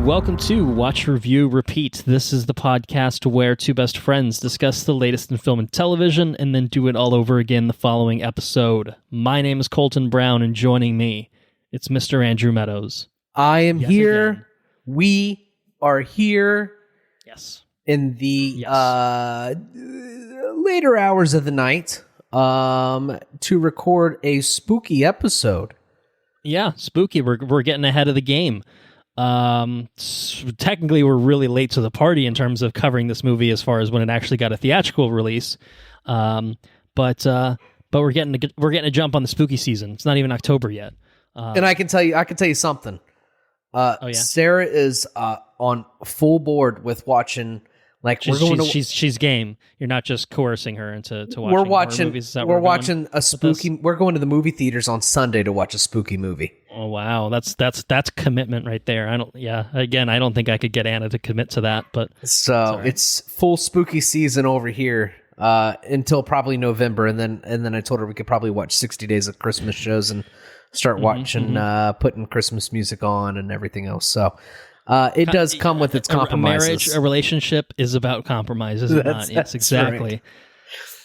welcome to Watch, Review, Repeat. This is the podcast where two best friends discuss the latest in film and television and then do it all over again the following episode. My name is Colton Brown, and joining me, it's Mr. Andrew Meadows. I am here. Again. We are here. Yes. In the later hours of the night to record a spooky episode. Yeah, spooky. We're getting ahead of the game. Technically, we're really late to the party in terms of covering this movie as far as when it actually got a theatrical release. But we're getting a jump on the spooky season. It's not even October yet. And I can tell you something. Sarah is on full board with watching. Like she's game. You're not just coercing her into watching. We're watching. Movies. Is that we're watching a spooky. We're going to the movie theaters on Sunday to watch a spooky movie. Oh wow, that's commitment right there. I don't think I could get Anna to commit to that, but so it's full spooky season over here until probably November, and then I told her we could probably watch 60 Days of Christmas shows and start watching putting Christmas music on and everything else. So. It does come with its compromises. A marriage, a relationship is about compromise, is it not? Yes, exactly. Right.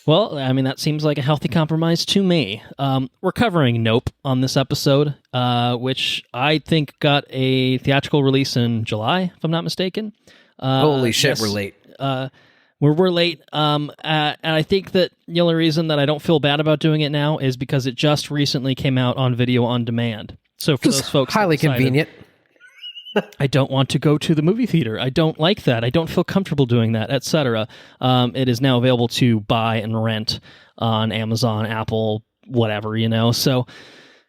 Well, I mean, that seems like a healthy compromise to me. We're covering Nope on this episode, which I think got a theatrical release in July, if I'm not mistaken. Holy shit, yes, we're late. We're late. And I think that the only reason that I don't feel bad about doing it now is because it just recently came out on video on demand. So for those folks, highly convenient. I don't want to go to the movie theater. I don't like that. I don't feel comfortable doing that, etc. It is now available to buy and rent on Amazon, Apple, whatever, So,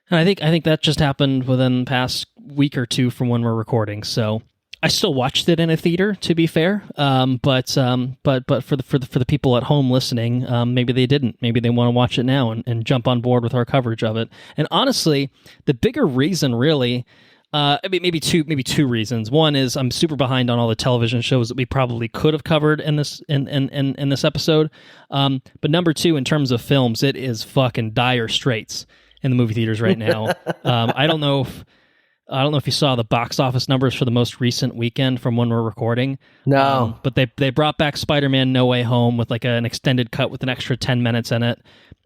and I think that just happened within the past week or two from when we're recording. So, I still watched it in a theater, to be fair. But for the people at home listening, maybe they didn't. Maybe they want to watch it now and jump on board with our coverage of it. And honestly, the bigger reason, really. Maybe two reasons. One is I'm super behind on all the television shows that we probably could have covered in this in this episode. But number two, in terms of films, it is fucking dire straits in the movie theaters right now. I don't know if you saw the box office numbers for the most recent weekend from when we're recording. No, but they brought back Spider-Man: No Way Home with like an extended cut with an extra 10 minutes in it.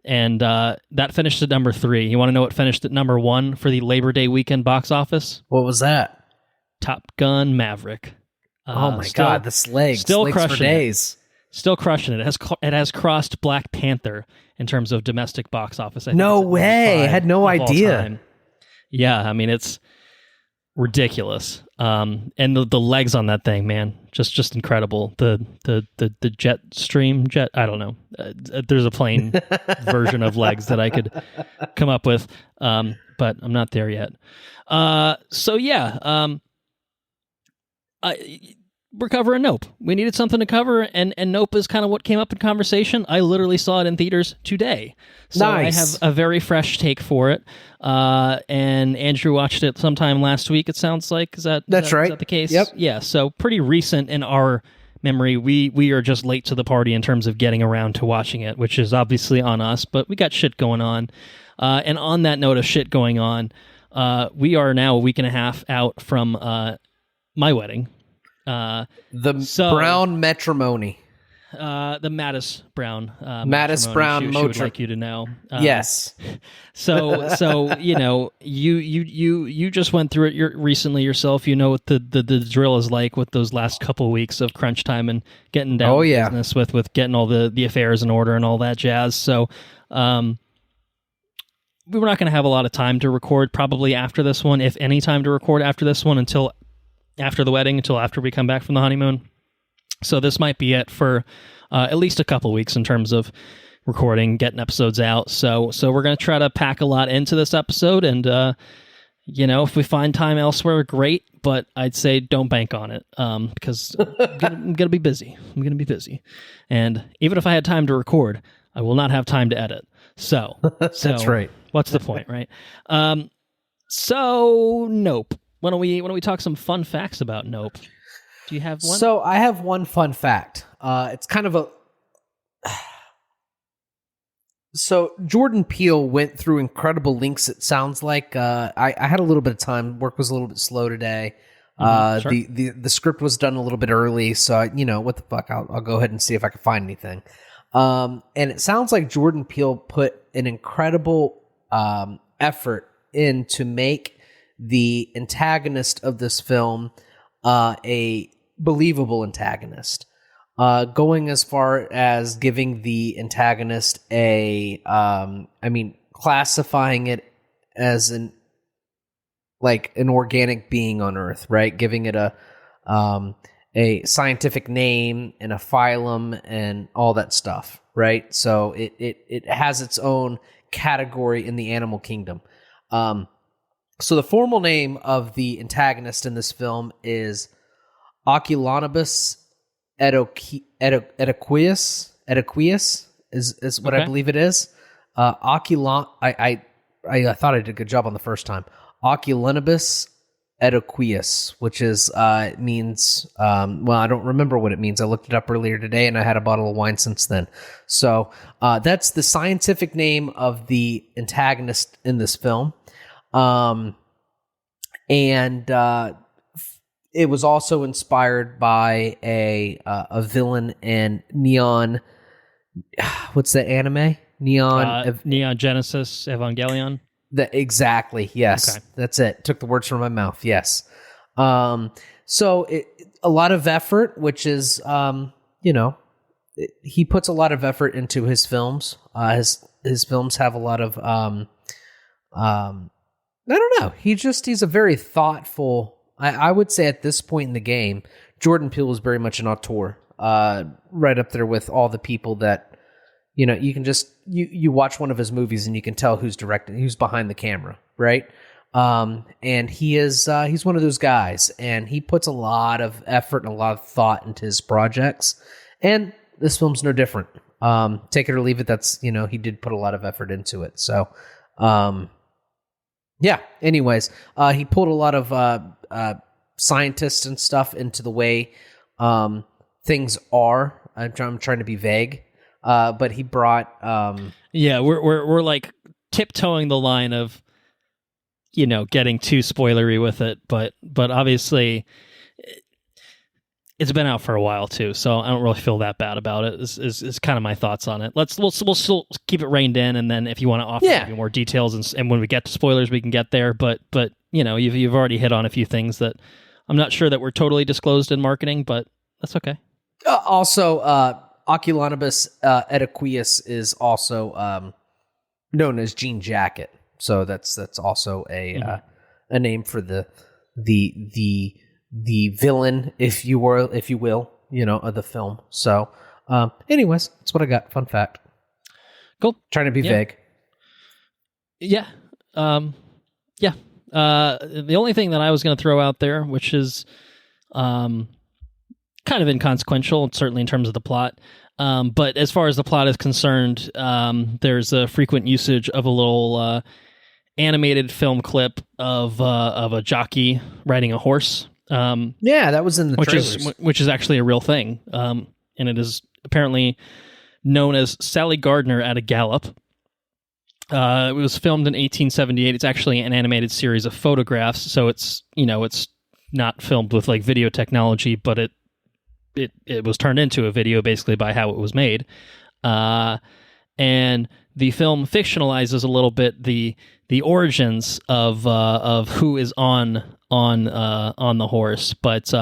And that finished at number 3. You want to know what finished at number 1 for the Labor Day weekend box office? What was that? Top Gun Maverick. Oh my God, this legs crushing for days. Still crushing it. It has crossed Black Panther in terms of domestic box office. No way. I had no idea. Yeah, I mean, it's ridiculous. And the legs on that thing, man, just incredible. The jet stream, I don't know. There's a plain version of legs that I could come up with, but I'm not there yet. So yeah, we're covering Nope. We needed something to cover, and Nope is kind of what came up in conversation. I literally saw it in theaters today. So nice. I have a very fresh take for it. And Andrew watched it sometime last week, it sounds like. That's right. Is that the case? Yep. Yeah, so pretty recent in our memory. We are just late to the party in terms of getting around to watching it, which is obviously on us, but we got shit going on. And on that note of shit going on, we are now a week and a half out from my wedding. Brown matrimony. The Mattis Brown. Mattis Brown. She would like you to know. Yes. So you just went through it recently yourself. You know what the drill is like with those last couple weeks of crunch time and getting down to business with getting all the affairs in order and all that jazz. So we were not going to have a lot of time to record probably after this one, if any time to record after this one, until after the wedding, until after we come back from the honeymoon. So this might be it for at least a couple weeks in terms of recording, getting episodes out. So we're going to try to pack a lot into this episode, and if we find time elsewhere, great. But I'd say don't bank on it because I'm gonna be busy. I'm gonna be busy, and even if I had time to record, I will not have time to edit. So that's right. What's the point, right? So Nope. Why don't we talk some fun facts about Nope? Do you have one? So I have one fun fact. It's kind of a... So Jordan Peele went through incredible links, it sounds like. I had a little bit of time. Work was a little bit slow today. Sure. The script was done a little bit early, so what the fuck? I'll go ahead and see if I can find anything. And it sounds like Jordan Peele put an incredible effort in to make the antagonist of this film a believable antagonist. Going as far as giving the antagonist classifying it as an organic being on Earth, right? Giving it a scientific name and a phylum and all that stuff, right? So it has its own category in the animal kingdom. So the formal name of the antagonist in this film is Oculonibus Edequius is what I believe it is. I thought I did a good job on the first time. Oculonibus Edequius, which is means I don't remember what it means. I looked it up earlier today, and I had a bottle of wine since then. So that's the scientific name of the antagonist in this film, and it was also inspired by a villain in Neon. What's the anime? Neon Genesis Evangelion. Exactly. Yes, okay. That's it. Took the words from my mouth. Yes. So a lot of effort, which is, he puts a lot of effort into his films. His films have a lot of, I don't know. He's a very thoughtful. I would say at this point in the game, Jordan Peele is very much an auteur, right up there with all the people that. You can just you watch one of his movies and you can tell who's directing, who's behind the camera, right? And he's one of those guys, and he puts a lot of effort and a lot of thought into his projects. And this film's no different. Take it or leave it. That's he did put a lot of effort into it. So, yeah. Anyways, he pulled a lot of scientists and stuff into the way things are. I'm trying to be vague. But he brought we're like tiptoeing the line of getting too spoilery with it, but obviously it's been out for a while too, so I don't really feel that bad about it. Is kind of my thoughts on it. We'll still keep it reined in, and then if you want to offer maybe more details and when we get to spoilers we can get there, but you've already hit on a few things that I'm not sure that were totally disclosed in marketing, but that's okay. Also Oculonibus Edequius is also known as Jean Jacket, so that's also a name for the villain, if you will, of the film. So, anyways, that's what I got. Fun fact. Cool. Trying to be vague. Yeah. The only thing that I was going to throw out there, which is kind of inconsequential, certainly in terms of the plot. But as far as the plot is concerned, there's a frequent usage of a little animated film clip of a jockey riding a horse. That was in the trailers. Which is actually a real thing. And it is apparently known as Sally Gardner at a Gallop. It was filmed in 1878. It's actually an animated series of photographs, so it's not filmed with like video technology, but it was turned into a video basically by how it was made. And the film fictionalizes a little bit the origins of who is on the horse, but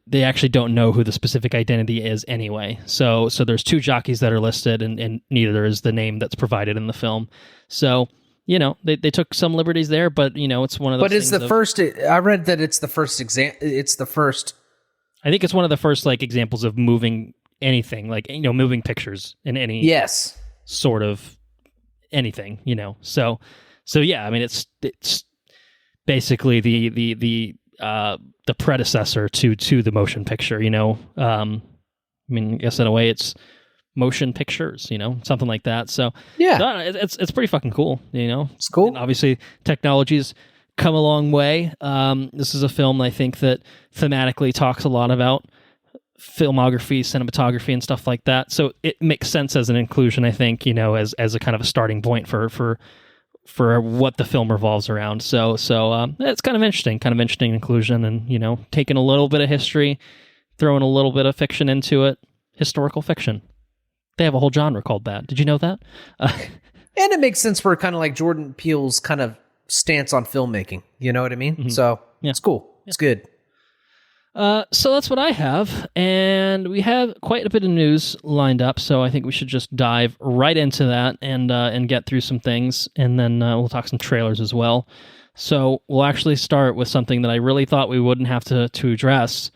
they actually don't know who the specific identity is anyway. So there's two jockeys that are listed, and neither is the name that's provided in the film. So they took some liberties there, but it's one of those. But it's the first. I read that it's the first example. It's the first. I think it's one of the first examples of moving anything, moving pictures in any sort of anything, So yeah, I mean it's basically the predecessor to the motion picture, I guess in a way it's motion pictures, something like that. So yeah, it's pretty fucking cool, It's cool. And obviously technology's come a long way. This is a film I think that thematically talks a lot about filmography, cinematography, and stuff like that. So it makes sense as an inclusion, I think, as a kind of a starting point for for what the film revolves around. So it's kind of interesting inclusion, and taking a little bit of history, throwing a little bit of fiction into it, historical fiction. They have a whole genre called that. Did you know that? And it makes sense for kind of like Jordan Peele's kind of stance on filmmaking. You know what I mean? Mm-hmm. So it's cool. Yeah. It's good. So that's what I have, and we have quite a bit of news lined up, so I think we should just dive right into that and get through some things, and then we'll talk some trailers as well. So we'll actually start with something that I really thought we wouldn't have to address.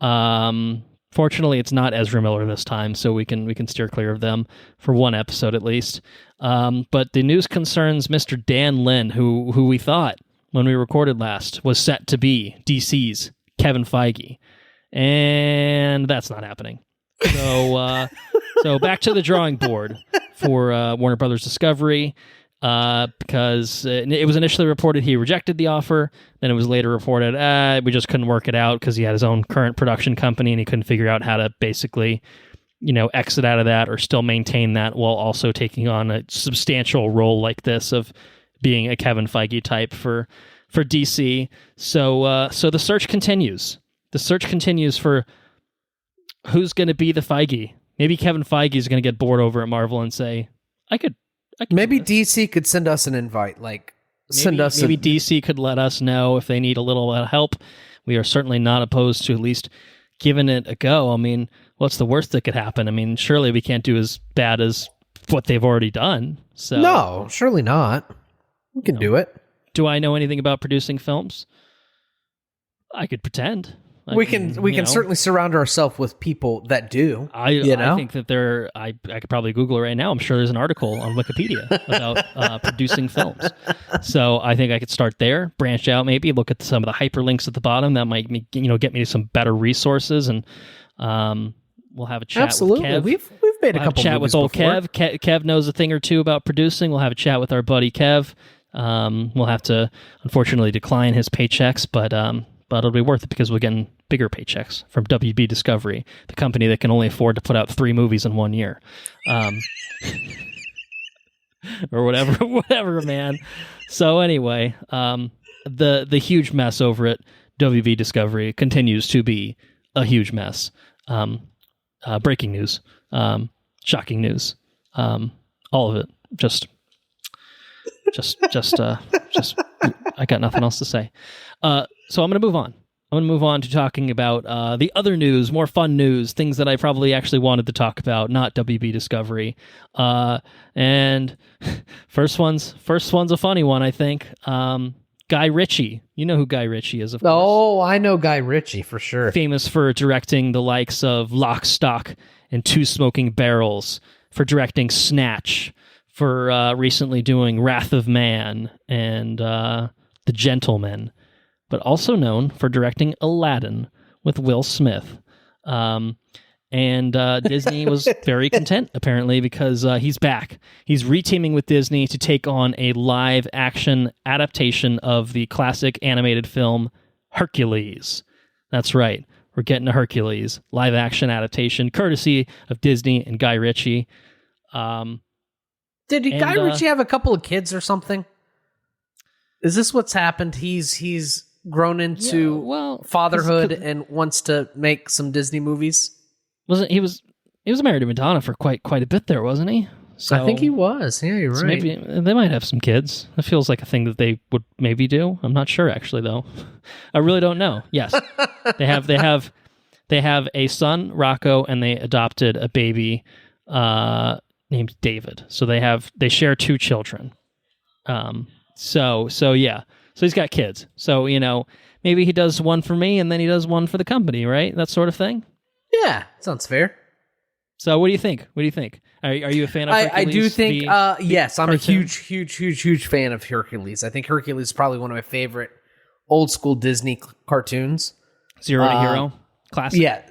Fortunately, it's not Ezra Miller this time, so we can steer clear of them for one episode at least. But the news concerns Mr. Dan Lin, who we thought, when we recorded last, was set to be DC's Kevin Feige, and that's not happening. So back to the drawing board for Warner Brothers Discovery, because it was initially reported he rejected the offer. Then it was later reported we just couldn't work it out because he had his own current production company and he couldn't figure out how to basically exit out of that or still maintain that while also taking on a substantial role like this of being a Kevin Feige type for DC. So the search continues. The search continues for who's going to be the Feige. Maybe Kevin Feige is going to get bored over at Marvel and say, I could maybe DC could send us an invite. Maybe DC could let us know if they need a little help. We are certainly not opposed to at least giving it a go. I mean, what's the worst that could happen? I mean, surely we can't do as bad as what they've already done. So no, surely not. We can do it. Do I know anything about producing films? I could pretend. We can certainly surround ourselves with people that do. I think that I could probably Google it right now. I'm sure there's an article on Wikipedia about producing films. So I think I could start there, branch out, maybe look at some of the hyperlinks at the bottom that might get me to some better resources, and we'll have a chat. Absolutely, with Kev. We've made a couple chat with old before. Kev. Kev knows a thing or two about producing. We'll have a chat with our buddy Kev. We'll have to unfortunately decline his paychecks, but it'll be worth it because we're getting bigger paychecks from WB Discovery, the company that can only afford to put out 3 movies in 1 year. Or whatever, man. So anyway, the huge mess over at WB Discovery continues to be a huge mess. Breaking news, shocking news, all of it. Just I got nothing else to say. So I'm going to move on. I'm going to move on to talking about the other news, more fun news, things that I probably actually wanted to talk about, not WB Discovery. And first one's a funny one, I think. Guy Ritchie. You know who Guy Ritchie is, of course. Oh, I know Guy Ritchie for sure. Famous for directing the likes of Lock, Stock, and Two Smoking Barrels, for directing Snatch, for recently doing Wrath of Man and The Gentleman, but also known for directing Aladdin with Will Smith. And Disney was very content, apparently, because he's back. He's reteaming with Disney to take on a live-action adaptation of the classic animated film Hercules. That's right. We're getting a Hercules live-action adaptation, courtesy of Disney and Guy Ritchie. Did Guy Ritchie have a couple of kids or something? Is this what's happened? He's grown into fatherhood and wants to make some Disney movies? He was married to Madonna for quite a bit there, wasn't he? So, I think he was. Yeah, you're right. Maybe they might have some kids. It feels like a thing that they would maybe do. I'm not sure actually, though. I really don't know. Yes, they have a son, Rocco, and they adopted a baby named David. So they share 2 children. So yeah. So he's got kids. So, maybe he does one for me and then he does one for the company, right? That sort of thing. Yeah, sounds fair. So what do you think? Are you a fan of Hercules? I do think, yes, I'm cartoon? A huge fan of Hercules. I think Hercules is probably one of my favorite old school Disney cartoons. Zero to Hero? Classic? Yeah,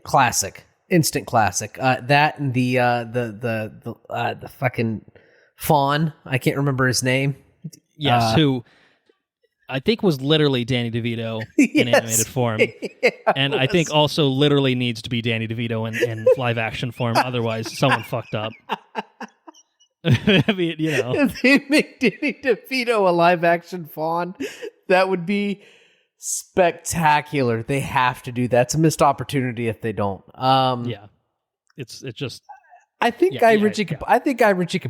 classic. Instant classic. That and the fucking fawn. I can't remember his name. Yes, who I think was literally Danny DeVito in animated form. And I think also literally needs to be Danny DeVito in live action form. Otherwise, someone fucked up. I mean, if they make Danny DeVito a live action fawn, that would be spectacular. They have to do that. It's a missed opportunity if they don't. Yeah, it's just. I think Guy Ritchie could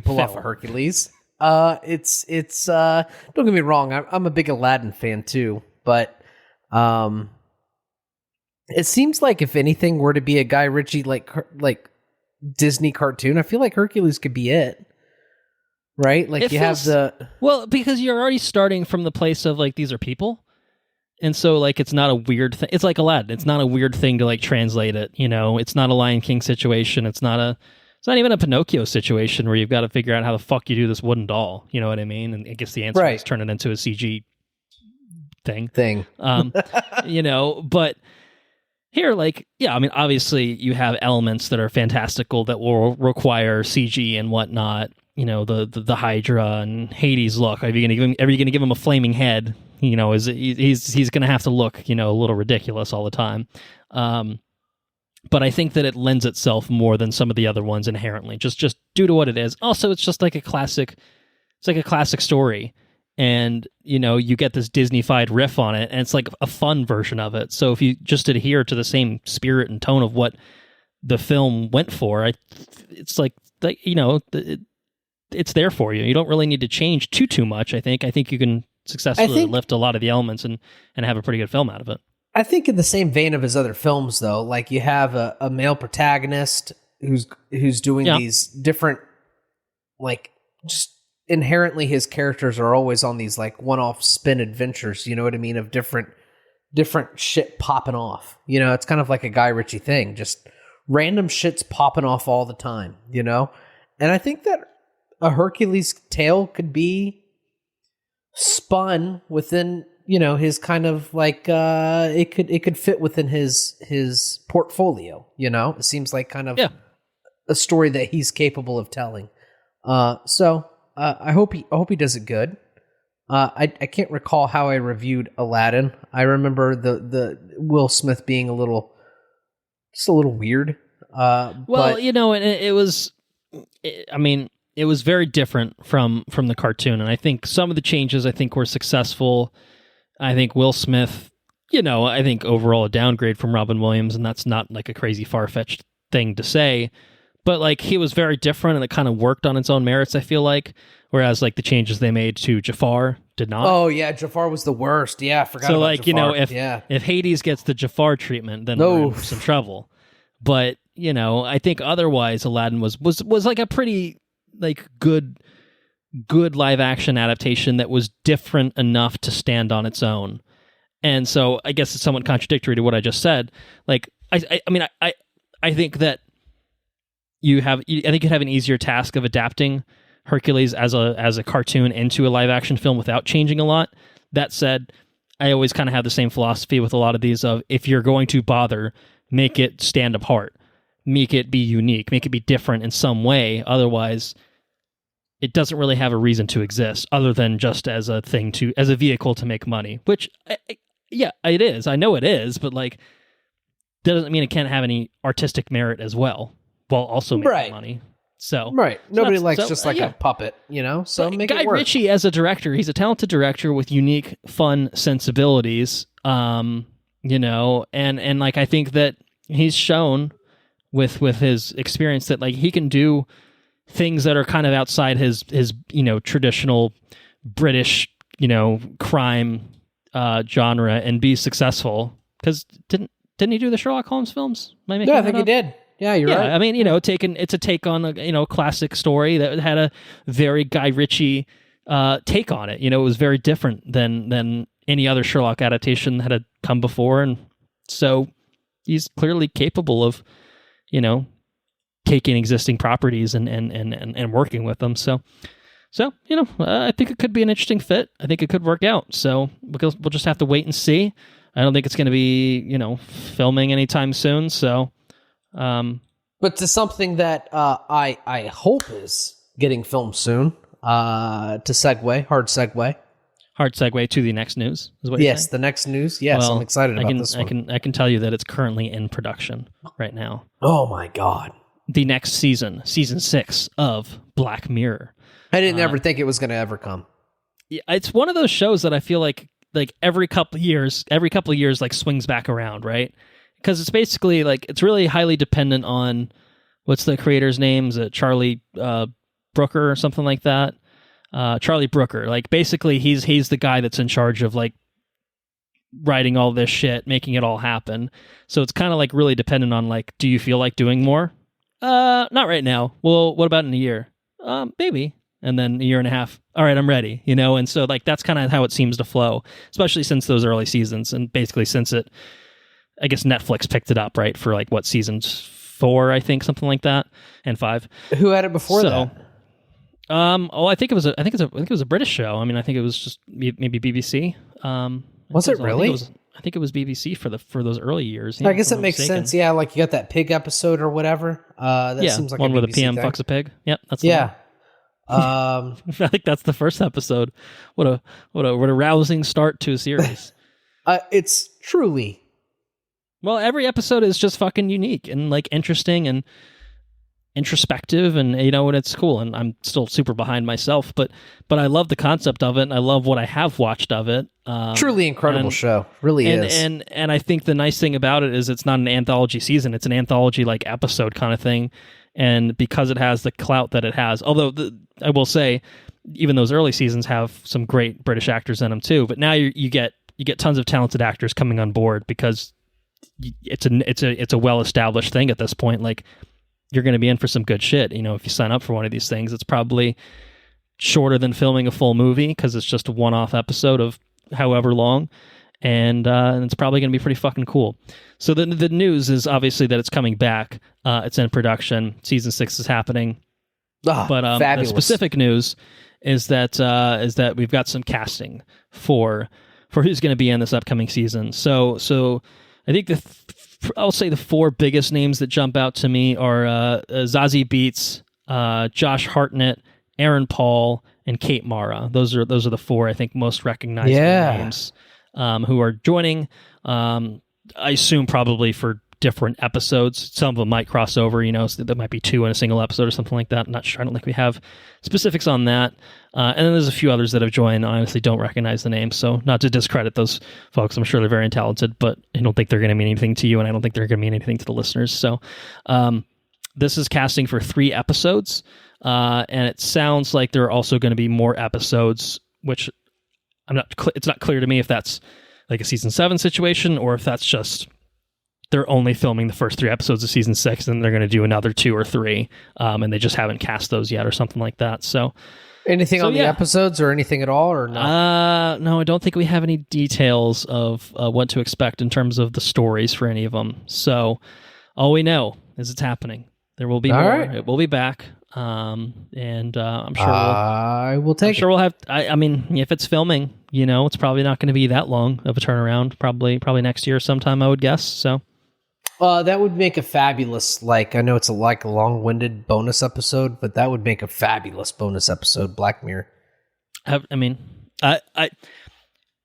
pull off a Hercules. It's don't get me wrong. I'm a big Aladdin fan too, but it seems like if anything were to be a Guy Ritchie like Disney cartoon, I feel like Hercules could be it. Right? Like well, because you're already starting from the place of like these are people. And so like it's not a weird thing. It's like Aladdin. It's not a weird thing to like translate it, It's not a Lion King situation. It's not even a Pinocchio situation where you've got to figure out how the fuck you do this wooden doll. You know what I mean? And I guess the answer is turn it into a CG thing. But here, like, yeah, I mean, obviously you have elements that are fantastical that will require CG and whatnot. The Hydra and Hades look. Are you going to give him a flaming head? He's going to have to look, a little ridiculous all the time. But I think that it lends itself more than some of the other ones inherently, just due to what it is. Also, it's just like a classic. It's like a classic story, and you get this Disney-fied riff on it, and it's like a fun version of it. So if you just adhere to the same spirit and tone of what the film went for, it's like it's there for you. You don't really need to change too much. I think you can successfully lift a lot of the elements and have a pretty good film out of it. I think in the same vein of his other films, though, like you have a male protagonist who's doing these different, like, just inherently his characters are always on these like one-off spin adventures. You know what I mean? Of different shit popping off. It's kind of like a Guy Ritchie thing, just random shit's popping off all the time. And I think that a Hercules tale could be spun within, his kind of like it could fit within his portfolio. It seems like kind of a story that he's capable of telling. So I hope he does it good. I can't recall how I reviewed Aladdin. I remember the Will Smith being a little weird. But it was. I mean, it was very different from the cartoon, and I think some of the changes were successful. I think Will Smith, I think overall a downgrade from Robin Williams, and that's not like a crazy far-fetched thing to say, but like he was very different, and it kind of worked on its own merits, I feel like, whereas like the changes they made to Jafar did not. Oh yeah, Jafar was the worst. Yeah, I forgot about Jafar. If Hades gets the Jafar treatment, then we're in some trouble. But I think otherwise Aladdin was like a pretty like good live action adaptation that was different enough to stand on its own. And so I guess it's somewhat contradictory to what I just said. Like I think that you have an easier task of adapting Hercules as a cartoon into a live action film without changing a lot. That said, I always kind of have the same philosophy with a lot of these of if you're going to bother, make it stand apart. Make it be unique, make it be different in some way. Otherwise, it doesn't really have a reason to exist other than just as a vehicle to make money, which, it is. I know it is, but like, that doesn't mean it can't have any artistic merit as well, while also making money. So nobody likes a puppet, So but make Guy it work. Ritchie as a director, he's a talented director with unique, fun sensibilities. And like I think that he's shown with his experience that like he can do things that are kind of outside his traditional British crime genre and be successful. Because didn't he do the Sherlock Holmes films? I think he did. Yeah, you're right. I mean, it's a take on a classic story that had a very Guy Ritchie take on it. It was very different than any other Sherlock adaptation that had come before, and so he's clearly capable of taking existing properties and working with them. So I think it could be an interesting fit. I think it could work out. So we'll just have to wait and see. I don't think it's going to be filming anytime soon. So, but to something that I hope is getting filmed soon. Hard segue to the next news. Is what yes, the next news. Yes, well, I'm excited about this one. I can tell you that it's currently in production right now. Oh my god! the next season 6 of Black Mirror. I didn't ever think it was going to ever come. Yeah, it's one of those shows that I feel like every couple of years like swings back around, right? Because it's basically like it's really highly dependent on what's the creator's name? Is it Charlie Brooker or something like that? Charlie Brooker. Like basically he's the guy that's in charge of like writing all this shit, making it all happen. So it's kind of like really dependent on like, do you feel like doing more? Not right now. Well, what about in a year? Maybe. And then a year and a half. All right, I'm ready, you know? And so like that's kind of how it seems to flow, especially since those early seasons and basically since I guess Netflix picked it up, right? For like what, seasons 4, I think, something like that, and 5. Who had it before that? I think it was a British show. I mean, I think it was just maybe BBC. Was it really? I think it was BBC for those early years. I guess it makes sense. Yeah, like you got that pig episode or whatever. That seems like one a where the BBC PM thing. fucks a pig. Yep, that's the one. I think that's the first episode. What a rousing start to a series. It's truly. Well, every episode is just fucking unique and like interesting and introspective, and you know, and it's cool. And I'm still super behind myself, but I love the concept of it, and I love what I have watched of it. Truly incredible show, really is. And I think the nice thing about it is it's not an anthology season; it's an anthology like episode kind of thing. And because it has the clout that it has, although I will say, even those early seasons have some great British actors in them too. But now you get tons of talented actors coming on board because it's a well established thing at this point. Like, you're going to be in for some good shit. You know, if you sign up for one of these things, it's probably shorter than filming a full movie because it's just a one-off episode of however long, and it's probably going to be pretty fucking cool. So the news is obviously that it's coming back. It's in production. Season 6 is happening. But the specific news is that we've got some casting for who's going to be in this upcoming season. So I think I'll say the 4 biggest names that jump out to me are Zazie Beetz, Josh Hartnett, Aaron Paul, and Kate Mara. Those are the 4 I think most recognizable names who are joining. I assume probably for different episodes. Some of them might cross over, you know, so there might be 2 in a single episode or something like that. I'm not sure. I don't think we have specifics on that. And then there's a few others that have joined. I honestly don't recognize the names, so not to discredit those folks. I'm sure they're very talented, but I don't think they're going to mean anything to you, and I don't think they're going to mean anything to the listeners. So this is casting for 3 episodes, and it sounds like there are also going to be more episodes, which it's not clear to me if that's like a season 7 situation or if that's just they're only filming the first 3 episodes of season 6 and they're going to do another 2 or 3, and they just haven't cast those yet or something like that. So anything on the episodes or anything at all, or not? No, I don't think we have any details of what to expect in terms of the stories for any of them. So all we know is it's happening. There will be more. Right. It will be back. And I'm sure I will take. I'm sure we'll have. I mean, if it's filming, you know, it's probably not going to be that long of a turnaround. Probably next year sometime, I would guess. So, that would make a fabulous. Like, I know it's a long-winded bonus episode, but that would make a fabulous bonus episode. Black Mirror. I mean, I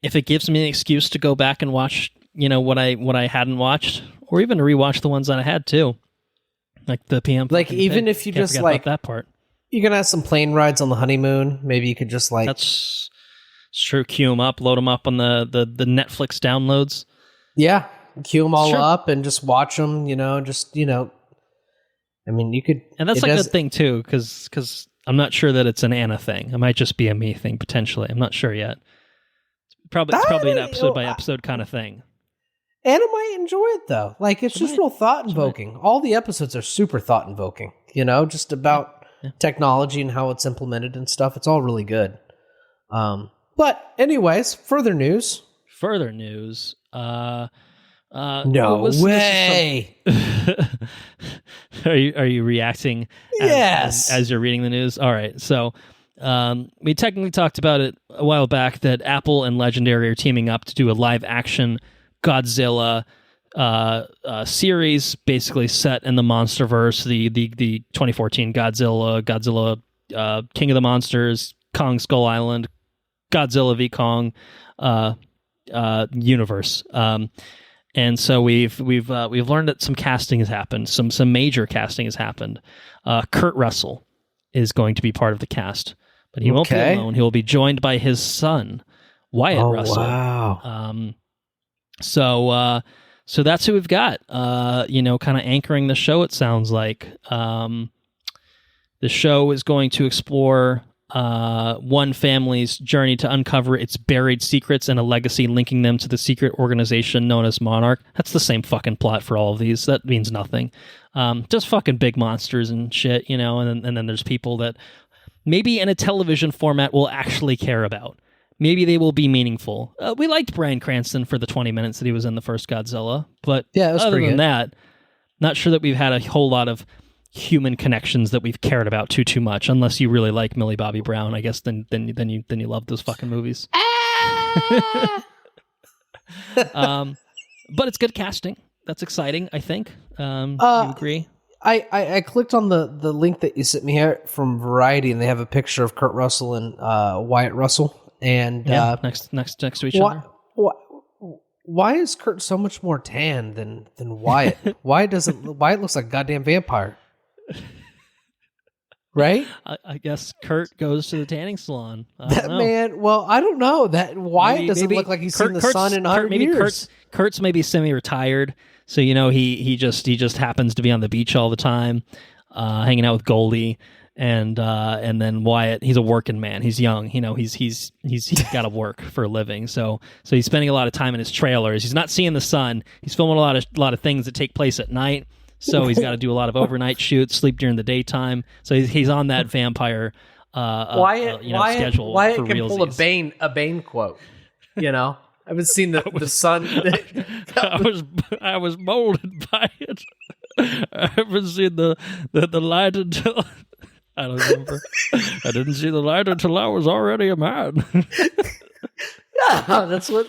if it gives me an excuse to go back and watch, you know, what I hadn't watched, or even to rewatch the ones that I had too. Like the PM. Like, even if you just like that part, you're gonna have some plane rides on the honeymoon. Maybe you could just like that's true. Queue them up, load them up on the Netflix downloads. Yeah, queue them all up and just watch them. You know, I mean, you could, and that's a good thing too, because I'm not sure that it's an Anna thing. It might just be a me thing potentially. I'm not sure yet. It's probably an episode by episode kind of thing. Anna might enjoy it though. Like, it's just real thought invoking. All the episodes are super thought invoking, you know, just about technology and how it's implemented and stuff. It's all really good. But anyways, further news. No way. Are you reacting as you're reading the news? All right. So we technically talked about it a while back that Apple and Legendary are teaming up to do a live action Godzilla series, basically set in the MonsterVerse, the 2014 Godzilla King of the Monsters, Kong Skull Island, Godzilla v Kong universe. And so we've learned that some casting has happened. Some major casting has happened. Kurt Russell is going to be part of the cast, but he won't be alone. He will be joined by his son, Wyatt Russell. Wow. So that's who we've got. Kind of anchoring the show. It sounds like the show is going to explore one family's journey to uncover its buried secrets and a legacy linking them to the secret organization known as Monarch. That's the same fucking plot for all of these. That means nothing. Just fucking big monsters and shit, and then there's people that maybe in a television format will actually care about. Maybe they will be meaningful. We liked Bryan Cranston for the 20 minutes that he was in the first Godzilla, but yeah, other than that, not sure that we've had a whole lot of human connections that we've cared about too much, unless you really like Millie Bobby Brown. I guess then you love those fucking movies. But it's good casting. That's exciting, I think. You agree? I clicked on the link that you sent me here from Variety, and they have a picture of Kurt Russell and Wyatt Russell, and next to each other. Why is Kurt so much more tan than Wyatt? Wyatt looks like a goddamn vampire. Right? I guess Kurt goes to the tanning salon. Man, well, I don't know. That Wyatt doesn't look like he's seen the sun in 100 years. Kurt's maybe semi-retired, so he just happens to be on the beach all the time, hanging out with Goldie, and then Wyatt, he's a working man. He's young, he's got to work for a living, so he's spending a lot of time in his trailers. He's not seeing the sun. He's filming a lot of things that take place at night. So he's got to do a lot of overnight shoots, sleep during the daytime. So he's on that vampire schedule. Wyatt for can realsies. pull a Bane quote. I haven't seen the sun. I was molded by it. I haven't seen the light until I don't remember. I didn't see the light until I was already a man. Yeah, that's what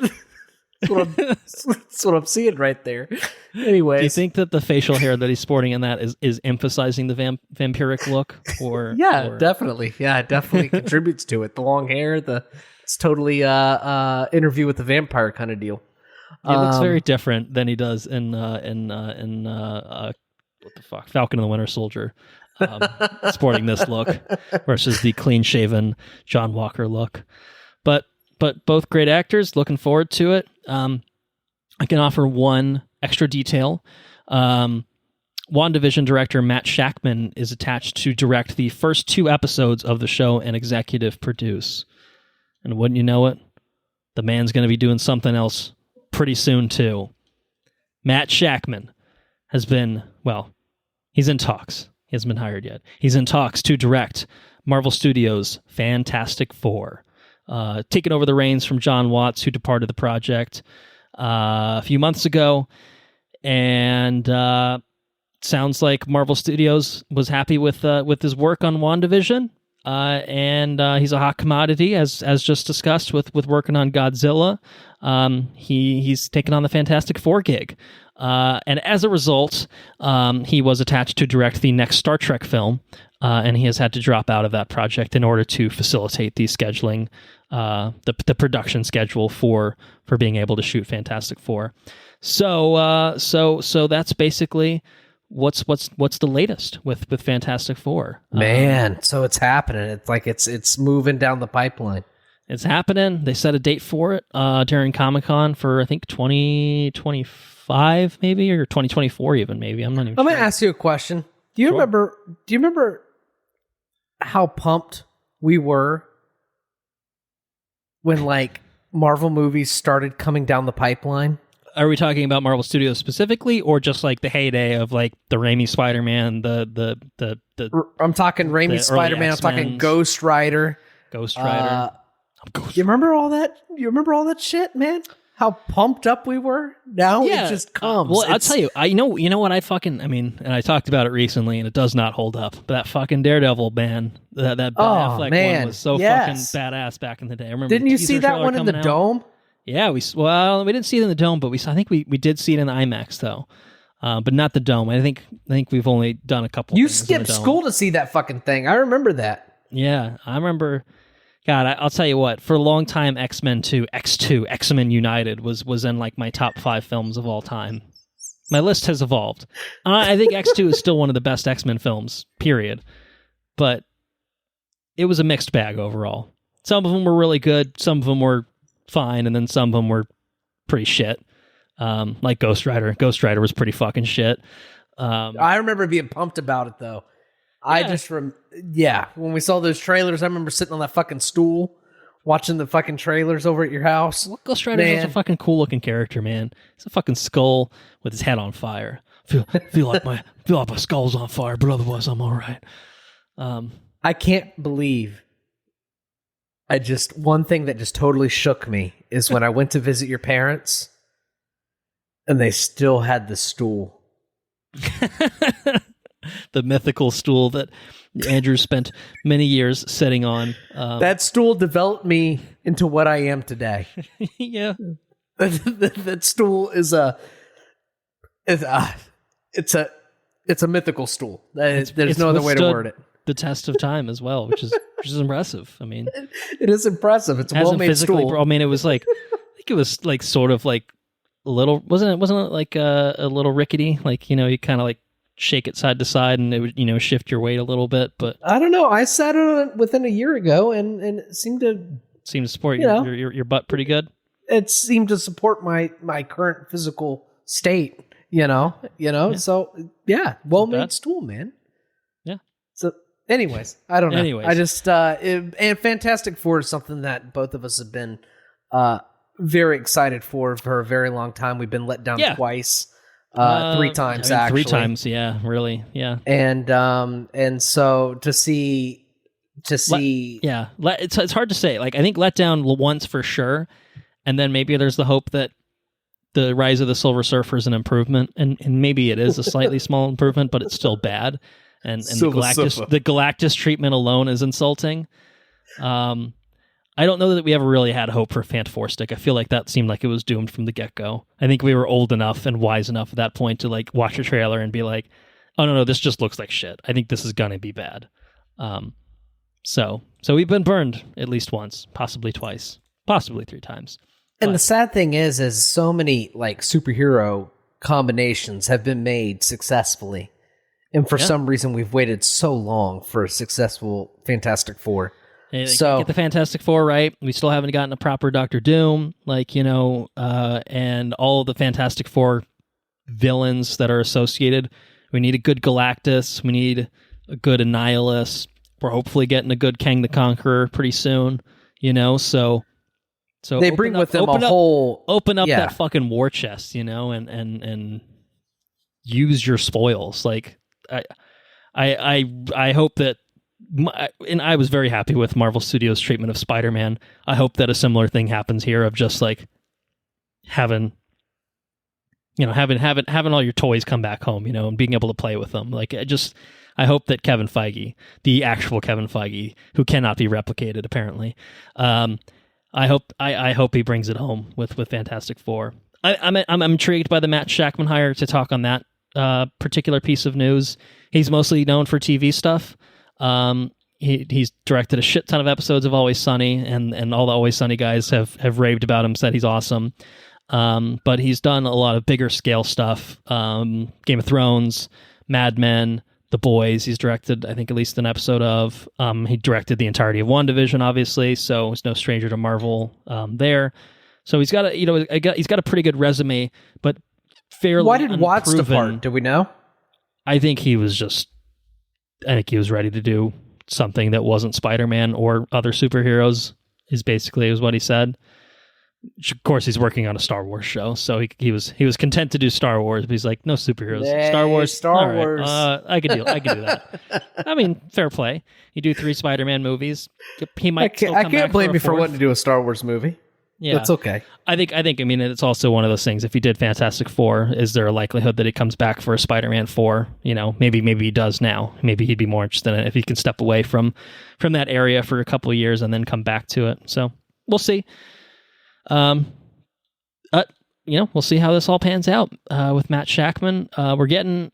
I'm seeing right there. Anyways, do you think that the facial hair that he's sporting in that is emphasizing the vampiric look? Definitely. Yeah, it definitely contributes to it. The long hair, it's totally Interview with the Vampire kind of deal. He looks very different than he does in what the fuck, Falcon and the Winter Soldier, sporting this look versus the clean-shaven John Walker look. But both great actors. Looking forward to it. I can offer one extra detail. WandaVision director Matt Shakman is attached to direct the first 2 episodes of the show and executive produce. And wouldn't you know it, the man's going to be doing something else pretty soon too. Matt Shakman has been, he's in talks. He hasn't been hired yet. He's in talks to direct Marvel Studios' Fantastic Four. Taking over the reins from John Watts, who departed the project a few months ago, and sounds like Marvel Studios was happy with his work on WandaVision, and he's a hot commodity, as just discussed with working on Godzilla. He's taken on the Fantastic Four gig, and as a result, he was attached to direct the next Star Trek film. And he has had to drop out of that project in order to facilitate the scheduling, the production schedule for being able to shoot Fantastic Four. So that's basically what's the latest with Fantastic Four. Man, so it's happening. It's like it's moving down the pipeline. It's happening. They set a date for it during Comic-Con for I think 2025 maybe, or 2024 even maybe. I'm not even. I'm gonna ask you a question. Do you remember how pumped we were when Marvel movies started coming down the pipeline? Are we talking about Marvel Studios specifically, or just the heyday of the Raimi Spider-Man, the I'm talking Raimi Spider-Man. I'm talking Ghost Rider. You remember all that? You remember all that shit, man? How pumped up we were? Now it just comes. Well, I'll tell you, you know what and I talked about it recently, and it does not hold up. But that fucking Daredevil, man, that Ben Affleck one was so fucking badass back in the day. I remember. Didn't you see that one in the dome? Yeah, we didn't see it in the dome, but I think we did see it in the IMAX though, but not the dome. I think we've only done a couple. You skipped school to see that fucking thing. I remember that. Yeah, I remember. God, I'll tell you what. For a long time, X-Men 2, X2, X-Men United was in like my top 5 films of all time. My list has evolved. I think X2 is still one of the best X-Men films, period. But it was a mixed bag overall. Some of them were really good, some of them were fine, and then some of them were pretty shit. Like Ghost Rider. Ghost Rider was pretty fucking shit. I remember being pumped about it, though. When we saw those trailers, I remember sitting on that fucking stool watching the fucking trailers over at your house. Ghost Rider is a fucking cool looking character, man. He's a fucking skull with his head on fire. Feel like my skull's on fire, but otherwise I'm all right. I can't believe. One thing that just totally shook me is when I went to visit your parents, and they still had the stool. The mythical stool that Andrew spent many years sitting on. That stool developed me into what I am today. Yeah, that stool is a mythical stool. There's no other way to word it. The test of time as well, which is impressive. I mean, it is impressive. It's a well-made stool. I mean, it was like, I think it was like sort of like a little, wasn't it like a little rickety? Like, you kind of like shake it side to side and it would, shift your weight a little bit. But I don't know. I sat on it within a year ago and it seemed to support your butt pretty good. It seemed to support my current physical state, Yeah. So yeah, well-made stool, man. Yeah. So anyways, I don't know. Anyways. I just, and Fantastic Four is something that both of us have been, very excited for a very long time. We've been let down twice. 3 times, actually. 3 times, yeah, really, yeah. And so to see, it's hard to say. Like, I think let down once for sure, and then maybe there's the hope that the Rise of the Silver Surfer is an improvement, and maybe it is a slightly small improvement, but it's still bad. And the Galactus treatment alone is insulting. I don't know that we ever really had hope for Fantastic. I feel like that seemed like it was doomed from the get-go. I think we were old enough and wise enough at that point to like watch a trailer and be like, oh no, this just looks like shit. I think this is gonna be bad. So we've been burned at least once, possibly twice, possibly 3 times. And the sad thing is so many like superhero combinations have been made successfully. And for some reason we've waited so long for a successful Fantastic Four. So get the Fantastic Four right. We still haven't gotten a proper Doctor Doom, and all the Fantastic Four villains that are associated. We need a good Galactus. We need a good Annihilus. We're hopefully getting a good Kang the Conqueror pretty soon. So they bring with them open up that fucking war chest, and use your spoils. Like I hope that. And I was very happy with Marvel Studios' treatment of Spider-Man. I hope that a similar thing happens here of just like having all your toys come back home, and being able to play with them. Like I hope that Kevin Feige, the actual Kevin Feige, who cannot be replicated apparently, I hope he brings it home with Fantastic Four. I'm intrigued by the Matt Shakman hire to talk on that particular piece of news. He's mostly known for TV stuff. He's directed a shit ton of episodes of Always Sunny, and all the Always Sunny guys have raved about him, said he's awesome. But he's done a lot of bigger scale stuff. Game of Thrones, Mad Men, The Boys. He's directed, I think, at least an episode of. He directed the entirety of WandaVision, obviously, so he's no stranger to Marvel there. So he's got he's got a pretty good resume, but fairly. Why did Watts depart? Do we know? I think he was ready to do something that wasn't Spider-Man or other superheroes, is what he said. Of course, he's working on a Star Wars show, so he was content to do Star Wars, but he's like, no superheroes. Star Wars. I could do that. I mean, fair play. You do 3 Spider-Man movies. He might. I can't blame you for wanting to do a Star Wars movie. Yeah, that's okay. I think. I mean, it's also one of those things. If he did Fantastic Four, is there a likelihood that he comes back for a Spider-Man 4? Maybe he does now. Maybe he'd be more interested in it if he can step away from that area for a couple of years and then come back to it. So we'll see. We'll see how this all pans out with Matt Shakman. We're getting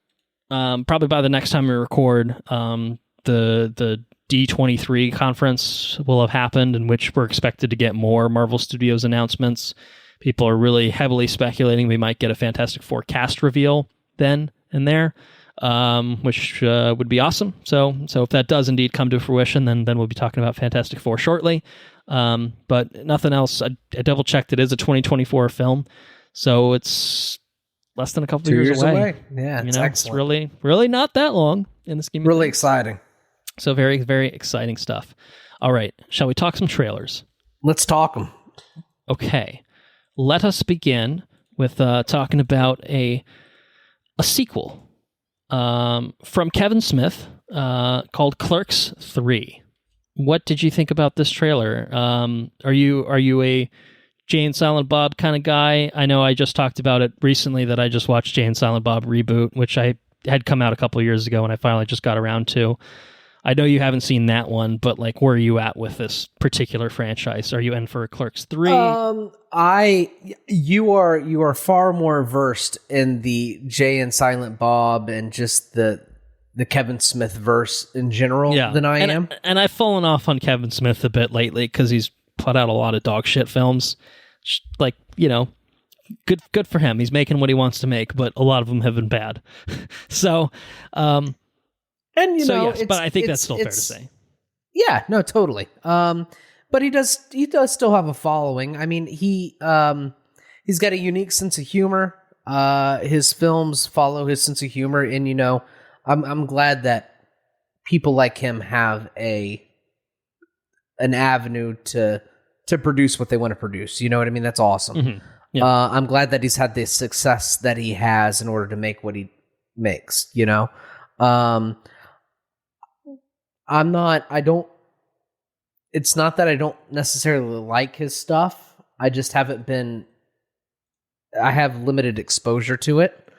probably by the next time we record, the D23 conference will have happened, in which we're expected to get more Marvel Studios announcements. People are really heavily speculating we might get a Fantastic Four cast reveal then and there, which would be awesome. So if that does indeed come to fruition, then we'll be talking about Fantastic Four shortly. But nothing else. I double checked. It is a 2024 film, so it's less than a couple 2 years away. Yeah, it's excellent. It's really not that long in the scheme of really things. exciting. So very, very exciting stuff. All right, shall we talk some trailers? Let's talk them. Okay, let us begin with talking about a sequel from Kevin Smith called Clerks 3. What did you think about this trailer? Are you a Jay and Silent Bob kind of guy? I know I just talked about it recently that I just watched Jay and Silent Bob Reboot, which I had come out a couple of years ago and I finally just got around to. I know you haven't seen that one, but like, where are you at with this particular franchise? Are you in for Clerks 3? You are far more versed in the Jay and Silent Bob and just the Kevin Smith verse in general than I am. And I've fallen off on Kevin Smith a bit lately because he's put out a lot of dog shit films. Like, good for him. He's making what he wants to make, but a lot of them have been bad. So, yes, but I think that's still fair to say. Yeah, no, totally. But he does still have a following. I mean, he's got a unique sense of humor. His films follow his sense of humor, and I'm glad that people like him have an avenue to produce what they want to produce. You know what I mean? That's awesome. Mm-hmm. Yeah. I'm glad that he's had the success that he has in order to make what he makes. It's not that I don't necessarily like his stuff. I just I have limited exposure to it.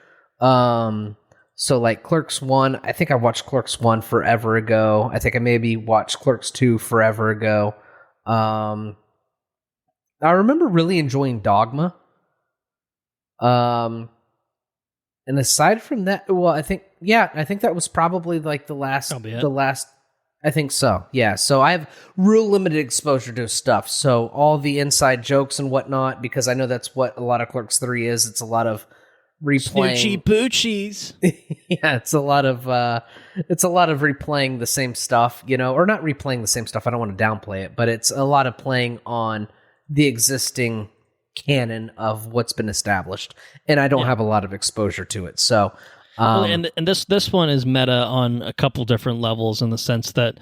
So like Clerks 1, I think I watched Clerks 1 forever ago. I think I maybe watched Clerks 2 forever ago. I remember really enjoying Dogma. And aside from that, well, I think that was probably like the last, I think so. Yeah. So I have real limited exposure to his stuff. So all the inside jokes and whatnot, because I know that's what a lot of Clerks 3 is. It's a lot of replaying. Snoochie boochies. Yeah. It's a lot of replaying the same stuff, or not replaying the same stuff. I don't want to downplay it, but it's a lot of playing on the existing canon of what's been established. And I don't have a lot of exposure to it. So, and this one is meta on a couple different levels in the sense that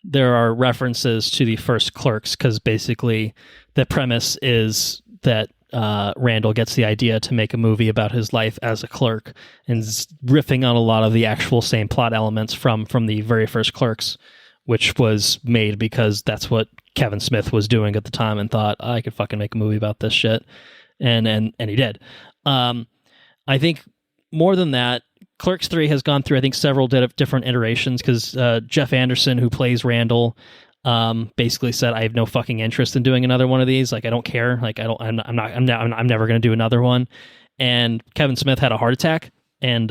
there are references to the first Clerks, because basically the premise is that Randall gets the idea to make a movie about his life as a clerk and is riffing on a lot of the actual same plot elements from the very first Clerks, which was made because that's what Kevin Smith was doing at the time and thought, I could fucking make a movie about this shit. And he did. I think more than that, Clerks 3 has gone through, I think, several different iterations, because Jeff Anderson, who plays Randall, basically said, I have no fucking interest in doing another one of these. Like, I don't care. Like, I'm never going to do another one. And Kevin Smith had a heart attack and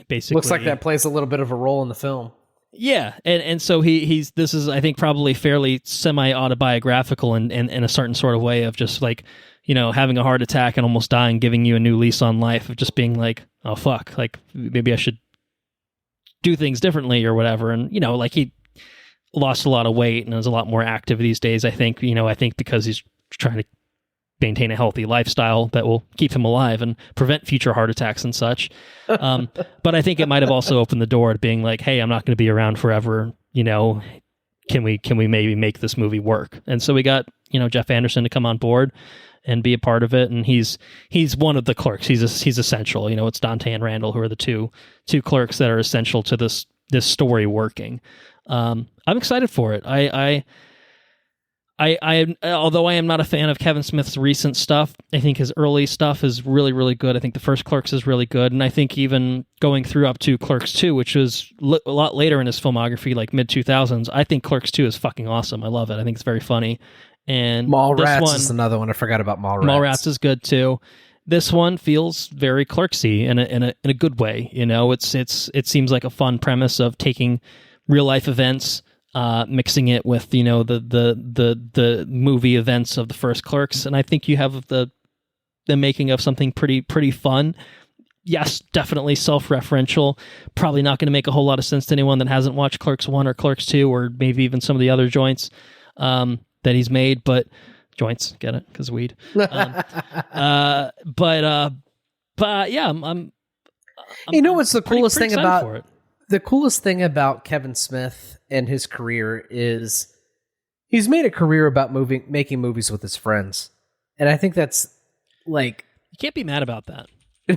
basically looks like that plays a little bit of a role in the film. Yeah, and so this is, I think, probably fairly semi-autobiographical in a certain sort of way of just like, having a heart attack and almost dying, giving you a new lease on life, of just being like, oh fuck, like maybe I should do things differently or whatever. And like he lost a lot of weight and is a lot more active these days. I think because he's trying to maintain a healthy lifestyle that will keep him alive and prevent future heart attacks and such. But I think it might have also opened the door to being like, hey, I'm not going to be around forever. Can we maybe make this movie work? And so we got, Jeff Anderson to come on board and be a part of it. And he's one of the clerks. He's essential. It's Dante and Randall who are the two clerks that are essential to this story working. I'm excited for it. I although I am not a fan of Kevin Smith's recent stuff, I think his early stuff is really, really good. I think the first Clerks is really good. And I think even going through up to Clerks 2, which was a lot later in his filmography, like mid-2000s, I think Clerks 2 is fucking awesome. I love it. I think it's very funny. And Mallrats is another one. I forgot about Mallrats. Mallrats is good too. This one feels very Clerksy in a good way. It seems like a fun premise of taking real life events, mixing it with the movie events of the first Clerks, and I think you have the making of something pretty fun. Yes, definitely self-referential. Probably not going to make a whole lot of sense to anyone that hasn't watched Clerks 1 or Clerks 2 or maybe even some of the other joints that he's made, but joints, get it? Because weed. But yeah, I'm you know what's the coolest pretty thing excited for it. the coolest thing about Kevin Smith and his career is he's made a career about making movies with his friends. And I think that's like... You can't be mad about that.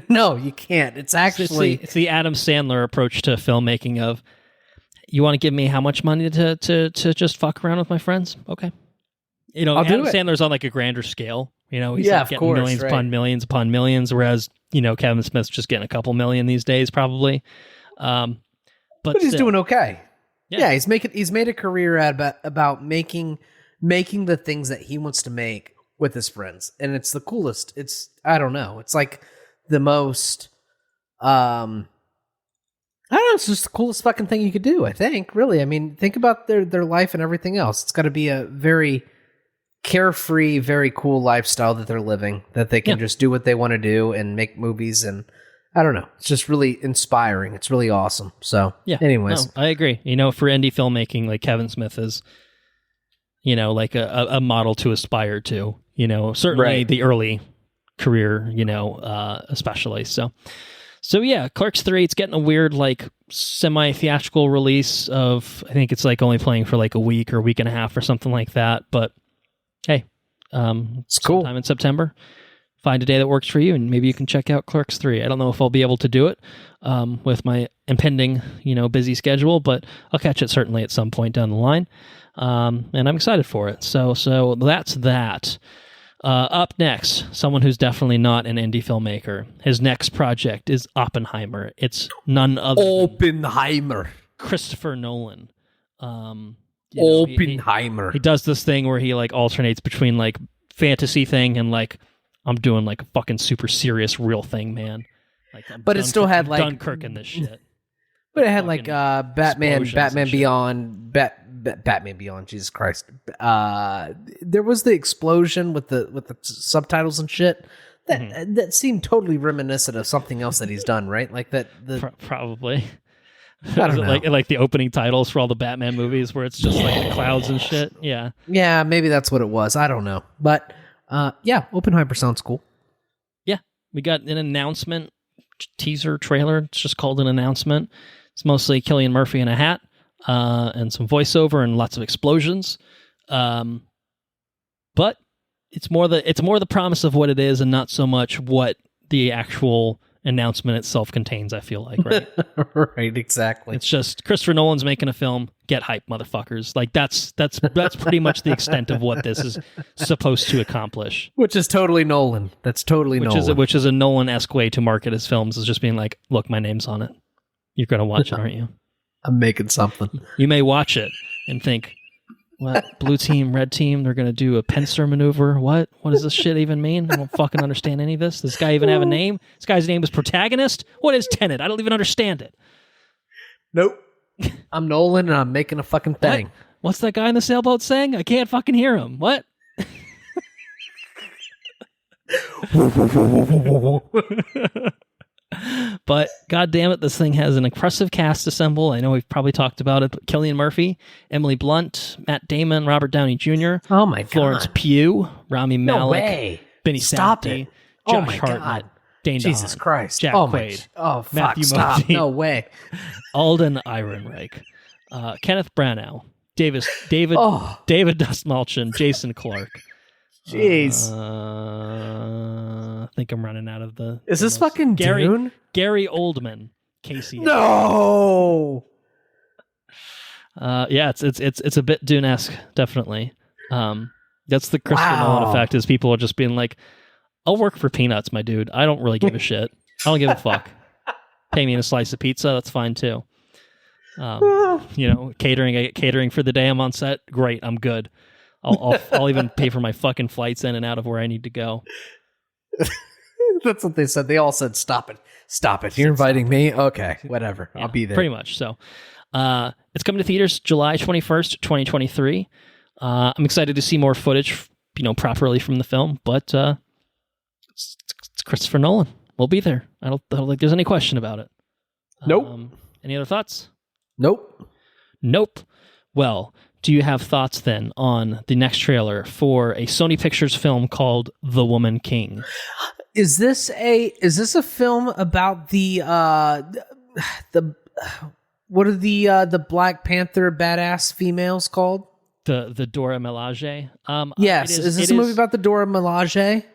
No, you can't. It's actually... It's the Adam Sandler approach to filmmaking of, you want to give me how much money to just fuck around with my friends? Okay. You know, Adam Sandler's on like a grander scale. You know, he's like getting millions upon millions upon millions, whereas, you know, Kevin Smith's just getting a couple million these days, probably. But he's doing okay. Yeah, he's made a career about making the things that he wants to make with his friends, and it's the coolest. It's, I don't know. It's like the most, I don't know, it's just the coolest fucking thing you could do, I think, really. I mean, think about their life and everything else. It's got to be a very carefree, very cool lifestyle that they're living, that they can just do what they want to do and make movies, and I don't know. It's just really inspiring. It's really awesome. So, anyways. No, I agree. You know, for indie filmmaking, like Kevin Smith is, you know, like a model to aspire to, you know, certainly the early career, you know, especially. So yeah, Clerks 3, it's getting a weird, like, semi-theatrical release of, I think it's like only playing for like a week or a week and a half or something like that. But hey, it's cool. Sometime in September, find a day that works for you, and maybe you can check out Clerks 3. I don't know if I'll be able to do it with my impending, you know, busy schedule, but I'll catch it certainly at some point down the line. And I'm excited for it. So that's that. Up next, someone who's definitely not an indie filmmaker. His next project is Oppenheimer. It's none other than Christopher Nolan. Oppenheimer. He does this thing where he like alternates between like fantasy thing and like, I'm doing like a fucking super serious real thing, man. Like, but it still had like Dunkirk in this shit. But it had like Batman Beyond, Batman Beyond. Jesus Christ! There was the explosion with the subtitles and shit. That seemed totally reminiscent of something else that he's done, right? Like that. Probably. I don't know. Like the opening titles for all the Batman movies, where it's just like the clouds and shit. Yeah. Yeah, maybe that's what it was. I don't know, but yeah, Oppenheimer sounds cool. Yeah, we got an announcement teaser trailer. It's just called an announcement. It's mostly Cillian Murphy in a hat and some voiceover and lots of explosions. But it's more the promise of what it is and not so much what the actual announcement itself contains, I feel like, right? Right, exactly. It's just Christopher Nolan's making a film. Get hype, motherfuckers. Like that's pretty much the extent of what this is supposed to accomplish. Which is totally Nolan. That's totally Nolan. Which is a Nolan-esque way to market his films, is just being like, look, my name's on it. You're going to watch it, aren't you? I'm making something. You may watch it and think, what? Blue team, red team, they're going to do a pincer maneuver? What? What does this shit even mean? I don't fucking understand any of this. Does this guy even have a name? This guy's name is Protagonist? What is Tenet? I don't even understand it. Nope. I'm Nolan and I'm making a fucking thing. What? What's that guy in the sailboat saying? I can't fucking hear him. What? But god damn it, this thing has an impressive cast assemble. I know we've probably talked about it, but Cillian Murphy, Emily Blunt, Matt Damon, Robert Downey Jr., oh my god, Florence Pugh, Rami Malek, no way. Benny Stop Safdie, it. Josh Hartnett, Dane Jesus DeHaan, Christ, Jack Quaid, oh fuck, Matthew stop, Modine, no way, Alden Ehrenreich, Kenneth Branagh, David Dastmalchian, Jason Clarke. Jeez. I think I'm running out of the... Is this fucking Dune? Gary Oldman. Casey. No! Yeah, it's a bit Dune-esque, definitely. That's the Christopher Nolan effect, is people are just being like, I'll work for peanuts, my dude. I don't really give a shit. I don't give a fuck. Pay me in a slice of pizza, that's fine too. You know, catering for the day I'm on set, great, I'm good. I'll even pay for my fucking flights in and out of where I need to go. That's what they said. They all said, "Stop it, stop it." You're inviting me? Okay, whatever. Yeah, I'll be there. Pretty much. So, It's coming to theaters July 21st, 2023. I'm excited to see more footage, properly from the film, but it's Christopher Nolan. We'll be there. I don't think there's any question about it. Nope. Any other thoughts? Nope. Well, do you have thoughts then on the next trailer for a Sony Pictures film called The Woman King? Is this a film about the what are the Black Panther badass females called? The Dora Milaje. Yes. Is this a movie about the Dora Milaje?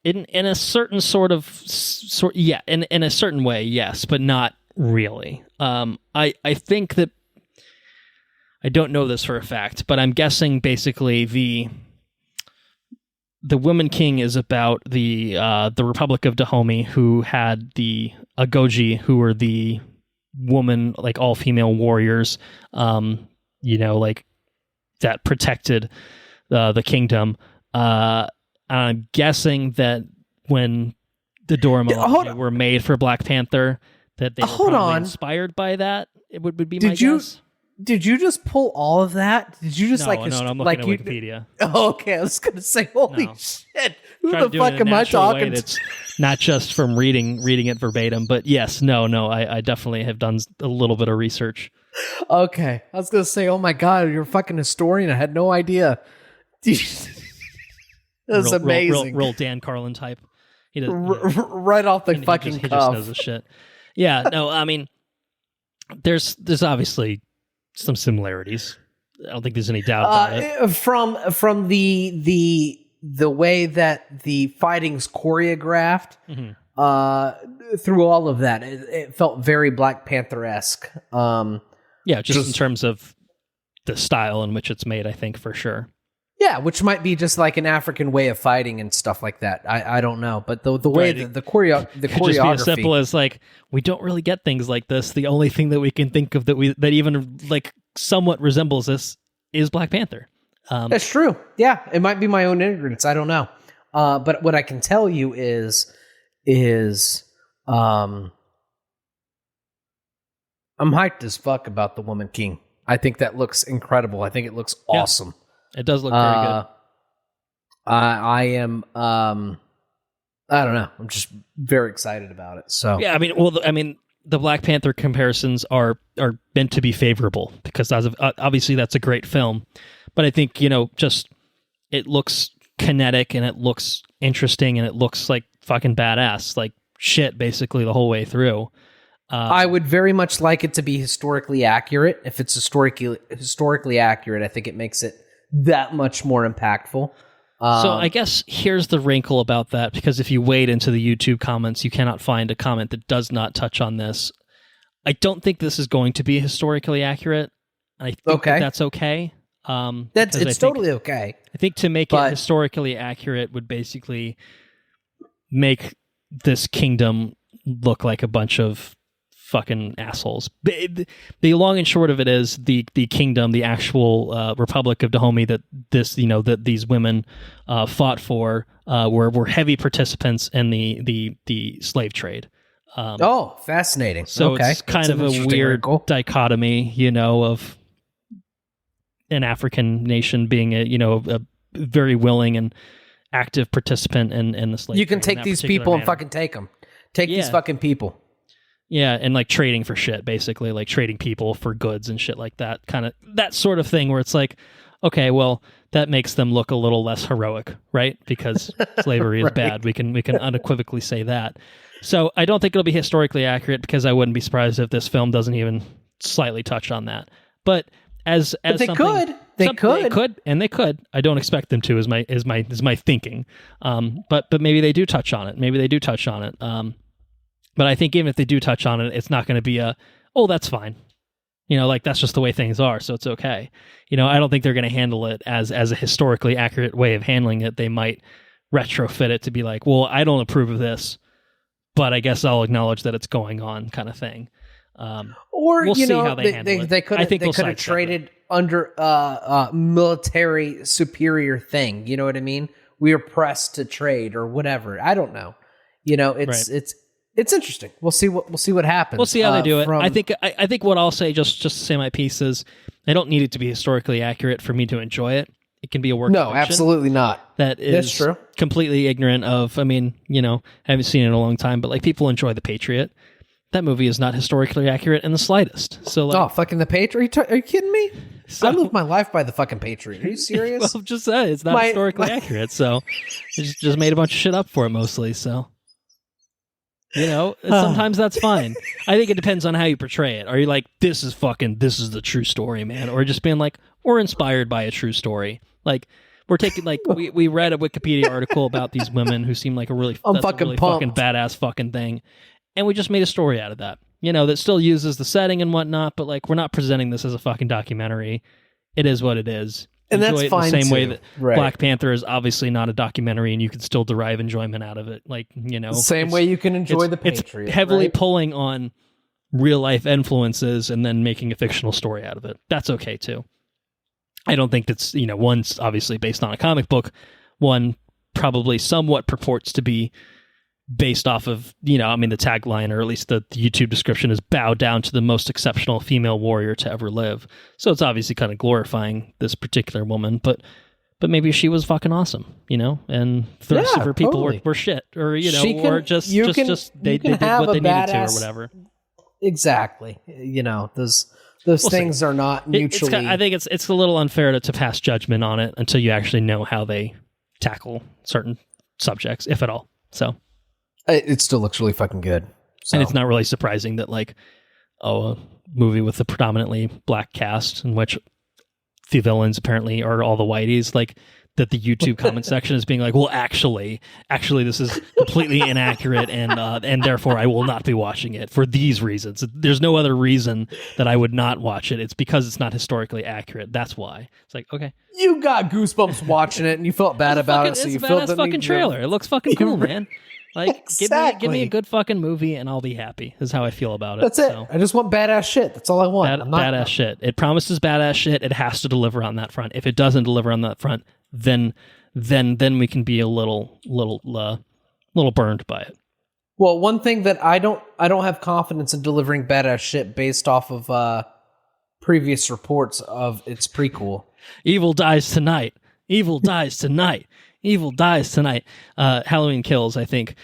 In a certain yeah, in a certain way, yes, but not really. I think that I don't know this for a fact, but I'm guessing basically the Woman King is about the Republic of Dahomey, who had the Agoji, who were the woman, like all female warriors, like that protected the kingdom. I'm guessing that when the Dora Milaje were made for Black Panther, that they were probably inspired by that. It would be my guess. Did you just pull all of that? Did you just No, I'm looking at Wikipedia. Oh, okay. I was gonna say, holy shit! Who Try the fuck am I talking to? It's not just from reading it verbatim, but yes, I definitely have done a little bit of research. Okay, I was gonna say, oh my god, you're a fucking historian. I had no idea. That's amazing. Real Dan Carlin type. He does, right off the fucking cuff. He just knows the shit. Yeah, no, I mean, there's obviously some similarities. I don't think there's any doubt about it. From the way that the fighting's choreographed, through all of that, it felt very Black Panther-esque. Just in terms of the style in which it's made, I think, for sure. Yeah, which might be just like an African way of fighting and stuff like that. I don't know, but the way the choreography could just be as simple as like, we don't really get things like this. The only thing that we can think of that even like somewhat resembles this is Black Panther. That's true. Yeah, it might be my own ignorance. I don't know. But what I can tell you is I'm hyped as fuck about The Woman King. I think that looks incredible. I think it looks awesome. It does look very good. I am. I don't know. I'm just very excited about it. So yeah, the Black Panther comparisons are meant to be favorable because obviously that's a great film, but I think just it looks kinetic and it looks interesting and it looks like fucking badass, like shit, basically the whole way through. I would very much like it to be historically accurate. If it's historically accurate, I think it makes it that much more impactful. So I guess here's the wrinkle about that, because if you wade into the YouTube comments, you cannot find a comment that does not touch on this. I don't think this is going to be historically accurate. I think that's okay. It's totally okay. I think to make it historically accurate would basically make this kingdom look like a bunch of fucking assholes. The long and short of it is the kingdom, the actual Republic of Dahomey that these women fought for, were heavy participants in the slave trade. Fascinating. So it's kind of a weird dichotomy, of an African nation being a very willing and active participant in the slave trade. You can take these people and fucking take them. Take these fucking people. Yeah, and like trading for shit, basically, like trading people for goods and shit like that, kind of that sort of thing where it's like, okay, well, that makes them look a little less heroic, right? Because slavery is bad. We can unequivocally say that. So I don't think it'll be historically accurate, because I wouldn't be surprised if this film doesn't even slightly touch on that. But they could. I don't expect them to. Is my thinking. But maybe they do touch on it. But I think even if they do touch on it, it's not going to be that's fine. Like that's just the way things are, so it's okay. I don't think they're going to handle it as a historically accurate way of handling it. They might retrofit it to be like, well, I don't approve of this, but I guess I'll acknowledge that it's going on, kind of thing. Or we'll see how they handle it. They could have traded under military superior thing. You know what I mean? We are pressed to trade or whatever. I don't know. it's interesting. We'll see what happens. We'll see how they do it. I think what I'll say, just to say my piece, is I don't need it to be historically accurate for me to enjoy it. It can be a work of fiction. No, absolutely not. That's true. Completely ignorant of, I haven't seen it in a long time, but like people enjoy The Patriot. That movie is not historically accurate in the slightest. So like, fucking The Patriot? Are you kidding me? I live my life by the fucking Patriot. Are you serious? Well, just say it's not historically accurate. So they just made a bunch of shit up for it mostly. So, sometimes that's fine. I think it depends on how you portray it. Are you like, this is the true story, man? Or just being like, we're inspired by a true story. Like, we're taking, like, we read a Wikipedia article about these women who seem like a really fucking badass fucking thing. And we just made a story out of that, that still uses the setting and whatnot, but like, we're not presenting this as a fucking documentary. It is what it is. And enjoy that's fine. The same way that Black Panther is obviously not a documentary, and you can still derive enjoyment out of it. Like, same way you can enjoy The Patriot. It's heavily pulling on real life influences and then making a fictional story out of it. That's okay too. I don't think that's, one's obviously based on a comic book. One probably somewhat purports to be based off of, the tagline, or at least the YouTube description is bow down to the most exceptional female warrior to ever live. So it's obviously kind of glorifying this particular woman, but maybe she was fucking awesome, and the rest of her people were shit, or, or they did what they needed to or whatever. Exactly. Those things are not mutually... I think it's a little unfair to pass judgment on it until you actually know how they tackle certain subjects, if at all. So it still looks really fucking good. So. And it's not really surprising that a movie with a predominantly black cast in which the villains apparently are all the whiteys, that the YouTube comment section is being like, well, actually, this is completely inaccurate, and therefore I will not be watching it for these reasons. There's no other reason that I would not watch it. It's because it's not historically accurate. That's why. It's like, okay. You got goosebumps watching it, and you felt bad about it, so you felt the fucking trailer. It looks fucking cool, man. Exactly. Give me a good fucking movie, and I'll be happy. Is how I feel about it. That's it. So. I just want badass shit. That's all I want. Badass shit. It promises badass shit. It has to deliver on that front. If it doesn't deliver on that front, then we can be a little burned by it. Well, one thing that I don't have confidence in delivering badass shit based off of previous reports of its prequel. Evil dies tonight. Evil dies tonight. Evil dies tonight. Halloween Kills, I think,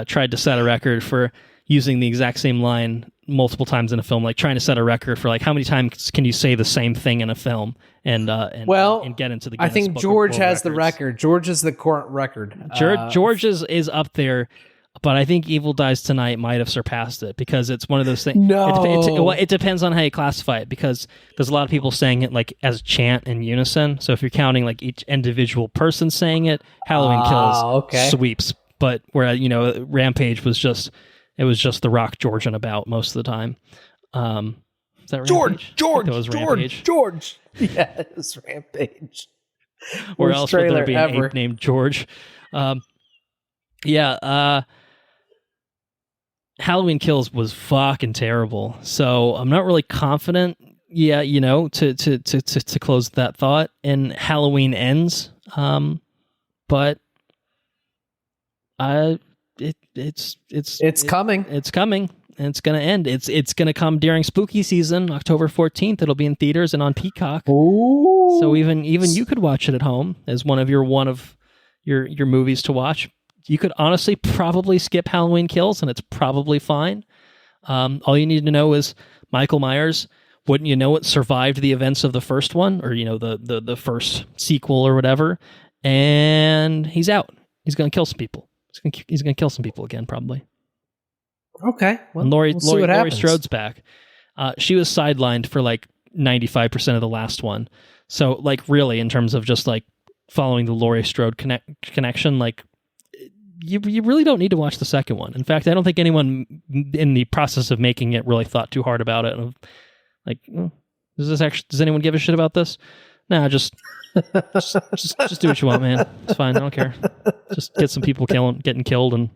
tried to set a record for using the exact same line multiple times in a film, trying to set a record for how many times can you say the same thing in a film and get into the Guinness I think Book George of World has the Records. record. George is the current record. George is up there, but I think Evil Dies Tonight might have surpassed it because it's one of those things. No. It depends on how you classify it, because there's a lot of people saying it as chant in unison. So if you're counting each individual person saying it, Halloween Kills sweeps. But where Rampage was just The Rock George and about most of the time. Is that Rampage? George. Yeah, it was Rampage. Where else would there be an ape named George? Halloween Kills was fucking terrible. So I'm not really confident. Yeah, to close that thought. And Halloween Ends. But it's coming. It's coming. And it's going to end. It's going to come during spooky season, October 14th. It'll be in theaters and on Peacock. Ooh. So even you could watch it at home as one of your movies to watch. You could honestly probably skip Halloween Kills, and it's probably fine. All you need to know is Michael Myers, wouldn't you know it, survived the events of the first one, or the first sequel or whatever, and he's out. He's going to kill some people. He's going to kill some people again, probably. Okay. Well, and Laurie Strode's back. She was sidelined for 95% of the last one. So really, in terms of just following the Laurie Strode connection, you really don't need to watch the second one. In fact, I don't think anyone in the process of making it really thought too hard about it. Does anyone give a shit about this? Nah, just do what you want, man. It's fine. I don't care. Just get some people getting killed, and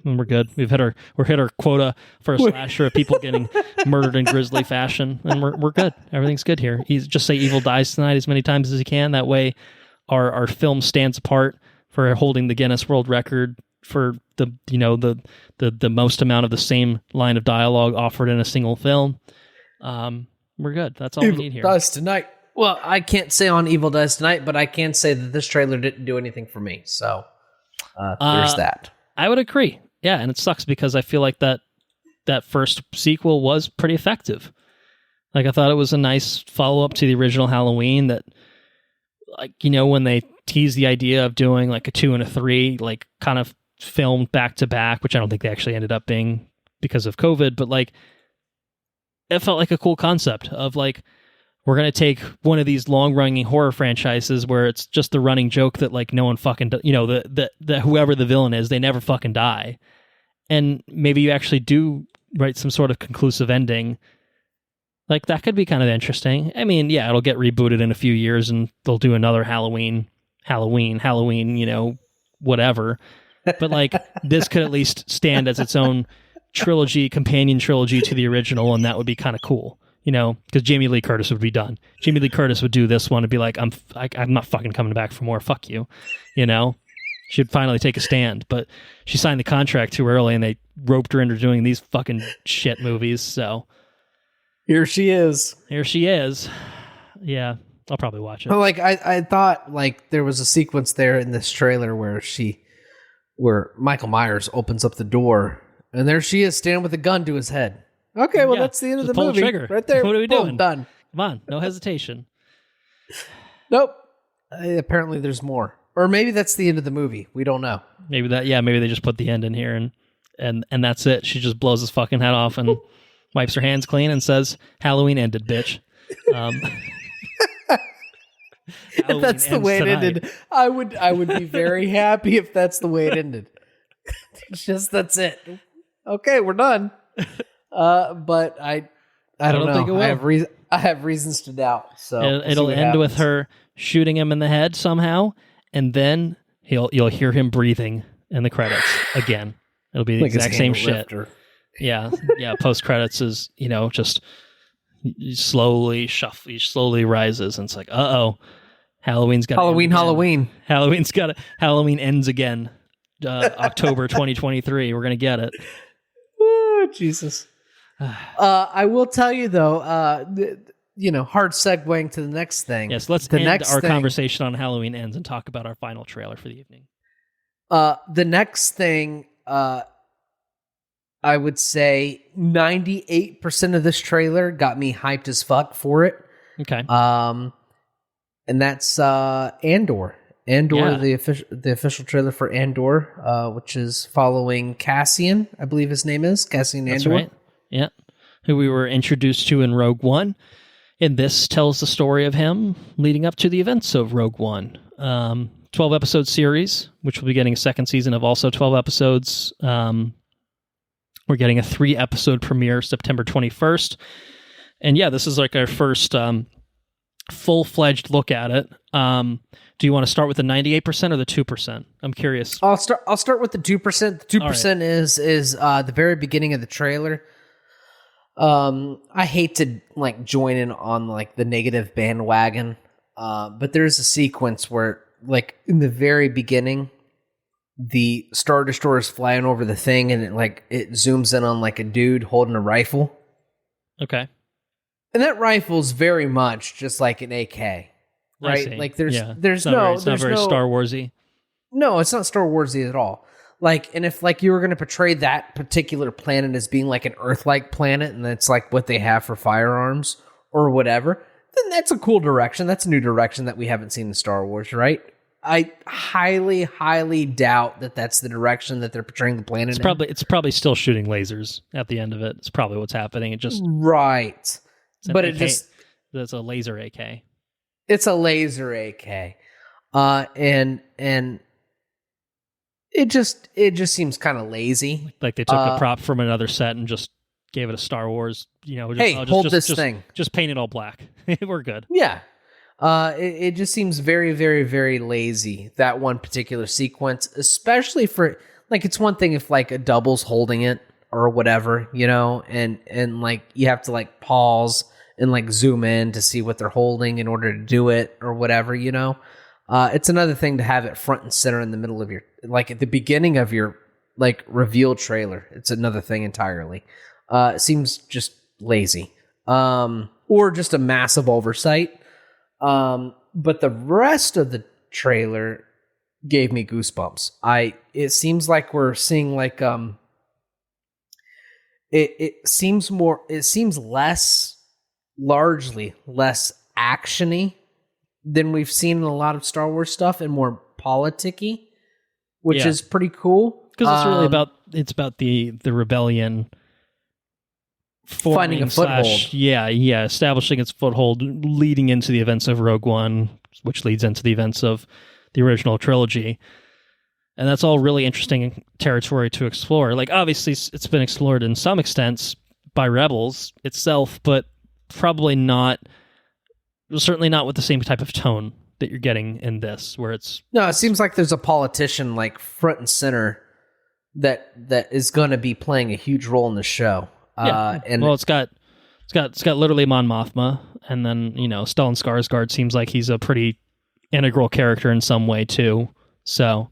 we're good. We've hit our quota for a slasher of people getting murdered in grisly fashion, and we're good. Everything's good here. Just say Evil Dies Tonight as many times as you can. That way, our film stands apart for holding the Guinness World Record for the the most amount of the same line of dialogue offered in a single film. We're good. That's all we need here. Dies tonight. Well, I can't say on Evil Dies Tonight, but I can say that this trailer didn't do anything for me. So there's that. I would agree. Yeah, and it sucks because I feel like that first sequel was pretty effective. Like, I thought it was a nice follow-up to the original Halloween that, like, when they teased the idea of doing like a 2 and a 3, like kind of filmed back to back, which I don't think they actually ended up being because of COVID, but like, it felt like a cool concept of like, we're going to take one of these long-running horror franchises where it's just the running joke that like no one fucking, that whoever the villain is, they never fucking die. And maybe you actually do write some sort of conclusive ending. Like, that could be kind of interesting. I mean, yeah, it'll get rebooted in a few years and they'll do another Halloween, whatever. But like, this could at least stand as its own companion trilogy to the original, and that would be kind of cool. Because Jamie Lee Curtis would be done. Jamie Lee Curtis would do this one and be like, I'm not fucking coming back for more. Fuck you. She'd finally take a stand. But she signed the contract too early, and they roped her into doing these fucking shit movies. So here she is. Yeah, I'll probably watch it. Well, like I thought, like there was a sequence there in this trailer where Michael Myers opens up the door, and there she is standing with a gun to his head. Okay, well, that's the end of the movie. Trigger. Right there. What are we doing? Done. Come on, no hesitation. Nope. Apparently there's more. Or maybe that's the end of the movie. We don't know. Maybe they just put the end in here and that's it. She just blows his fucking head off and wipes her hands clean and says, Halloween ended, bitch. If that's the way it ended, I would be very happy if that's the way it ended. That's it. Okay, we're done. But I don't know. think it will. I have reasons to doubt. So it'll end with her shooting him in the head somehow, and then you'll hear him breathing in the credits again. It'll be the exact same shit. Yeah. Post credits is just slowly rises, and it's like, Halloween ends again. October 2023. We're gonna get it. Oh, Jesus. I will tell you though, hard segueing to the next thing. Yes, let's end our conversation on Halloween Ends and talk about our final trailer for the evening. The next thing, I would say 98% of this trailer got me hyped as fuck for it. Okay. And that's Andor. The official trailer for Andor, which is following Cassian, I believe his name is Cassian Andor. That's right. Yeah, who we were introduced to in Rogue One, and this tells the story of him leading up to the events of Rogue One. 12-episode series, which will be getting a second season of also 12 episodes. We're getting a 3-episode premiere September 21st, and yeah, this is like our first full-fledged look at it. Do you want to start with the 98% or the 2%? I'm curious. I'll start with the 2%. The 2% is the very beginning of the trailer. I hate to like join in on like the negative bandwagon, but there's a sequence where like in the very beginning, the Star Destroyer is flying over the thing, and it zooms in on like a dude holding a rifle. Okay. And that rifle is very much just like an AK, right? Like there's not very Star Warsy. No, it's not Star Warsy at all. Like, and if like you were going to portray that particular planet as being like an Earth-like planet, and that's like what they have for firearms or whatever, then that's a cool direction. That's a new direction that we haven't seen in Star Wars, right? I highly, highly doubt that that's the direction that they're portraying the planet. It's probably still shooting lasers at the end of it. It's probably what's happening. It just right, but it's a laser AK. It's a laser AK, and it just seems kind of lazy. Like they took a prop from another set and just gave it a Star Wars. Hold this thing. Just paint it all black. We're good. Yeah. It just seems very, very, very lazy, that one particular sequence, especially for, like, it's one thing if, like, a double's holding it or whatever, and like, you have to, like, pause and, like, zoom in to see what they're holding in order to do it or whatever, It's another thing to have it front and center in the middle of your, like at the beginning of your like reveal trailer. It's another thing entirely. It seems just lazy, or just a massive oversight. But the rest of the trailer gave me goosebumps. It seems like we're seeing like, it seems largely less actiony than we've seen in a lot of Star Wars stuff, and more politicky, which is pretty cool. Because it's really about the rebellion finding a foothold. Establishing its foothold, leading into the events of Rogue One, which leads into the events of the original trilogy. And that's all really interesting territory to explore. Like, obviously, it's been explored in some extents by Rebels itself, but probably not, certainly not with the same type of tone that you're getting in this, where it's... No, it seems like there's a politician, like, front and center that is going to be playing a huge role in the show. And well, it's got literally Mon Mothma, and then, Stellan Skarsgård seems like he's a pretty integral character in some way too. So,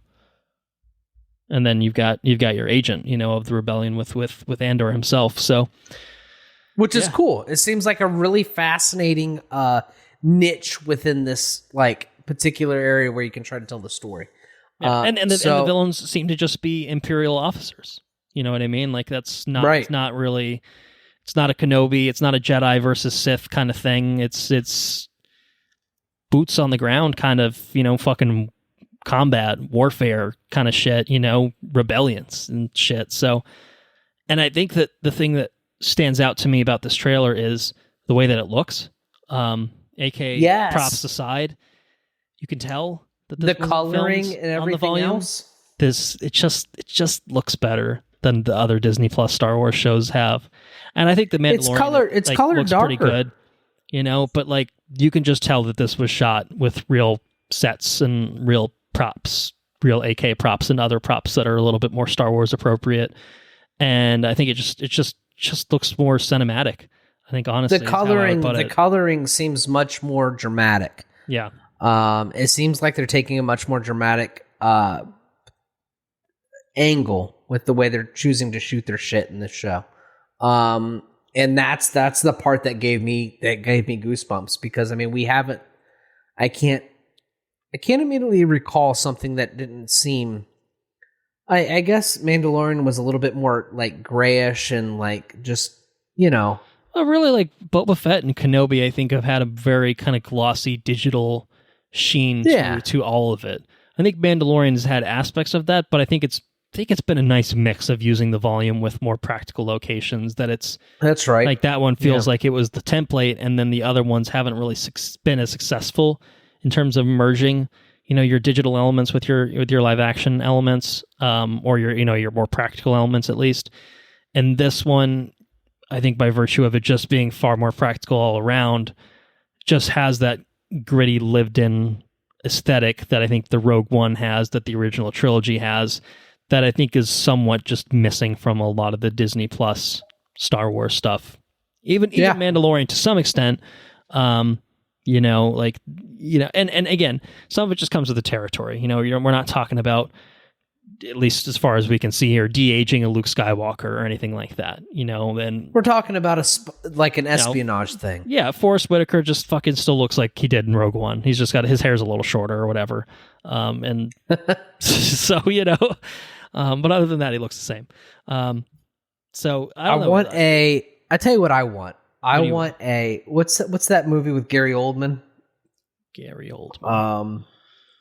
and then you've got your agent, of the rebellion with Andor himself. So, which is cool. It seems like a really fascinating niche within this like particular area where you can try to tell the story. Yeah. And the villains seem to just be Imperial officers. You know what I mean? Like, that's not, right. It's not really, it's not a Kenobi, it's not a Jedi versus Sith kind of thing. It's boots on the ground kind of, fucking combat, warfare kind of shit, rebellions and shit. So, and I think that the thing that stands out to me about this trailer is the way that it looks. AK props aside, you can tell that the coloring and everything else. It just looks better than the other Disney Plus Star Wars shows have. And I think the Mandalorian it's colored looks darker. Pretty good, but like you can just tell that this was shot with real sets and real props, real AK props and other props that are a little bit more Star Wars appropriate. And I think it just looks more cinematic. I think honestly, the coloring seems much more dramatic. Yeah. It seems like they're taking a much more dramatic angle with the way they're choosing to shoot their shit in this show. And that's the part that gave me goosebumps, because I mean, I can't immediately recall something that didn't seem, I guess Mandalorian was a little bit more like grayish and like just, Well, really, like Boba Fett and Kenobi, I think have had a very kind of glossy digital sheen to all of it. I think Mandalorian's had aspects of that, but I think it's been a nice mix of using the volume with more practical locations. That's right. Like that one feels like it was the template, and then the other ones haven't really been as successful in terms of merging, your digital elements with your live action elements, or your more practical elements at least. And this one, I think by virtue of it just being far more practical all around, just has that gritty, lived-in aesthetic that I think the Rogue One has, that the original trilogy has, that I think is somewhat just missing from a lot of the Disney Plus Star Wars stuff. Even Mandalorian to some extent, and again, some of it just comes with the territory. We're not talking about, at least as far as we can see here, de-aging a Luke Skywalker or anything like that. And we're talking about an espionage thing. Yeah, Forrest Whitaker just fucking still looks like he did in Rogue One. He's just got his hair's a little shorter or whatever, and so but other than that, he looks the same. So I tell you what I want. I want what's that movie with Gary Oldman? Gary Oldman.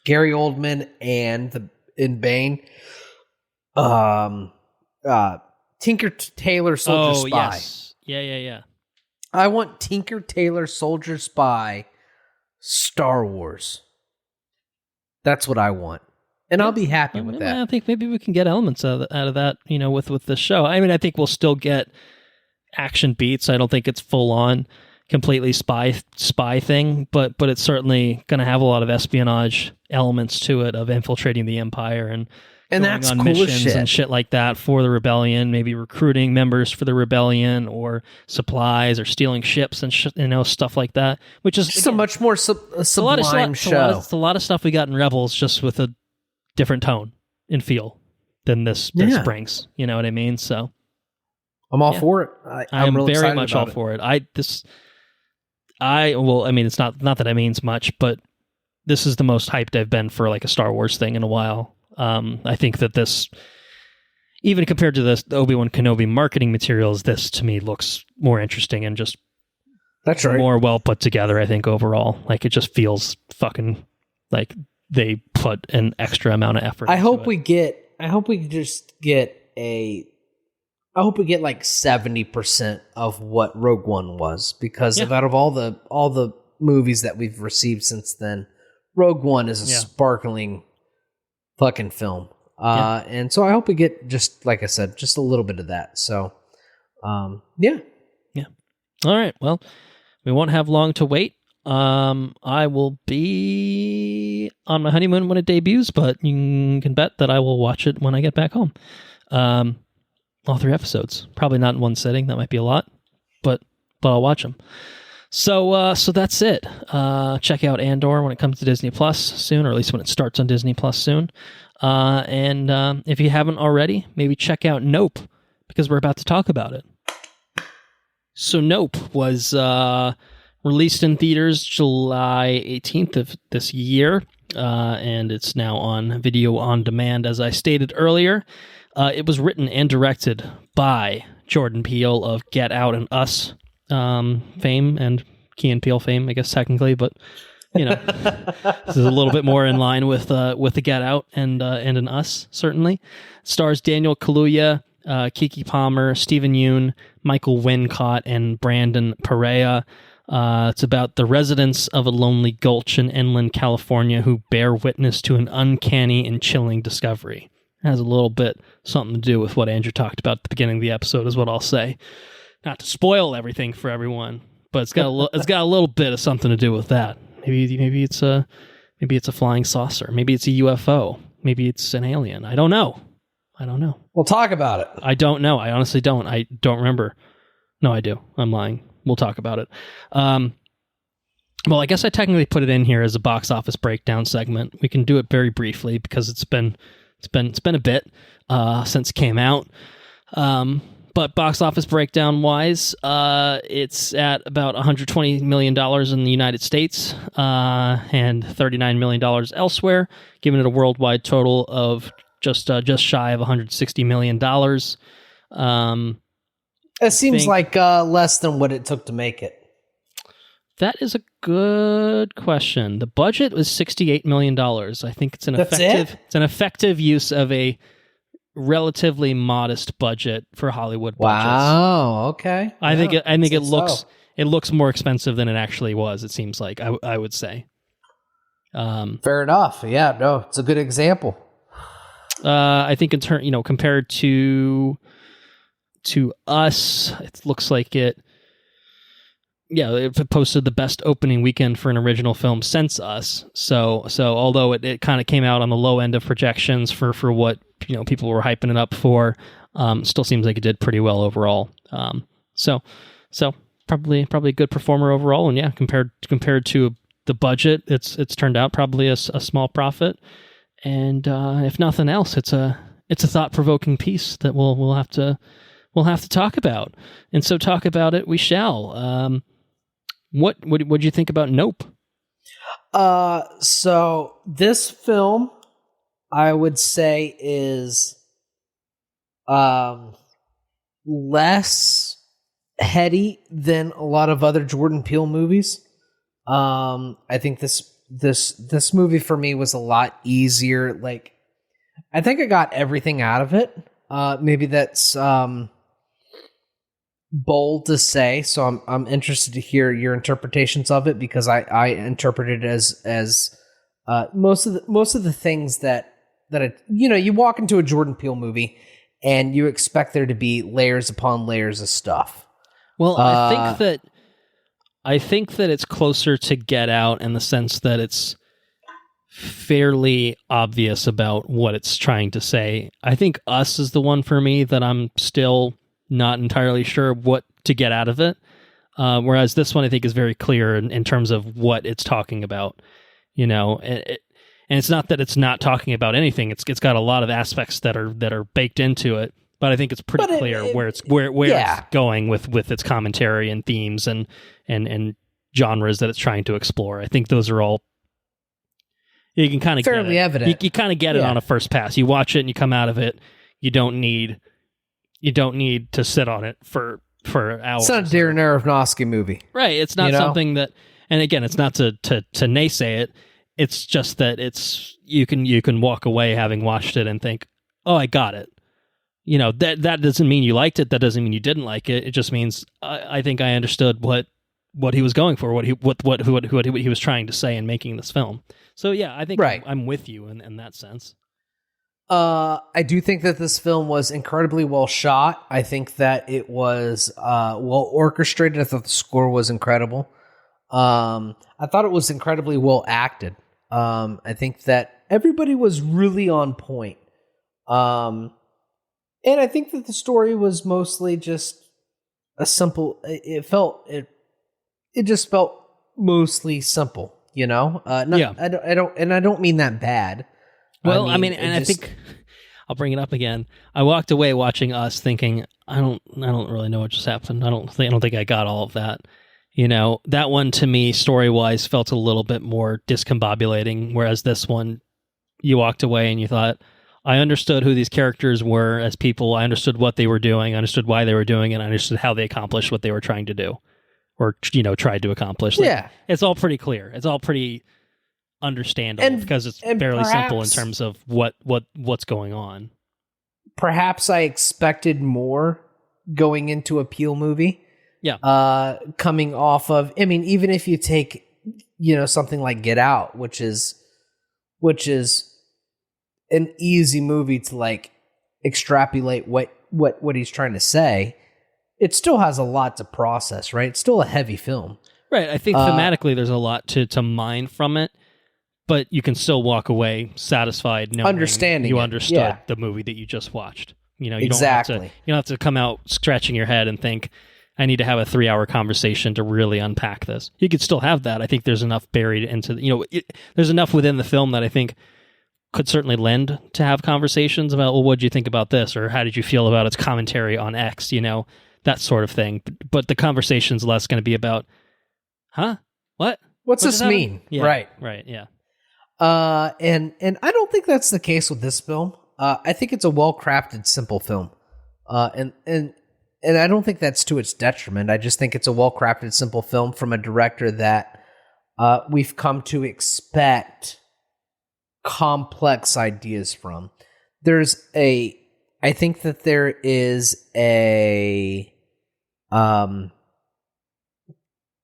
Gary Oldman and Bane. Tinker Tailor Soldier Spy. Yes. Yeah. I want Tinker Tailor Soldier Spy Star Wars. That's what I want. And I'll be happy with that. I think maybe we can get elements out of that, with the show. I mean, I think we'll still get action beats. I don't think it's full on completely spy thing, but it's certainly going to have a lot of espionage elements to it, of infiltrating the Empire and And going that's on cool as missions shit. and shit like that for the rebellion, maybe recruiting members for the rebellion or supplies or stealing ships and stuff like that, which is just a much more sublime show. It's a lot of stuff we got in Rebels, just with a different tone and feel than this brings. You know what I mean? So I'm all for it. I'm am really very much all it. for it. It's not that it means much, but this is the most hyped I've been for like a Star Wars thing in a while. I think that this, even compared to the Obi-Wan Kenobi marketing materials, this to me looks more interesting and just that's right. more well put together. I think overall, like it just feels fucking like they put an extra amount of effort. I hope we get like 70% of what Rogue One was, because out of all the movies that we've received since then, Rogue One is a sparkling fucking film. And so I hope we get, just like I said, just a little bit of that. So, yeah. All right. Well, we won't have long to wait. I will be on my honeymoon when it debuts, but you can bet that I will watch it when I get back home. All 3 episodes, probably not in one sitting. That might be a lot, but I'll watch them. So that's it. Check out Andor when it comes to Disney Plus soon, or at least when it starts on Disney Plus soon. And if you haven't already, maybe check out Nope, because we're about to talk about it. So Nope was released in theaters July 18th of this year, and it's now on video on demand, as I stated earlier. It was written and directed by Jordan Peele of Get Out and Us fame, and Key and Peele fame, I guess technically, but this is a little bit more in line with the Get Out and an Us, certainly. Stars Daniel Kaluuya, Keke Palmer, Stephen Yeun, Michael Wincott, and Brandon Perea. It's about the residents of a lonely gulch in inland California who bear witness to an uncanny and chilling discovery. It has a little bit something to do with what Andrew talked about at the beginning of the episode, is what I'll say. Not to spoil everything for everyone, but it's got a little bit of something to do with that. Maybe it's a flying saucer. Maybe it's a UFO. Maybe it's an alien. I don't know. We'll talk about it. I don't know. I honestly don't. I don't remember. No, I do. I'm lying. We'll talk about it. Well, I guess I technically put it in here as a box office breakdown segment. We can do it very briefly because it's been a bit since it came out. But box office breakdown wise, it's at about $120 million in the United States and $39 million elsewhere, giving it a worldwide total of just shy of $160 million. It seems like less than what it took to make it. That is a good question. The budget was $68 million. I think it's an effective use of a relatively modest budget for Hollywood budgets. Wow. Okay. I think it looks more expensive than it actually was. It seems like I would say. Fair enough. Yeah. No, it's a good example. I think compared to Us, it looks like it posted the best opening weekend for an original film since Us. So although it kind of came out on the low end of projections for what people were hyping it up for, still seems like it did pretty well overall. So probably a good performer overall. And yeah, compared to the budget, it's turned out probably a small profit. And if nothing else, it's a thought-provoking piece that we'll have to talk about. And so talk about it we shall. What'd you think about Nope? So this film, I would say, is less heady than a lot of other Jordan Peele movies. I think this movie for me was a lot easier. Like, I think I got everything out of it. Maybe that's bold to say, so I'm interested to hear your interpretations of it, because I interpret it as most of the things that you walk into a Jordan Peele movie and you expect there to be layers upon layers of stuff. Well, I think that it's closer to Get Out in the sense that it's fairly obvious about what it's trying to say. I think Us is the one for me that I'm still not entirely sure what to get out of it. Whereas this one I think is very clear in terms of what it's talking about, you know, and it's not that it's not talking about anything. It's got a lot of aspects that are baked into it, but I think it's pretty clear where it's going with its commentary and themes and genres that it's trying to explore. I think those are all, you can kind of fairly evident. You kind of get it on a first pass. You watch it and you come out of it. You don't need to sit on it for hours. It's not a Darren Aronofsky movie, right? It's not something that, and again, it's not to naysay it. It's just that you can walk away having watched it and think, oh, I got it. You know, that doesn't mean you liked it. That doesn't mean you didn't like it. It just means I think I understood what he was going for, what he was trying to say in making this film. So yeah, I think I'm with you in that sense. I do think that this film was incredibly well shot. I think that it was well orchestrated. I thought the score was incredible. I thought it was incredibly well acted. I think that everybody was really on point. And I think that the story was mostly just a simple. It just felt mostly simple, you know. I don't mean that bad. Well, I think I'll bring it up again. I walked away watching Us thinking, I don't really know what just happened. I don't think I got all of that. You know, that one to me, story-wise, felt a little bit more discombobulating, whereas this one, you walked away and you thought, I understood who these characters were as people. I understood what they were doing. I understood why they were doing it. I understood how they accomplished what they were trying to do, or, you know, tried to accomplish. Like, it's all pretty clear. It's all pretty understandable because it's fairly simple in terms of what's going on. Perhaps I expected more going into a Peele movie. Yeah. Coming off of, I mean, even if you take, you know, something like Get Out, which is an easy movie to like extrapolate what he's trying to say, it still has a lot to process, right? It's still a heavy film. Right. I think thematically there's a lot to mine from it, but you can still walk away satisfied knowing you understood the movie that you just watched. You know, you don't have to come out scratching your head and think, I need to have a 3-hour conversation to really unpack this. You could still have that. I think there's enough buried into, you know, there's enough within the film that I think could certainly lend to have conversations about, well, what did you think about this? Or how did you feel about its commentary on X? You know, that sort of thing. But the conversation's less going to be about, huh? What's this mean? Yeah, right. Yeah. And I don't think that's the case with this film. I think it's a well-crafted, simple film. And I don't think that's to its detriment. I just think it's a well-crafted, simple film from a director that we've come to expect complex ideas from. I think that there is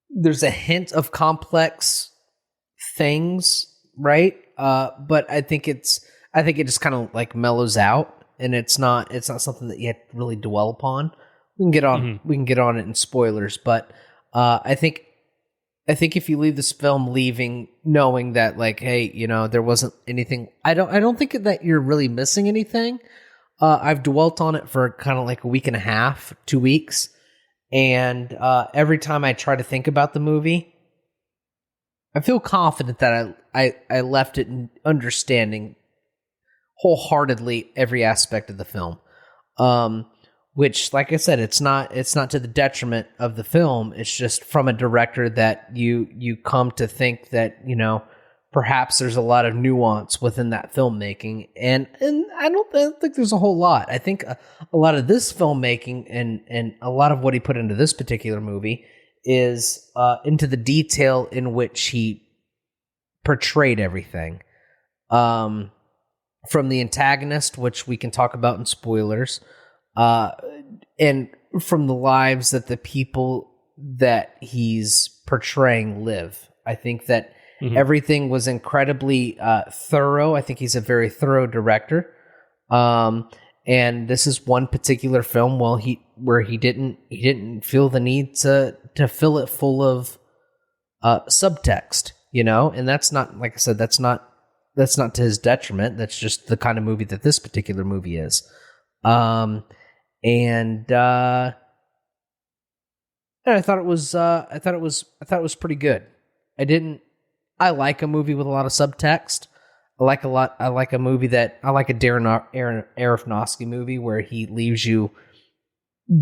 there's a hint of complex things, right? But I think it just kind of like mellows out, and it's not something that you have to really dwell upon. We can get on it in spoilers, but I think if you leave this film knowing that, like, hey, you know, there wasn't anything, I don't think that you're really missing anything. I've dwelt on it for kind of like a week and a half, 2 weeks, and every time I try to think about the movie, I feel confident that I left it understanding wholeheartedly every aspect of the film. Which, like I said, it's not to the detriment of the film. It's just from a director that you come to think that, you know, perhaps there's a lot of nuance within that filmmaking, and I don't think there's a whole lot. I think a lot of this filmmaking and a lot of what he put into this particular movie is into the detail in which he portrayed everything. From the antagonist, which we can talk about in spoilers. And from the lives that the people that he's portraying live. I think that everything was incredibly thorough. I think he's a very thorough director. And this is one particular film where he didn't feel the need to fill it full of subtext, you know? And that's not, like I said, that's not to his detriment. That's just the kind of movie that this particular movie is. And I thought it was pretty good. I like a movie with a lot of subtext. I like a Darren Aronofsky movie where he leaves you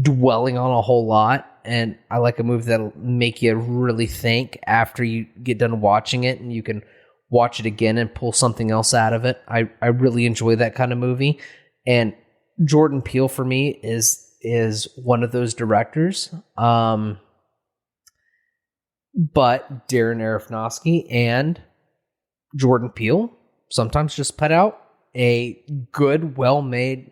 dwelling on a whole lot, and I like a movie that'll make you really think after you get done watching it, and you can watch it again and pull something else out of it. I really enjoy that kind of movie, and Jordan Peele for me is one of those directors. But Darren Aronofsky and Jordan Peele sometimes just put out a good, well-made,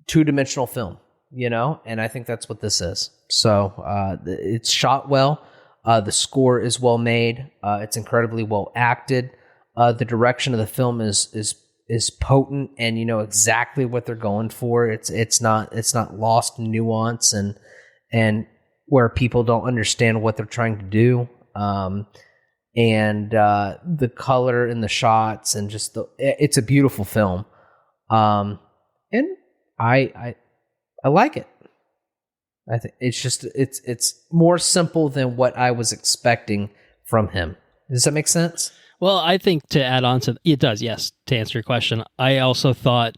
two-dimensional film, and I think that's what this is. So it's shot well. The score is well made. It's incredibly well acted. The direction of the film is potent, and you know exactly what they're going for. It's not lost in nuance and where people don't understand what they're trying to do. And the color in the shots and just it's a beautiful film. And I like it. I think it's more simple than what I was expecting from him. Does that make sense? Well, I think to add on to it does, yes, to answer your question. I also thought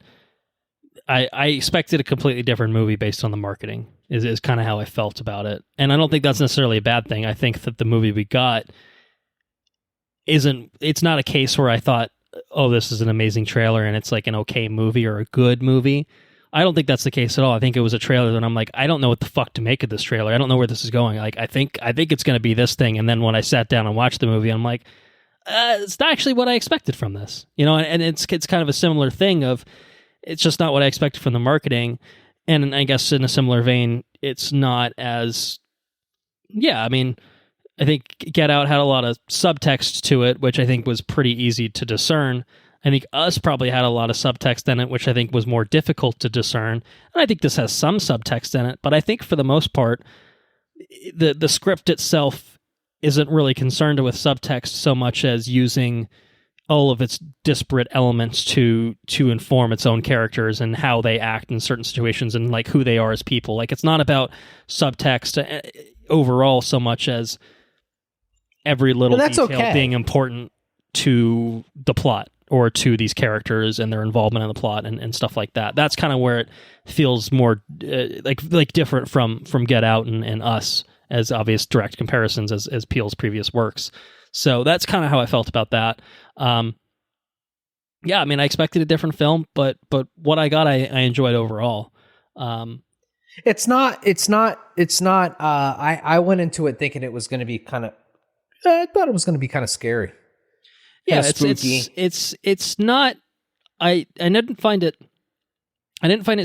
I expected a completely different movie based on the marketing is kind of how I felt about it. And I don't think that's necessarily a bad thing. I think that the movie we got it's not a case where I thought, oh, this is an amazing trailer and it's like an okay movie or a good movie. I don't think that's the case at all. I think it was a trailer that I'm like, I don't know what the fuck to make of this trailer. I don't know where this is going. Like, I think it's going to be this thing. And then when I sat down and watched the movie, I'm like, it's not actually what I expected from this, and it's kind of a similar thing of, it's just not what I expected from the marketing. And I guess in a similar vein, it's not as, I mean, I think Get Out had a lot of subtext to it, which I think was pretty easy to discern. I think Us probably had a lot of subtext in it, which I think was more difficult to discern. And I think this has some subtext in it, but I think for the most part, the script itself isn't really concerned with subtext so much as using all of its disparate elements to inform its own characters and how they act in certain situations and like who they are as people. Like, it's not about subtext overall so much as every little detail being important to the plot or to these characters and their involvement in the plot and stuff like that. That's kind of where it feels more like different from Get Out and Us as obvious direct comparisons as Peele's previous works. So that's kind of how I felt about that. I mean, I expected a different film, but what I got, I enjoyed overall. I went into it thinking it was going to be I thought it was going to be kind of scary. Yeah, spooky. It's not. I didn't find it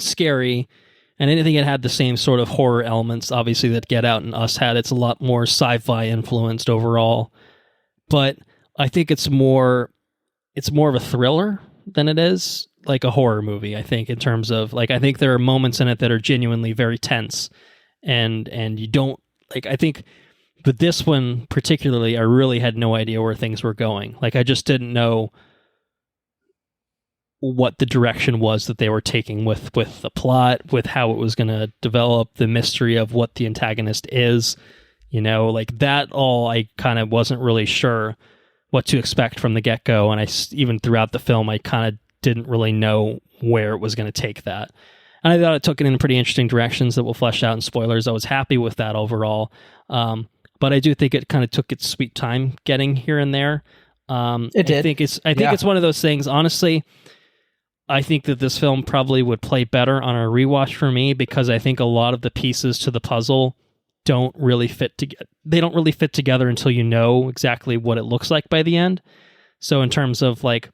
scary, and I didn't think it had the same sort of horror elements, obviously, that Get Out and Us had. It's a lot more sci-fi influenced overall, but I think it's more of a thriller than it is like a horror movie. I think in terms of like, I think there are moments in it that are genuinely very tense, and you don't like. I think. But this one particularly, I really had no idea where things were going. Like, I just didn't know what the direction was that they were taking with the plot, with how it was going to develop, the mystery of what the antagonist is. Like that all, I kind of wasn't really sure what to expect from the get-go. And even throughout the film, I kind of didn't really know where it was going to take that. And I thought it took it in pretty interesting directions that we'll flesh out in spoilers. I was happy with that overall. But I do think it kind of took its sweet time getting here and there. It did. I think it's one of those things. Honestly, I think that this film probably would play better on a rewatch for me because I think a lot of the pieces to the puzzle don't really fit together. They don't really fit together until you know exactly what it looks like by the end. So in terms of like,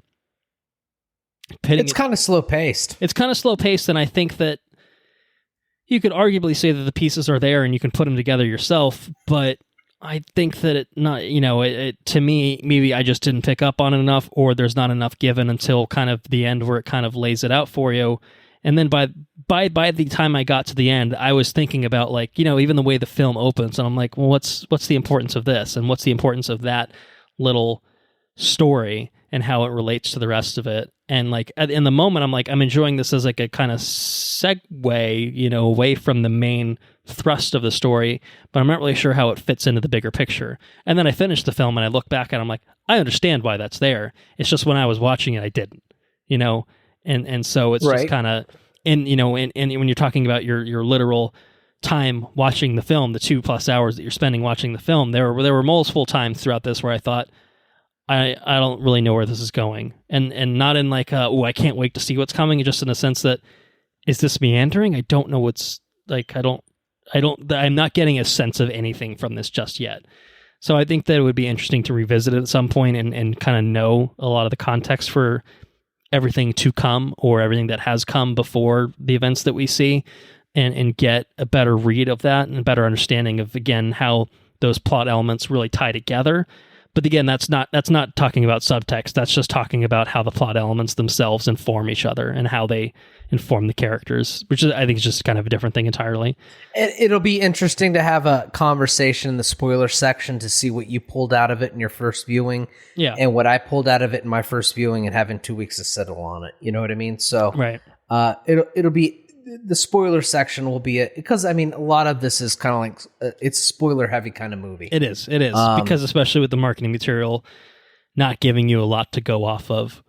it's kind of slow paced. It's kind of slow paced, and I think that you could arguably say that the pieces are there and you can put them together yourself, but I think that it to me, maybe I just didn't pick up on it enough, or there's not enough given until kind of the end where it kind of lays it out for you. And then by the time I got to the end, I was thinking about like, even the way the film opens, and I'm like, well, what's the importance of this? And what's the importance of that little story and how it relates to the rest of it. And like in the moment, I'm like, I'm enjoying this as like a kind of segue, you know, away from the main thrust of the story, but I'm not really sure how it fits into the bigger picture. And then I finished the film and I look back and I'm like, I understand why that's there. It's just when I was watching it, I didn't, you know, and so it's just kind of, and you know, and when you're talking about your literal time watching the film, the 2+ hours that you're spending watching the film, there were multiple times throughout this where I thought, I don't really know where this is going, and not in like I can't wait to see what's coming, just in a sense that, is this meandering? I don't know what's like. I'm not getting a sense of anything from this just yet. So I think that it would be interesting to revisit it at some point and kind of know a lot of the context for everything to come or everything that has come before the events that we see, and get a better read of that and a better understanding of, again, how those plot elements really tie together. But again, that's not talking about subtext. That's just talking about how the plot elements themselves inform each other and how they inform the characters, which is, I think, is just kind of a different thing entirely. It'll be interesting to have a conversation in the spoiler section to see what you pulled out of it in your first viewing, and what I pulled out of it in my first viewing, and having 2 weeks to settle on it. You know what I mean? So, right. It'll be. The spoiler section will be because I mean, a lot of this is kind of like it's spoiler heavy kind of movie. It is because especially with the marketing material not giving you a lot to go off of.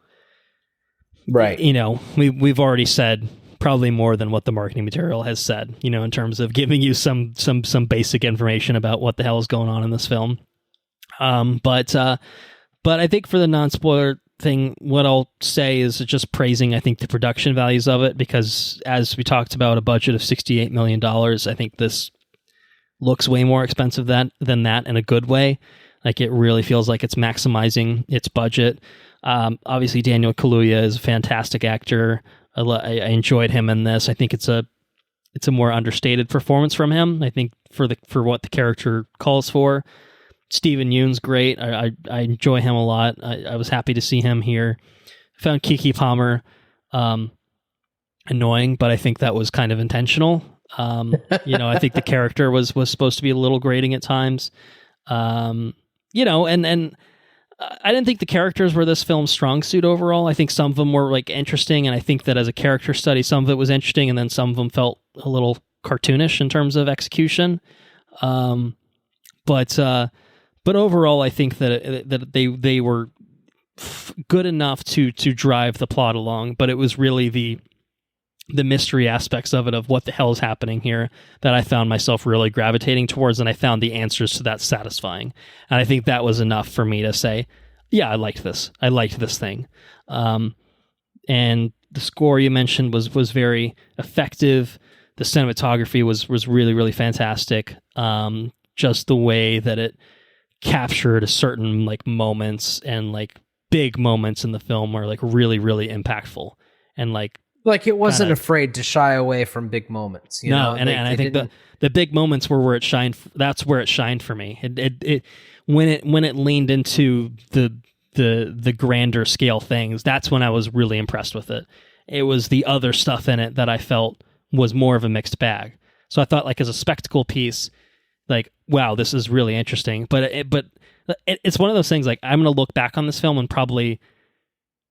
Right. You know, we've already said probably more than what the marketing material has said, you know, in terms of giving you some basic information about what the hell is going on in this film. But I think for the non-spoiler thing, what I'll say is just praising, I think, the production values of it, because as we talked about, a budget of $68 million, I think this looks way more expensive than that in a good way. Like, it really feels like it's maximizing its budget. Obviously, Daniel Kaluuya is a fantastic actor. I enjoyed him in this. I think it's a more understated performance from him, I think, for what the character calls for. Stephen Yeun's great. I enjoy him a lot. I was happy to see him here. I found Keke Palmer annoying, but I think that was kind of intentional. You know, I think the character was supposed to be a little grating at times. You know, and I didn't think the characters were this film's strong suit overall. I think some of them were like interesting, and I think that as a character study, some of it was interesting, and then some of them felt a little cartoonish in terms of execution. But overall, I think that they were good enough to drive the plot along. But it was really the mystery aspects of it, of what the hell is happening here, that I found myself really gravitating towards, and I found the answers to that satisfying. And I think that was enough for me to say, yeah, I liked this. I liked this thing. And the score you mentioned was very effective. The cinematography was really, really fantastic. Just the way that it captured a certain like moments, and like big moments in the film were like really, really impactful, and like it wasn't afraid to shy away from big moments. You know? And I think the big moments were where it shined. That's where it shined for me. It when it leaned into the grander scale things, that's when I was really impressed with it. It was the other stuff in it that I felt was more of a mixed bag. So I thought, like, as a spectacle piece, like, wow, this is really interesting. But it's one of those things, like, I'm going to look back on this film and probably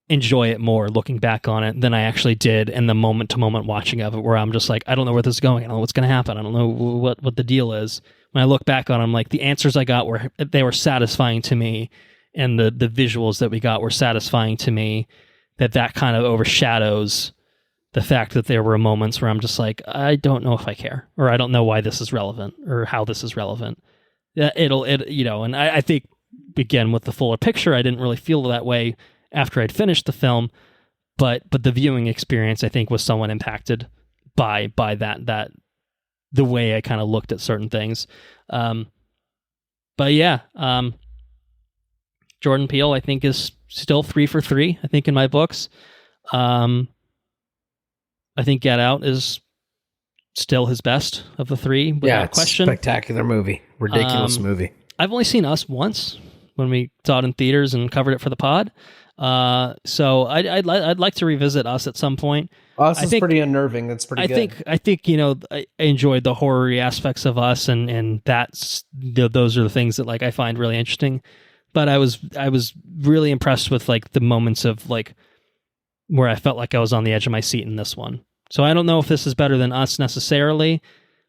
enjoy it more looking back on it than I actually did in the moment-to-moment watching of it, where I'm just like, I don't know where this is going. I don't know what's going to happen. I don't know what the deal is. When I look back on it, I'm like, the answers I got were satisfying to me, and the visuals that we got were satisfying to me, that kind of overshadows the fact that there were moments where I'm just like, I don't know if I care, or I don't know why this is relevant, or how this is relevant. And I think, again, with the fuller picture, I didn't really feel that way after I'd finished the film, but the viewing experience, I think, was somewhat impacted by that the way I kind of looked at certain things. But yeah, Jordan Peele, I think, is still 3 for 3, I think, in my books. I think Get Out is still his best of the 3, without question. Spectacular movie. Ridiculous movie. I've only seen Us once, when we saw it in theaters and covered it for the pod. So I'd like to revisit Us at some point. Us is pretty unnerving. That's pretty good. I think I enjoyed the horror aspects of Us, and those are the things that, like, I find really interesting. but I was really impressed with like the moments of like where I felt like I was on the edge of my seat in this one. So I don't know if this is better than Us necessarily.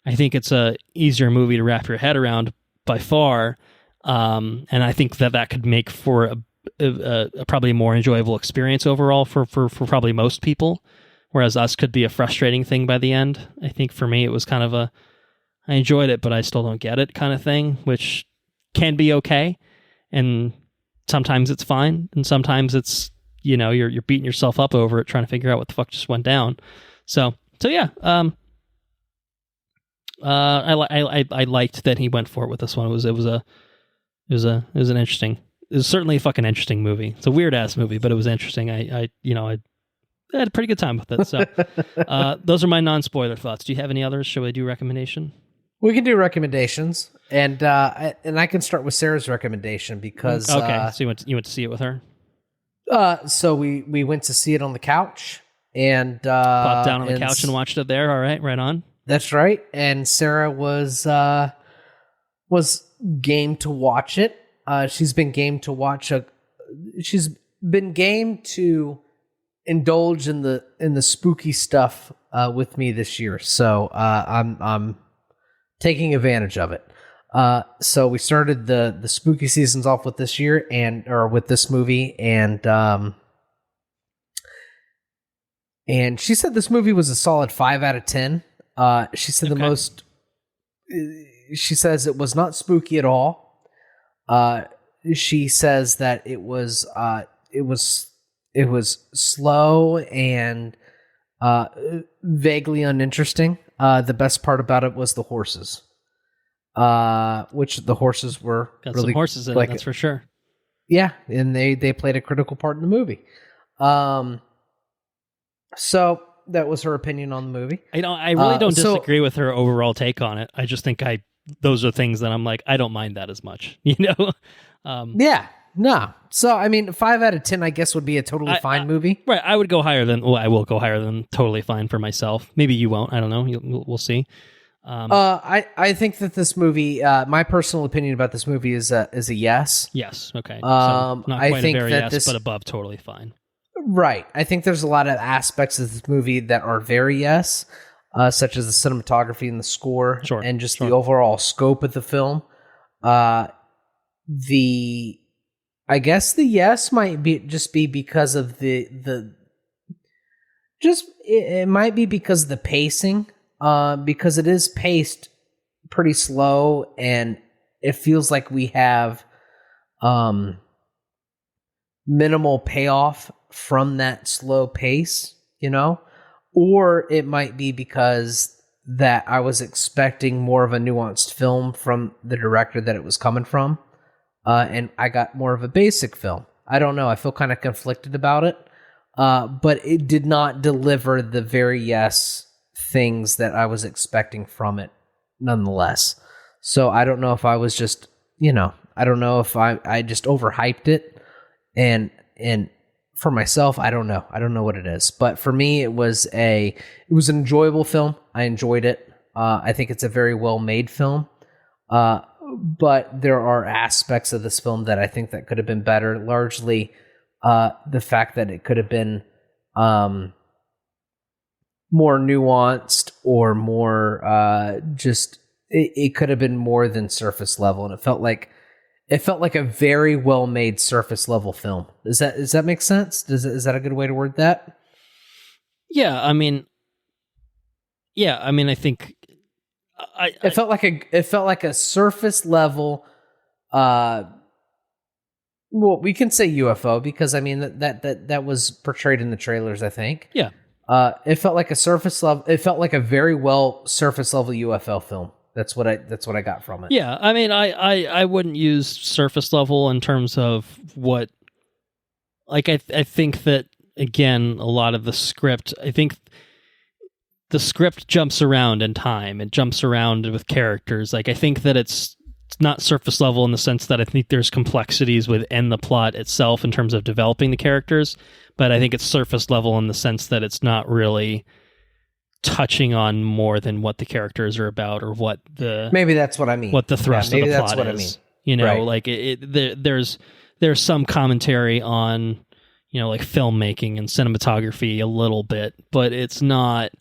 I think it's a easier movie to wrap your head around by far, and I think that could make for a probably more enjoyable experience overall for probably most people. Whereas Us could be a frustrating thing by the end. I think for me it was kind of I enjoyed it, but I still don't get it kind of thing, which can be okay, and sometimes it's fine, and sometimes it's you're beating yourself up over it trying to figure out what the fuck just went down. So yeah, I liked that he went for it with this one. It was certainly a fucking interesting movie. It's a weird ass movie, but it was interesting. I had a pretty good time with it. So those are my non-spoiler thoughts. Do you have any others? Should I do recommendation? We can do recommendations, and I can start with Sarah's recommendation because okay. So you went to see it with her. So we went to see it on the couch and popped down on the couch and watched it there. All right, right on. That's right. And Sarah was game to watch it. She's been game to watch she's been game to indulge in the spooky stuff with me this year. So I'm taking advantage of it. So we started the spooky seasons off with this year or with this movie, and she said this movie was a solid 5 out of 10. She said she says it was not spooky at all. She says that it was slow and vaguely uninteresting. The best part about it was the horses. Which the horses were got really some horses in it, that's for sure. Yeah, and they played a critical part in the movie. So that was her opinion on the movie. I really don't disagree with her overall take on it. I just think those are things that I'm like, I don't mind that as much, Yeah, no. So I mean, 5 out of 10, I guess, would be a totally fine movie. Right. I would go higher than. Well, I will go higher than totally fine for myself. Maybe you won't. I don't know. We'll see. I think that this movie, my personal opinion about this movie is a yes. Yes. Okay. So not quite I think a very that yes, but above totally fine. Right. I think there's a lot of aspects of this movie that are very yes, such as the cinematography and the score, and just the overall scope of the film. I guess the yes might be because of it might be because of the pacing, because it is paced pretty slow, and it feels like we have minimal payoff from that slow pace, or it might be because that I was expecting more of a nuanced film from the director that it was coming from, and I got more of a basic film. I don't know. I feel kind of conflicted about it, but it did not deliver the very yes things that I was expecting from it nonetheless. So I don't know if I was just, I don't know if I just overhyped it, and for myself, I don't know. I don't know what it is. But for me, it was an enjoyable film. I enjoyed it. I think it's a very well-made film. But there are aspects of this film that I think that could have been better. Largely, the fact that it could have been more nuanced or more it could have been more than surface level, and it felt like a very well made surface level film. Does that make sense? Is that a good way to word that? Yeah, I mean, I think it felt like a surface level. Well, we can say UFO because I mean that was portrayed in the trailers, I think. Yeah. It felt like a surface level. It felt like a very well surface level UFO film. That's what I got from it. Yeah, I mean, I wouldn't use surface level in terms of what. Like, I think that again, a lot of the script. I think the script jumps around in time. It jumps around with characters. Like, I think that it's not surface level in the sense that I think there's complexities within the plot itself in terms of developing the characters, but I think it's surface level in the sense that it's not really touching on more than what the characters are about or what the maybe that's what I mean. What the thrust of the plot is. I mean. You know, Right. like there's some commentary on, you know, like filmmaking and cinematography a little bit, but it's not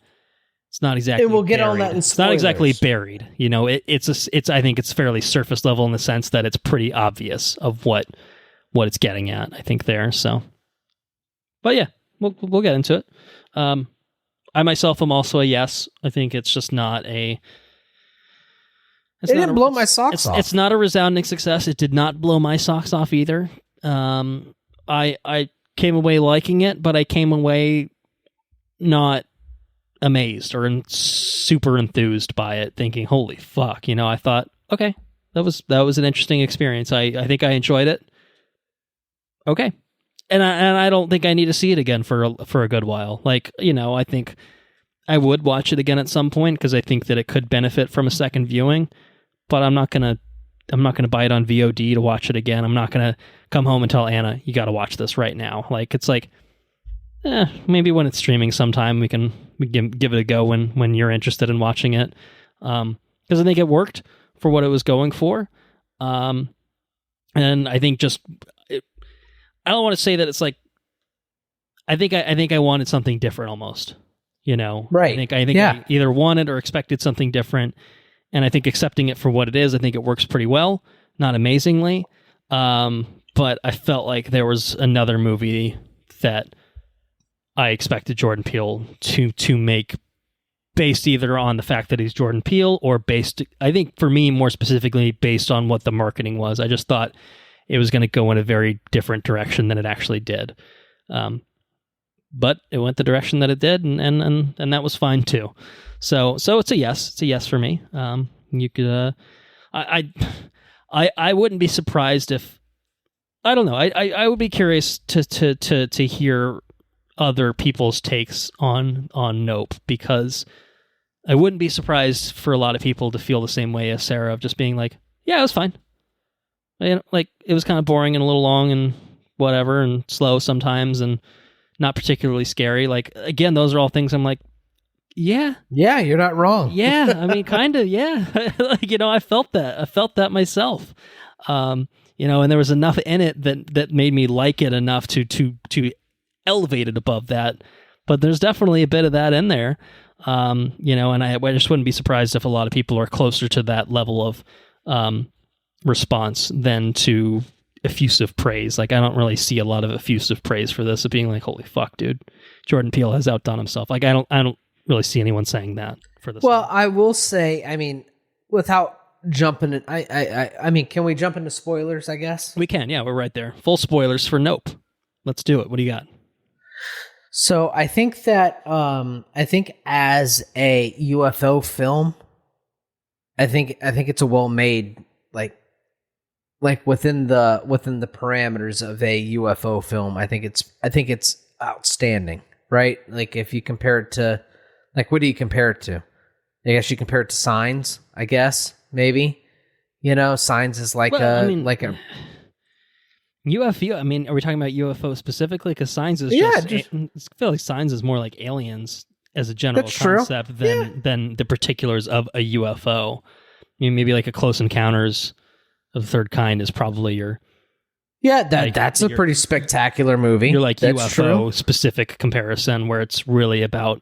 exactly. And we'll get on buried. that in It's not exactly spoilers. buried. You know, it's I think it's fairly surface level in the sense that it's pretty obvious of what it's getting at, I think there. So, but yeah, we'll get into it. I myself am also a yes. I think it's just not a. It didn't blow my socks off. It's not a resounding success. It did not blow my socks off either. I came away liking it, but I came away not amazed or super enthused by it, thinking, "Holy fuck!" You know, I thought, okay, that was an interesting experience. I think I enjoyed it. Okay, and I don't think I need to see it again for a good while. Like, you know, I think I would watch it again at some point because I think that it could benefit from a second viewing. But I'm not gonna buy it on VOD to watch it again. I'm not gonna come home and tell Anna, you got to watch this right now. Like, it's like, maybe when it's streaming sometime we can give it a go when you're interested in watching it. Because I think it worked for what it was going for. And I think I don't want to say that it's like, I think I wanted something different almost, you know? Right. I think Yeah. I either wanted or expected something different. And I think accepting it for what it is, I think it works pretty well, not amazingly. But I felt like there was another movie that I expected Jordan Peele to make, based either on the fact that he's Jordan Peele or based, I think for me more specifically, based on what the marketing was. I just thought it was going to go in a very different direction than it actually did. But it went the direction that it did, and that was fine too. So it's a yes. It's a yes for me. You could, I wouldn't be surprised if, I don't know. I would be curious to hear other people's takes on Nope, because I wouldn't be surprised for a lot of people to feel the same way as Sarah, of just being like, yeah, it was fine. You know, like, it was kind of boring and a little long and whatever and slow sometimes and not particularly scary. Like, again, those are all things I'm like, yeah, you're not wrong. yeah. I mean, kind of, yeah. Like, you know, I felt that myself. You know, and there was enough in it that made me like it enough to elevate it above that. But there's definitely a bit of that in there. You know, and I just wouldn't be surprised if a lot of people are closer to that level of response than to effusive praise. Like, I don't really see a lot of effusive praise for this, of being like, holy fuck, dude, Jordan Peele has outdone himself. Like, I don't really see anyone saying that for this. Well, I will say, I mean, without jumping in, I mean, can we jump into spoilers, I guess? We can, yeah, we're right there. Full spoilers for Nope. Let's do it. What do you got? So I think that as a UFO film, I think it's a well-made, like within the parameters of a UFO film. I think it's outstanding, right? Like, if you compare it to, like, what do you compare it to? I guess you compare it to Signs, I guess, maybe. You know, Signs is like UFO. I mean, are we talking about UFO specifically? Because Signs is I feel like Signs is more like aliens as a general concept than the particulars of a UFO. I mean, maybe like a Close Encounters of the Third Kind is probably your. Yeah, that's a pretty spectacular movie. You're like that's UFO true. Specific comparison, where it's really about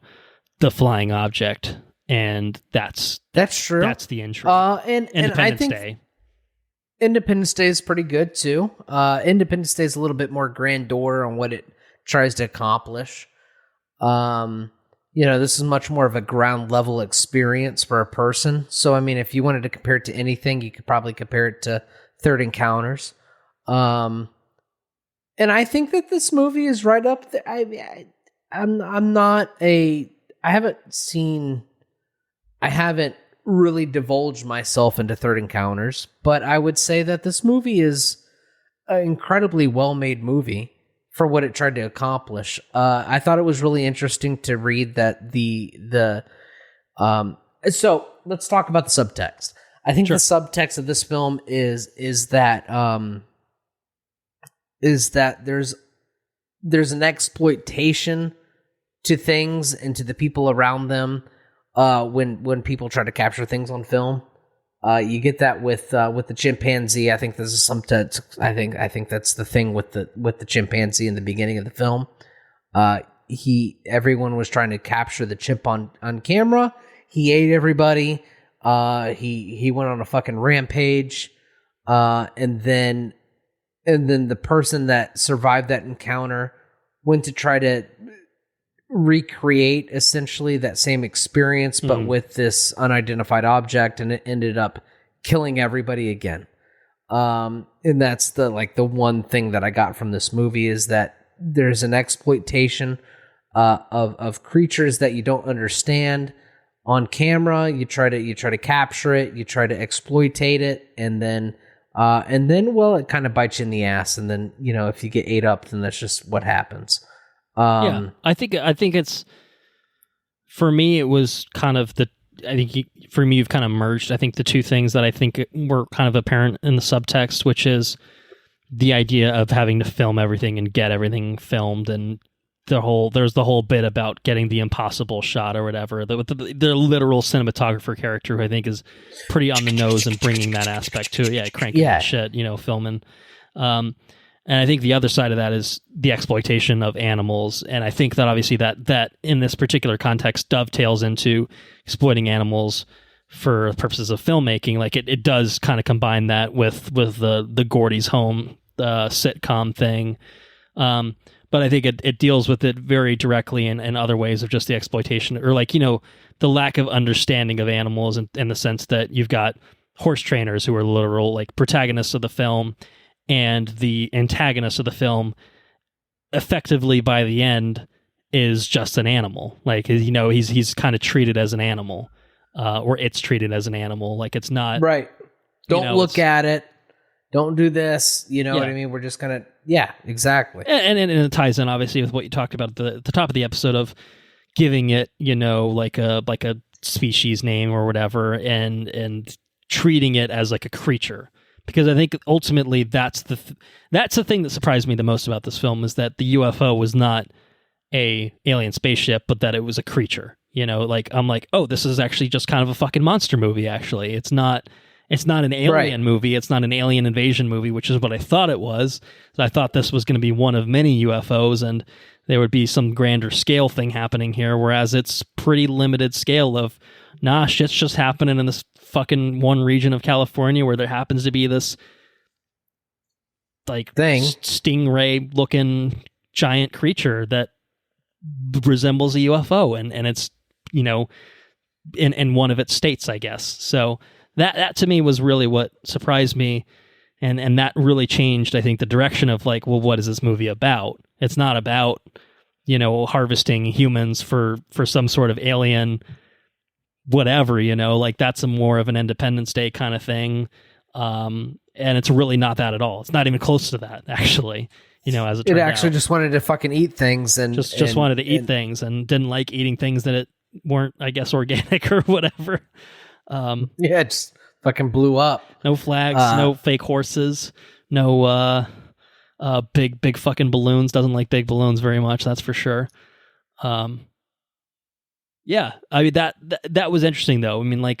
the flying object, and that's true. That's the intrigue. And I think Day. Independence Day is pretty good too. Independence Day is a little bit more grandeur on what it tries to accomplish. You know, this is much more of a ground level experience for a person. So, I mean, if you wanted to compare it to anything, you could probably compare it to Third Encounters. And I think that this movie is right up there. I haven't really divulged myself into Third Encounters, but I would say that this movie is an incredibly well-made movie for what it tried to accomplish. I thought it was really interesting to read that so let's talk about the subtext. I think the subtext of this film is that there's an exploitation to things and to the people around them when people try to capture things on film. You get that with the chimpanzee. I think this is I think that's the thing with the chimpanzee in the beginning of the film. Everyone was trying to capture the chimp on camera. He ate everybody. He went on a fucking rampage. And then the person that survived that encounter went to try to recreate essentially that same experience, but with this unidentified object, and it ended up killing everybody again. And that's the one thing that I got from this movie is that there's an exploitation of creatures that you don't understand on camera. You try to capture it, you try to exploitate it, and then well, it kind of bites you in the ass. And then if you get ate up, then that's just what happens. Yeah, I think it's, for me, it was kind of for me, you've kind of merged, I think, the two things that I think were kind of apparent in the subtext, which is the idea of having to film everything and get everything filmed, and there's the whole bit about getting the impossible shot or whatever. The literal cinematographer character, who I think is pretty on the nose and bringing that aspect to it. Yeah, cranking that shit, filming. And I think the other side of that is the exploitation of animals. And I think that obviously that in this particular context dovetails into exploiting animals for purposes of filmmaking. Like it does kind of combine that with the Gordy's Home sitcom thing. But I think it deals with it very directly in other ways of just the exploitation, or the lack of understanding of animals in the sense that you've got horse trainers who are literal protagonists of the film, and the antagonist of the film effectively by the end is just an animal. He's kind of treated as an animal, or it's treated as an animal. It's not right. Don't look at it. Don't do this. What I mean? We're just gonna, exactly. And it ties in obviously with what you talked about at the top of the episode of giving it, like a species name or whatever, and treating it as like a creature. Because I think ultimately that's the thing that surprised me the most about this film, is that the UFO was not a alien spaceship, but that it was a creature. I'm like, oh, this is actually just kind of a fucking monster movie. Actually, it's not an alien movie. It's not an alien invasion movie, which is what I thought it was. So I thought this was going to be one of many UFOs, and there would be some grander scale thing happening here. Whereas it's pretty limited scale of, shit's just happening in this fucking one region of California where there happens to be this thing, stingray looking giant creature that resembles a UFO, and it's in one of its states, I guess. So that to me was really what surprised me, and that really changed, I think, the direction of what is this movie about? It's not about harvesting humans for some sort of alien whatever, that's a more of an Independence Day kind of thing. And it's really not that at all. It's not even close to that, actually, as it turned out. Just wanted to fucking eat things and just wanted to eat things, and didn't like eating things that weren't, I guess, organic or whatever. It just fucking blew up. No flags, no fake horses, no big fucking balloons. Doesn't like big balloons very much, that's for sure. Yeah, I mean that was interesting though. I mean,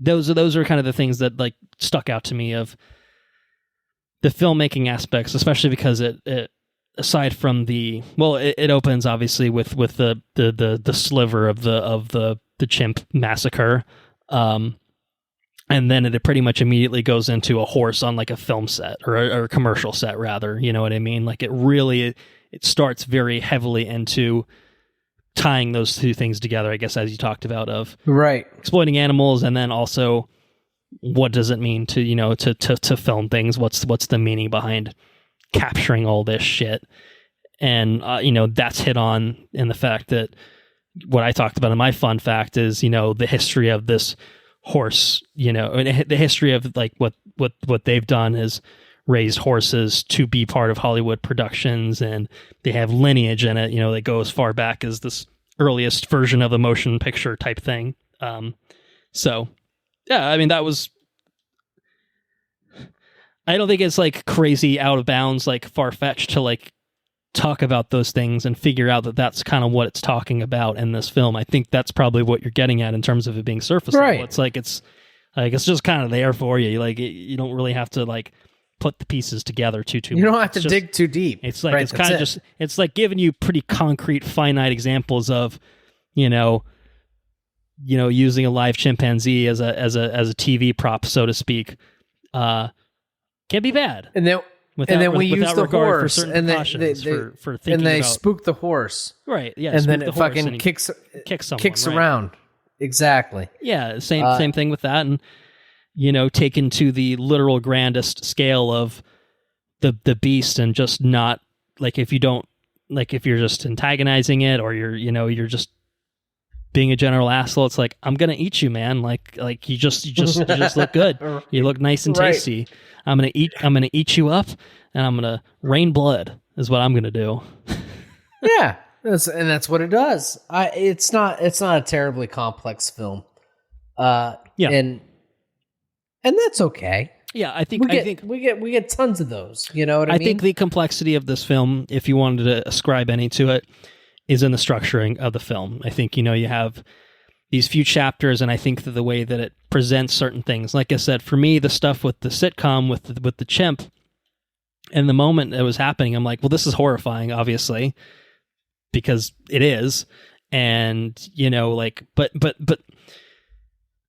those are kind of the things that stuck out to me of the filmmaking aspects, especially because it aside from it opens obviously with the sliver of the chimp massacre, and then it pretty much immediately goes into a horse on a film set or a commercial set rather. You know what I mean? It starts very heavily into tying those two things together, I guess, as you talked about, of exploiting animals, and then also what does it mean to to film things? What's the meaning behind capturing all this shit? And that's hit on in the fact that what I talked about in my fun fact is the history of this horse, and the history of what they've done is raised horses to be part of Hollywood productions, and they have lineage in it, that go as far back as this earliest version of a motion picture type thing. So yeah, I mean, that was, I don't think it's crazy out of bounds, far-fetched to talk about those things and figure out that that's kind of what it's talking about in this film. I think that's probably what you're getting at in terms of it being surface level. It's Like, it's just kind of there for you. Like, you don't really have to like put the pieces together too You don't much. have to dig too deep. It's like, it's kind of just, it's like giving you pretty concrete, finite examples of, using a live chimpanzee as a TV prop, so to speak, can be bad. And then we use the horse, and they thinking and they about, spook the horse, right? Yeah, and then the it fucking kicks someone, around. Exactly. Yeah, same thing with that, and taken to the literal grandest scale of the beast, and just not like if you're just antagonizing it, or you're just being a general asshole. It's like, I'm gonna eat you, man. Like you just look good. You look nice and tasty. Right. I'm gonna eat you up, and I'm gonna rain blood. Is what I'm gonna do. Yeah, that's what it does. It's not a terribly complex film. And that's okay. Yeah, I think we get tons of those. You know what I mean? I think the complexity of this film, if you wanted to ascribe any to it, is in the structuring of the film. I think, you have these few chapters, and I think that the way that it presents certain things, like I said, for me, the stuff with the sitcom, with the chimp, and the moment it was happening, I'm like, well, this is horrifying, obviously, because it is. And, but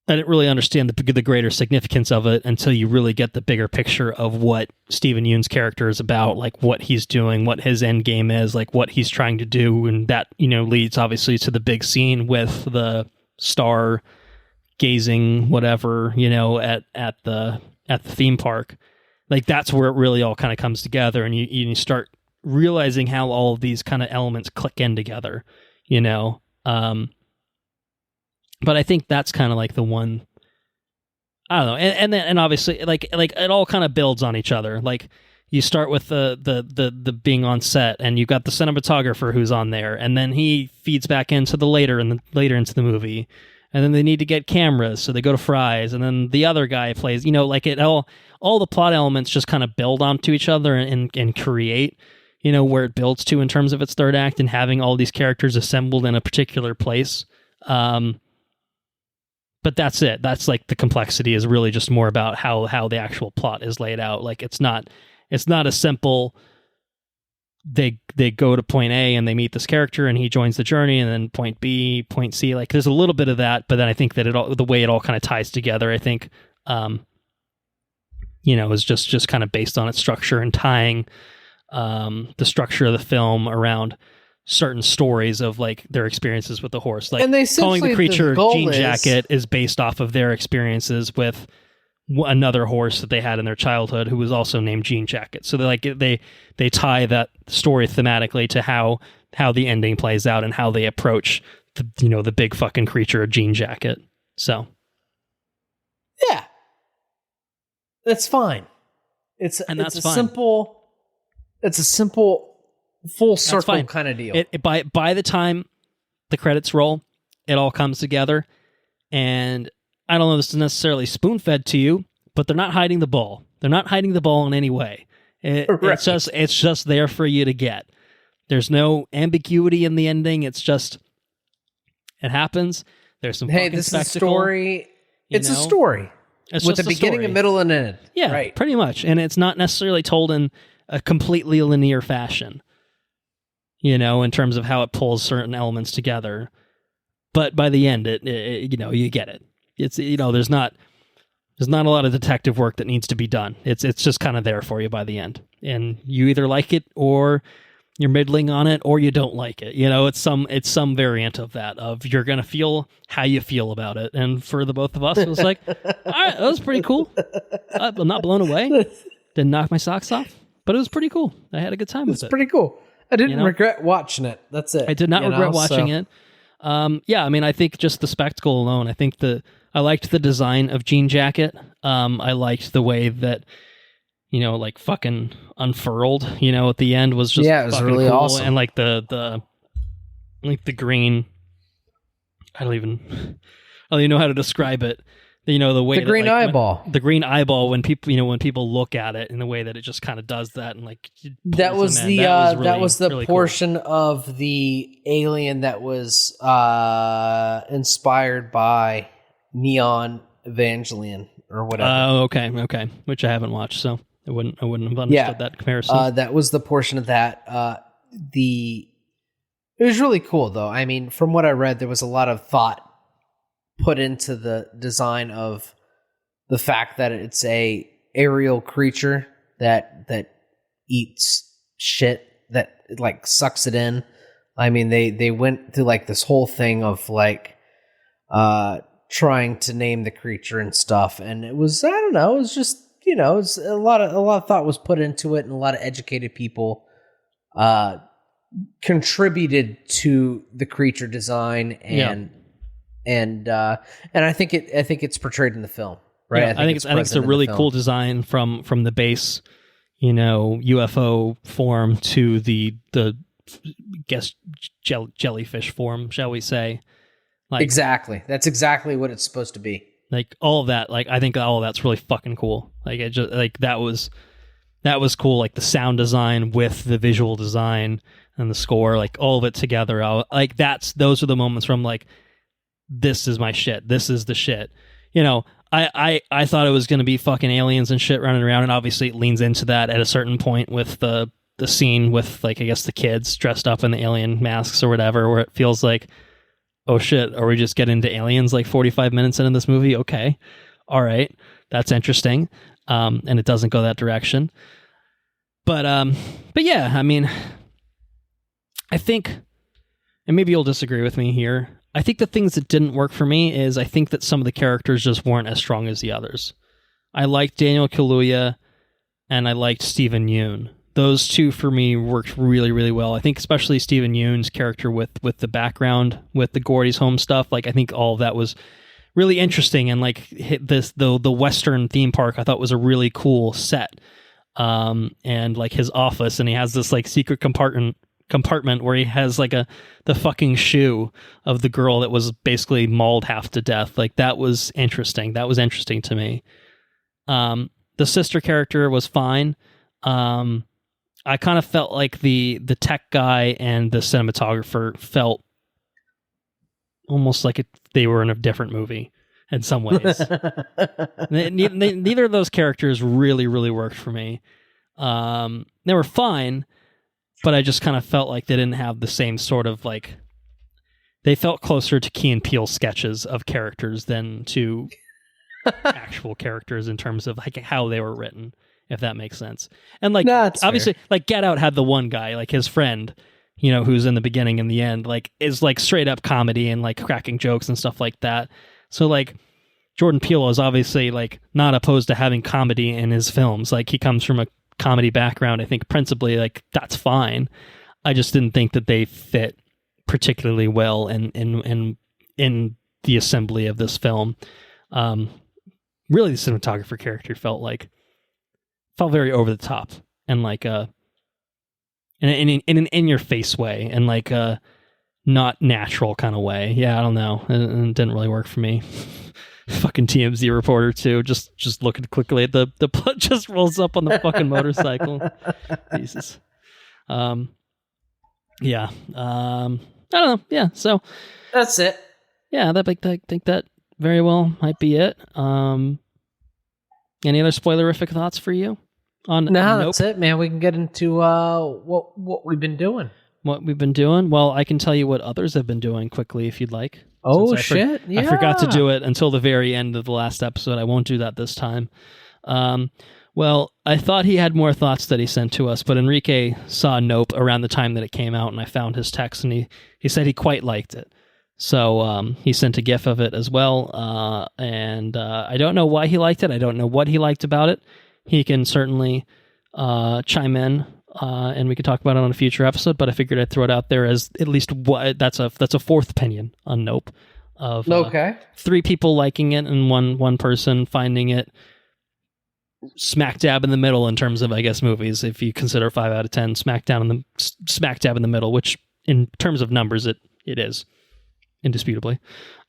I didn't really understand the greater significance of it until you really get the bigger picture of what Stephen Yeun's character is about, like what he's doing, what his end game is, like what he's trying to do. And that, leads obviously to the big scene with the star gazing, whatever, at the theme park. Like, that's where it really all kind of comes together. And you start realizing how all of these kind of elements click in together, but I think that's kind of like the one, I don't know. And obviously like it all kind of builds on each other. Like, you start with the being on set, and you've got the cinematographer who's on there, and then he feeds back into the later into the movie, and then they need to get cameras, so they go to Fry's, and then the other guy plays, like it all the plot elements just kind of build onto each other and create, where it builds to in terms of its third act, and having all these characters assembled in a particular place. But that's it. That's like the complexity is really just more about how the actual plot is laid out. Like, it's not a simple, they go to point A and they meet this character and he joins the journey, and then point B, point C. Like, there's a little bit of that, but then I think that the way it all kind of ties together, I think, is just kind of based on its structure and tying the structure of the film around certain stories of like their experiences with the horse. Like, calling the creature Jean Jacket is based off of their experiences with another horse that they had in their childhood who was also named Jean Jacket. So they tie that story thematically to how the ending plays out and how they approach the big fucking creature of Jean Jacket. So yeah, that's fine. It's a simple full circle kind of deal. By the time the credits roll, it all comes together, and I don't know if this is necessarily spoon-fed to you, but they're not hiding the ball. They're not hiding the ball in any way. It's just there for you to get. There's no ambiguity in the ending. It's just, it happens. There's some fucking this spectacle. Is a story. It's a story. It's with just a beginning, a middle, and an end. Yeah, right. Pretty much. And it's not necessarily told in a completely linear fashion, in terms of how it pulls certain elements together. But by the end, you get it. It's, there's not a lot of detective work that needs to be done. It's just kind of there for you by the end. And you either like it, or you're middling on it, or you don't like it. It's some variant of that, of you're going to feel how you feel about it. And for the both of us, it was like, all right, that was pretty cool. I'm not blown away. Didn't knock my socks off, but it was pretty cool. I had a good time with it. It's pretty cool. I didn't regret watching it. That's it. I did not regret watching it. I think just the spectacle alone. I think I liked the design of Jean Jacket. I liked the way that, like fucking unfurled, at the end was just it was really cool. awesome. And like the green, I don't even know how to describe it. The way the green eyeball. The green eyeball, when people look at it, in the way that it just kind of does that, and like that was the really portion cool. of the alien that was inspired by neon Evangelion or whatever. Oh, okay. Which I haven't watched, so I wouldn't have understood that comparison. That was the portion of that. It was really cool, though. I mean, from what I read, there was a lot of thought put into the design of the fact that it's a aerial creature that eats shit, that like sucks it in. I mean, they went through like this whole thing of like trying to name the creature and stuff, and it was, I don't know, it was just, you know, it's a lot of thought was put into it, and a lot of educated people contributed to the creature design, and I think it's portrayed in the film, right? Yeah, I think it's a really cool design from the base, you know, UFO form to the jellyfish form, shall we say? Like, exactly, that's exactly what it's supposed to be. Like all of that, like I think all of that's really fucking cool. Like it just like that was cool. Like the sound design with the visual design and the score, like all of it together. Like those are the moments where I'm like, this is my shit. This is the shit. You know, I thought it was going to be fucking aliens and shit running around, and obviously it leans into that at a certain point with the scene with, like, I guess the kids dressed up in the alien masks or whatever, where it feels like, oh shit, are we just getting into aliens like 45 minutes into this movie? Okay. All right. That's interesting. And it doesn't go that direction. But yeah, I mean, I think, and maybe you'll disagree with me here, I think the things that didn't work for me is I think that some of the characters just weren't as strong as the others. I liked Daniel Kaluuya and I liked Stephen Yeun. Those two for me worked really, really well. I think especially Stephen Yeun's character with the background, with the Gordy's home stuff. Like I think all of that was really interesting, and like the Western theme park I thought was a really cool set. And like his office, and he has this like secret compartment where he has like the fucking shoe of the girl that was basically mauled half to death. Like that was interesting. That was interesting to me. The sister character was fine. I kind of felt like the tech guy and the cinematographer felt almost like they were in a different movie in some ways. Neither of those characters really, really worked for me. They were fine, but I just kind of felt like they didn't have the same sort of like... They felt closer to Key and Peele sketches of characters than to actual characters in terms of like how they were written, if that makes sense. And like, no, obviously, fair. Like Get Out had the one guy, like his friend, you know, who's in the beginning and the end, like is like straight up comedy and like cracking jokes and stuff like that. So like Jordan Peele is obviously like not opposed to having comedy in his films. Like he comes from a comedy background. I think principally like that's fine. I just didn't think that they fit particularly well in the assembly of this film. Really, the cinematographer character felt very over the top and like in an in your face way and like a not natural kind of way. Yeah, I don't know. It didn't really work for me. Fucking TMZ reporter too. Just looking quickly at the blood just rolls up on the fucking motorcycle. Jesus. Yeah. I don't know. Yeah. So that's it. Yeah, I think that very well might be it. Any other spoilerific thoughts for you? No, that's it, man. We can get into what we've been doing. What we've been doing? Well, I can tell you what others have been doing quickly if you'd like. Oh, shit. Yeah. I forgot to do it until the very end of the last episode. I won't do that this time. Well, I thought he had more thoughts that he sent to us, but Enrique saw Nope around the time that it came out, and I found his text, and he said he quite liked it. So he sent a GIF of it as well, and I don't know why he liked it. I don't know what he liked about it. He can certainly chime in, and we could talk about it on a future episode. But I figured I'd throw it out there as at least that's a fourth opinion on Nope. Of okay, 3 people liking it and one person finding it smack dab in the middle in terms of, I guess, movies. If you consider 5 out of 10 smack dab in the middle, which in terms of numbers it is. Indisputably.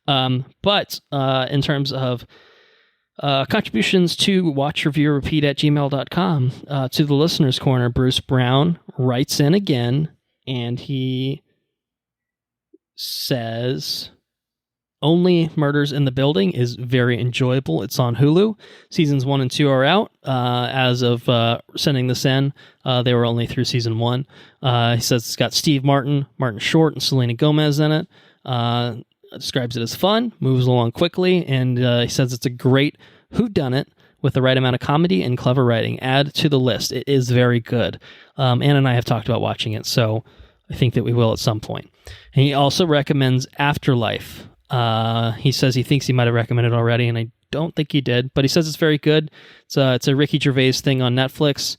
But in terms of contributions to watchreviewrepeat@gmail.com, to the listener's corner, Bruce Brown writes in again, and he says, Only Murders in the Building is very enjoyable. It's on Hulu. Seasons 1 and 2 are out. As of sending this in, they were only through season 1. He says it's got Steve Martin, Martin Short, and Selena Gomez in it. Describes it as fun, moves along quickly, and he says it's a great whodunit with the right amount of comedy and clever writing. Add to the list. It is very good. Anna and I have talked about watching it, so I think that we will at some point. And he also recommends Afterlife. He says he thinks he might have recommended it already, and I don't think he did, but he says it's very good. It's a Ricky Gervais thing on Netflix.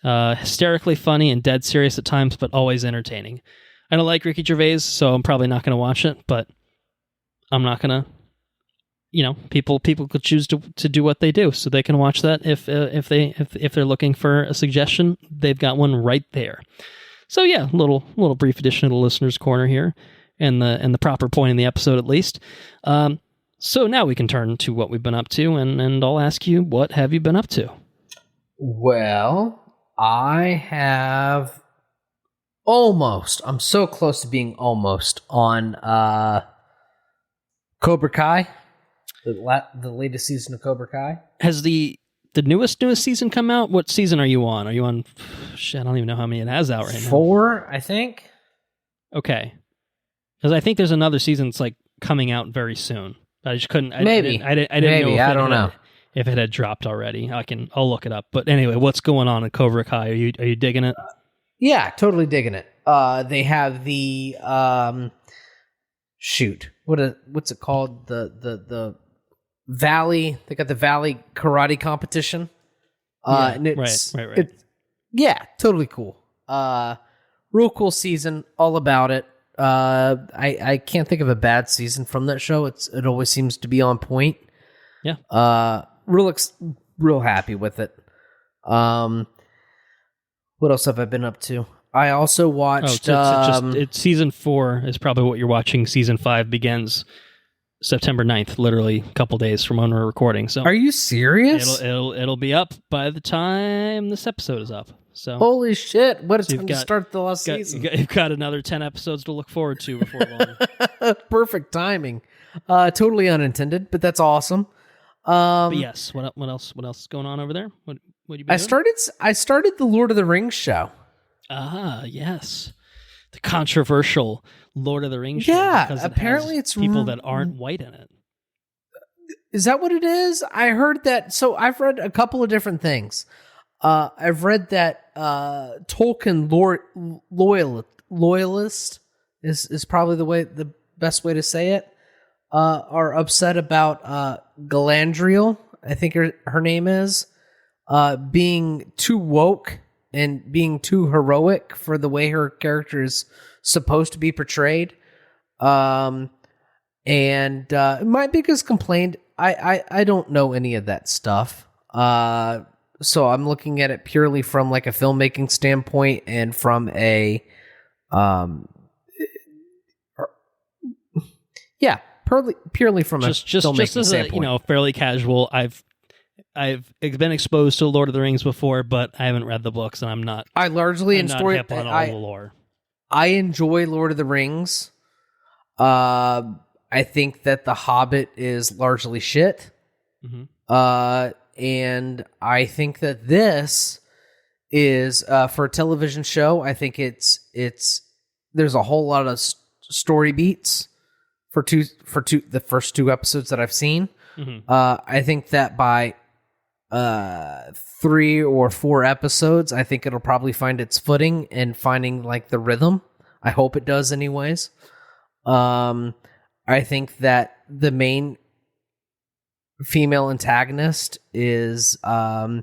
Hysterically funny and dead serious at times, but always entertaining. I don't like Ricky Gervais, so I'm probably not going to watch it, but I'm not going to. People could choose to do what they do, so they can watch that if they're looking for a suggestion. They've got one right there. So yeah, little brief addition to the listener's corner here, and the proper point in the episode at least. So now we can turn to what we've been up to, and I'll ask you, what have you been up to? Well, I have almost. I'm so close to being almost on Cobra Kai. The latest season of Cobra Kai. Has the newest season come out? What season are you on? Are you on... Shit, I don't even know how many it has out right now. 4, I think. Okay. Because I think there's another season that's like coming out very soon. I just couldn't... Maybe. I didn't know. I don't know if it had dropped already. I'll look it up. But anyway, what's going on in Cobra Kai? Are you digging it? Yeah, totally digging it. They have the what's it called? The Valley. They got the Valley karate competition. And it's right. Yeah, totally cool. Real cool season, all about it. I can't think of a bad season from that show. It always seems to be on point. Yeah. Real happy with it. What else have I been up to? I also watched. It's season 4 is probably what you're watching. Season 5 begins September 9th, literally a couple days from when we're recording. So, are you serious? It'll be up by the time this episode is up. So, holy shit! What a time to start the last season. You've got another 10 episodes to look forward to before long. Perfect timing. Totally unintended, but that's awesome. But yes, what else is going on over there? What you been doing? I started the Lord of the Rings show. Ah, yes. The controversial Lord of the Rings show. Yeah, because apparently it's people that aren't white in it. Is that what it is? I heard that. So I've read a couple of different things. I've read that Tolkien loyalist is probably the best way to say it. Are upset about Galadriel, I think her name is, being too woke and being too heroic for the way her character is supposed to be portrayed. And my biggest complaint, I don't know any of that stuff. So I'm looking at it purely from like a filmmaking standpoint and from a, purely from just filmmaking as standpoint. a fairly casual. I've been exposed to Lord of the Rings before, but I haven't read the books, and I'm not. I largely enjoy hip on all the lore. I enjoy Lord of the Rings. I think that The Hobbit is largely shit. Mm-hmm. And I think that this is for a television show. I think it's there's a whole lot of story beats for the first 2 episodes that I've seen. Mm-hmm. I think that by 3 or 4 episodes, I think it'll probably find its footing and finding like the rhythm. I hope it does anyways. I think that the main female antagonist is they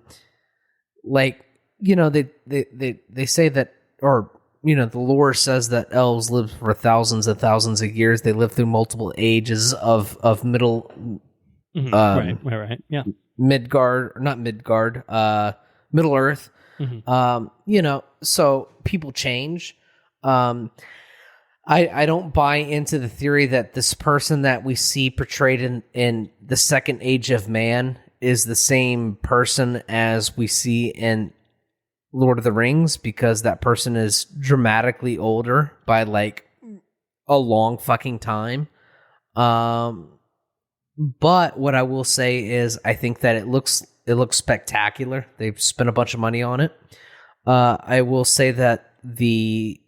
say that, or the lore says that elves live for thousands and thousands of years. They live through multiple ages of middle mm-hmm. Right. Yeah. Middle Earth. Mm-hmm. So people change. I don't buy into the theory that this person that we see portrayed in the second age of man is the same person as we see in Lord of the Rings, because that person is dramatically older by like a long fucking time. But what I will say is I think that it looks spectacular. They've spent a bunch of money on it. I will say that the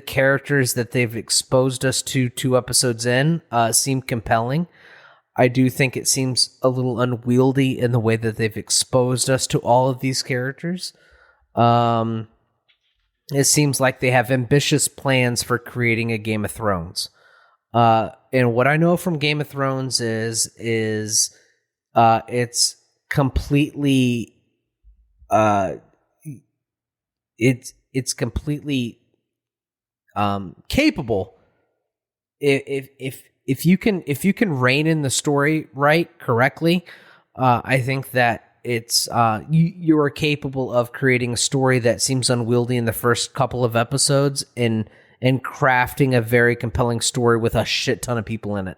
characters that they've exposed us to 2 episodes in seem compelling. I do think it seems a little unwieldy in the way that they've exposed us to all of these characters. It seems like they have ambitious plans for creating a Game of Thrones. And what I know from Game of Thrones is it's completely it's completely capable if you can rein in the story correctly. I think that it's you are capable of creating a story that seems unwieldy in the first couple of episodes and crafting a very compelling story with a shit ton of people in it.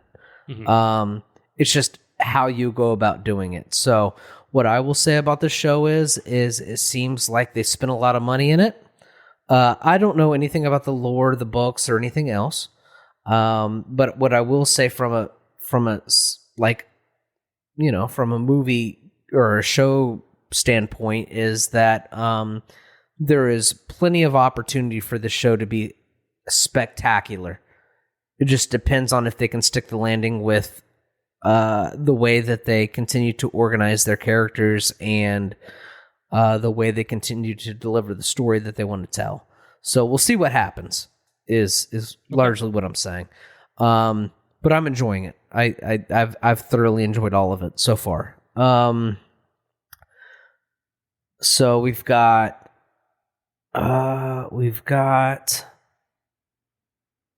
Mm-hmm. It's just how you go about doing it. So what I will say about the show is it seems like they spent a lot of money in it. I don't know anything about the lore, the books, or anything else. But what I will say from a movie or a show standpoint is that there is plenty of opportunity for the show to be spectacular. It just depends on if they can stick the landing with the way that they continue to organize their characters and the way they continue to deliver the story that they want to tell. So we'll see what happens is largely what I'm saying. But I'm enjoying it. I've thoroughly enjoyed all of it so far. So we've got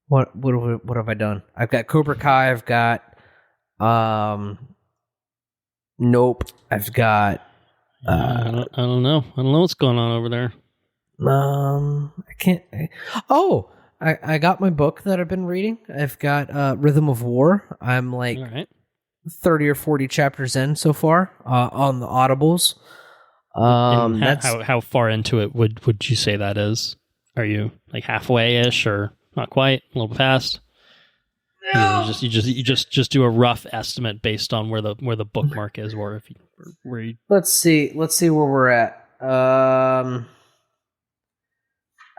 what have I done? I've got Cobra Kai. I've got Nope. I've got I don't know. I don't know what's going on over there. I can't. I got my book that I've been reading. I've got Rhythm of War. I'm like 30 or 40 chapters in so far on the Audibles. How far into it would you say that is? Are you like halfway-ish or not quite? A little past? No. You just do a rough estimate based on where the bookmark is, or if you. Let's see where we're at.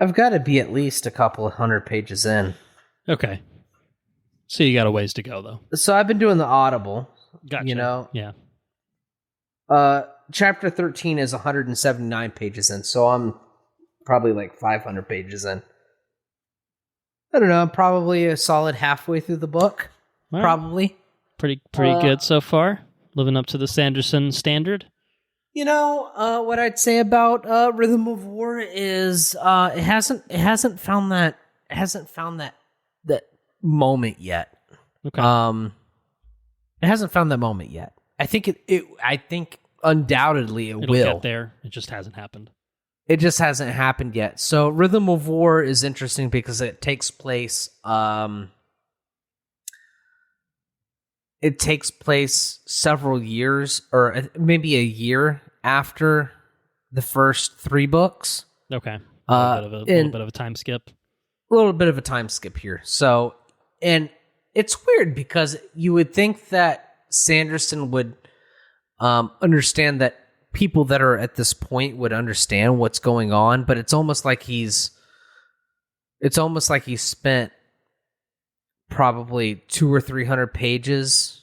I've got to be at least a couple of 100 pages in. Okay. So you got a ways to go, though. So I've been doing the Audible. Gotcha. You know? Yeah. Chapter 13 is 179 pages in, so I'm probably like 500 pages in. I don't know, I'm probably a solid halfway through the book. Right. Probably. Pretty good so far. Living up to the Sanderson standard. You know, what I'd say about Rhythm of War is it hasn't found that moment yet. Okay. It hasn't found that moment yet. I think undoubtedly it'll get there. It just hasn't happened. It just hasn't happened yet. So Rhythm of War is interesting because it takes place several years or maybe a year after the first 3 books. Okay. A little bit of a time skip. A little bit of a time skip here. So, and it's weird because you would think that Sanderson would understand that people that are at this point would understand what's going on, but it's almost like he's spent probably 200 or 300 pages,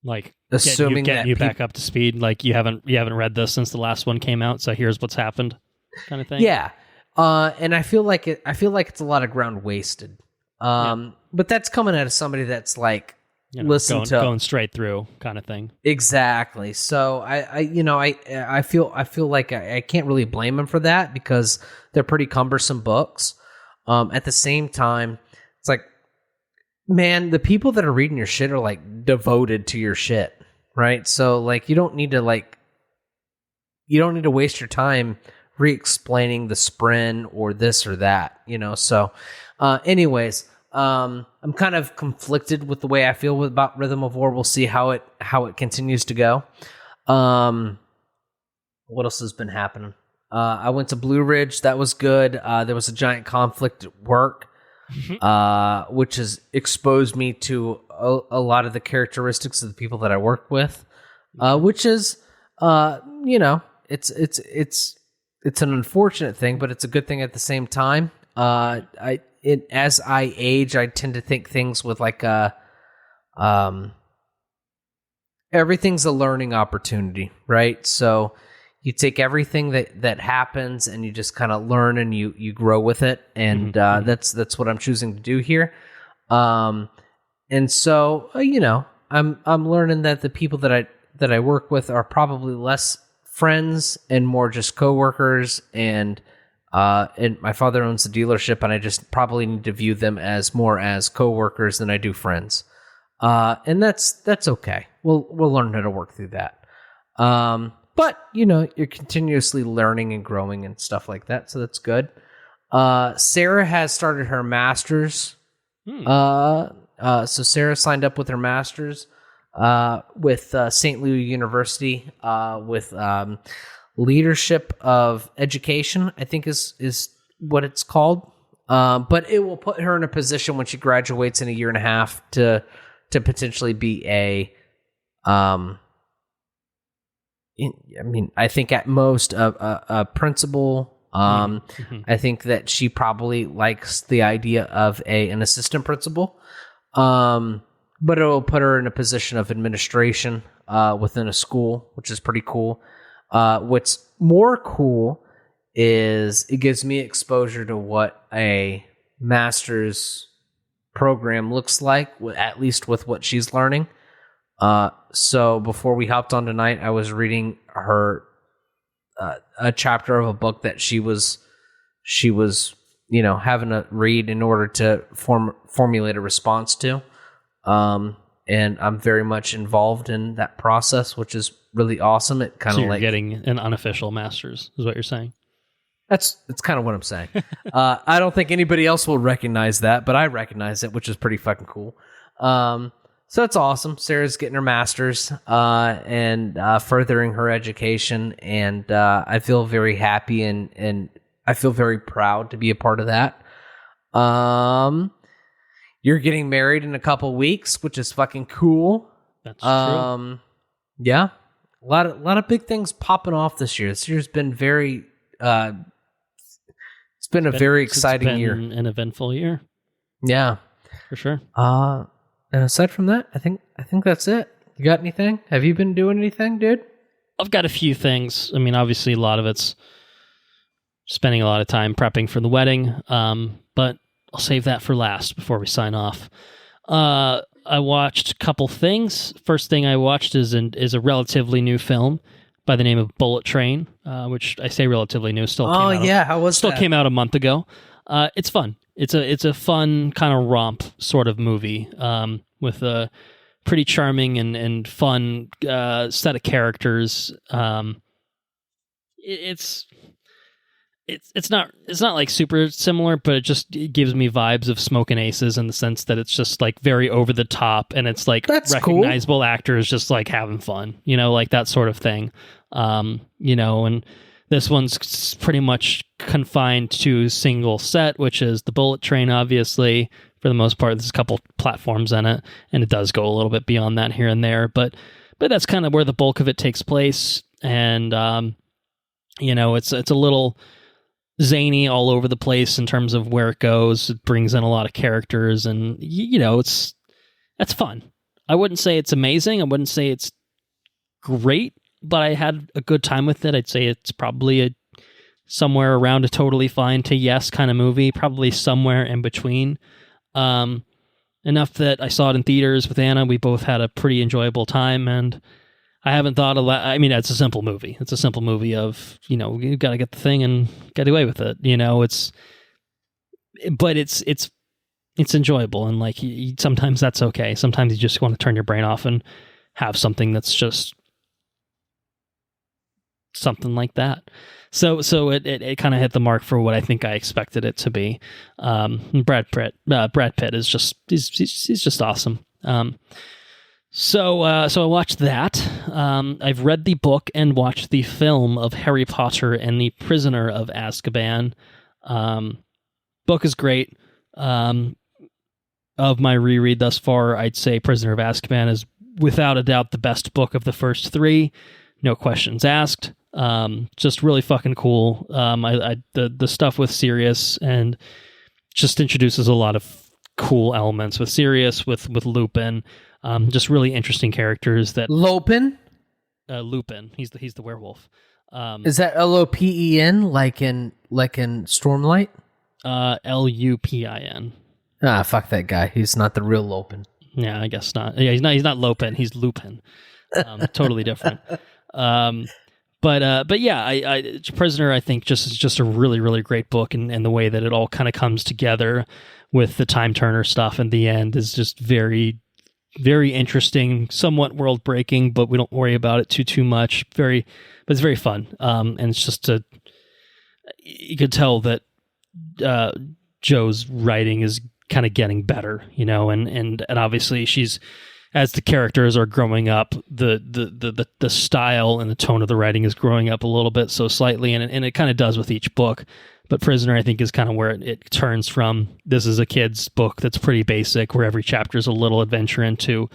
like assuming getting you back up to speed. Like you haven't read this since the last one came out, so here's what's happened, kind of thing. Yeah, and I feel like it's a lot of ground wasted. But that's coming out of somebody that's like. Going straight through kind of thing. Exactly. So I feel like I can't really blame him for that because they're pretty cumbersome books. At the same time, it's like, man, the people that are reading your shit are like devoted to your shit, right? So like you don't need to waste your time re-explaining the Spren or this or that, you know. So anyways, I'm kind of conflicted with the way I feel about Rhythm of War. We'll see how it continues to go. What else has been happening? I went to Blue Ridge. That was good. There was a giant conflict at work, which has exposed me to a lot of the characteristics of the people that I work with, which is, it's an unfortunate thing, but it's a good thing at the same time. As I age, I tend to think things with like everything's a learning opportunity, right? So you take everything that happens and you just kind of learn and you grow with it, and that's what I'm choosing to do here. And so I'm learning that the people that I work with are probably less friends and more just coworkers, and my father owns a dealership, and I just probably need to view them as more as coworkers than I do friends. And that's okay. We'll learn how to work through that. But you're continuously learning and growing and stuff like that, so that's good. Sarah has started her master's. So Sarah signed up with her master's with St. Louis University with leadership of education, I think is what it's called. But it will put her in a position when she graduates in a year and a half to potentially be I think at most a principal. I think that she probably likes the idea of an assistant principal. But it will put her in a position of administration within a school, which is pretty cool. What's more cool is it gives me exposure to what a master's program looks like, at least with what she's learning. So before we hopped on tonight, I was reading her a chapter of a book that she was having to read in order to formulate a response to. And I'm very much involved in that process, which is really awesome. It kind of getting an unofficial master's is what you're saying. That's kind of what I'm saying. I don't think anybody else will recognize that, but I recognize it, which is pretty fucking cool. So that's awesome. Sarah's getting her master's and furthering her education, and I feel very happy and I feel very proud to be a part of that. You're getting married in a couple weeks, which is fucking cool. That's true. Yeah, a lot of big things popping off this year. This year's been very. It's been a very exciting year. An eventful year. Yeah, for sure. And aside from that, I think that's it. You got anything? Have you been doing anything, dude? I've got a few things. I mean, obviously, a lot of it's spending a lot of time prepping for the wedding, but I'll save that for last before we sign off. I watched a couple things. First thing I watched is a relatively new film by the name of Bullet Train, which I say relatively new. Still came out a month ago. It's fun. It's a fun kind of romp sort of movie with a pretty charming and fun set of characters. It's not like super similar, but it gives me vibes of Smokin' Aces in the sense that it's just like very over the top, and it's like that's recognizable cool. Actors just like having fun, like that sort of thing. And this one's pretty much confined to a single set, which is the Bullet Train, obviously. For the most part, there's a couple platforms in it, and it does go a little bit beyond that here and there, but that's kind of where the bulk of it takes place. And, it's a little zany all over the place in terms of where it goes. It brings in a lot of characters, and, that's fun. I wouldn't say it's amazing. I wouldn't say it's great, but I had a good time with it. I'd say it's probably somewhere around a totally fine to yes kind of movie, probably somewhere in between. Enough that I saw it in theaters with Anna. We both had a pretty enjoyable time, and I haven't thought a lot. I mean, it's a simple movie. It's a simple movie of, you've got to get the thing and get away with it. But it's enjoyable, and like sometimes that's okay. Sometimes you just want to turn your brain off and have something that's just something like that. So it kind of hit the mark for what I think I expected it to be. Brad Pitt is just he's just awesome. So I watched that. I've read the book and watched the film of Harry Potter and the Prisoner of Azkaban. Book is great. of my reread thus far, I'd say Prisoner of Azkaban is without a doubt the best book of the first three. No questions asked. Just really fucking cool. The stuff with Sirius and just introduces a lot of cool elements with Sirius, with Lupin. Just really interesting characters that Lupin. Lupin. He's the werewolf. Is that Lopen like in Stormlight? Lupin. Ah, fuck that guy. He's not the real Lupin. Yeah, I guess not. Yeah, he's not Lupin. He's Lupin. Totally different. But yeah, I Prisoner, I think, is just a really, really great book, and the way that it all kind of comes together with the Time Turner stuff in the end is just very, very interesting, somewhat world breaking, but we don't worry about it too much. But it's very fun. And it's just you could tell that Joe's writing is kind of getting better, and obviously she's, as the characters are growing up, the style and the tone of the writing is growing up a little bit, so slightly, and it kind of does with each book. But Prisoner, I think, is kind of where it turns from, this is a kid's book that's pretty basic, where every chapter is a little adventure, into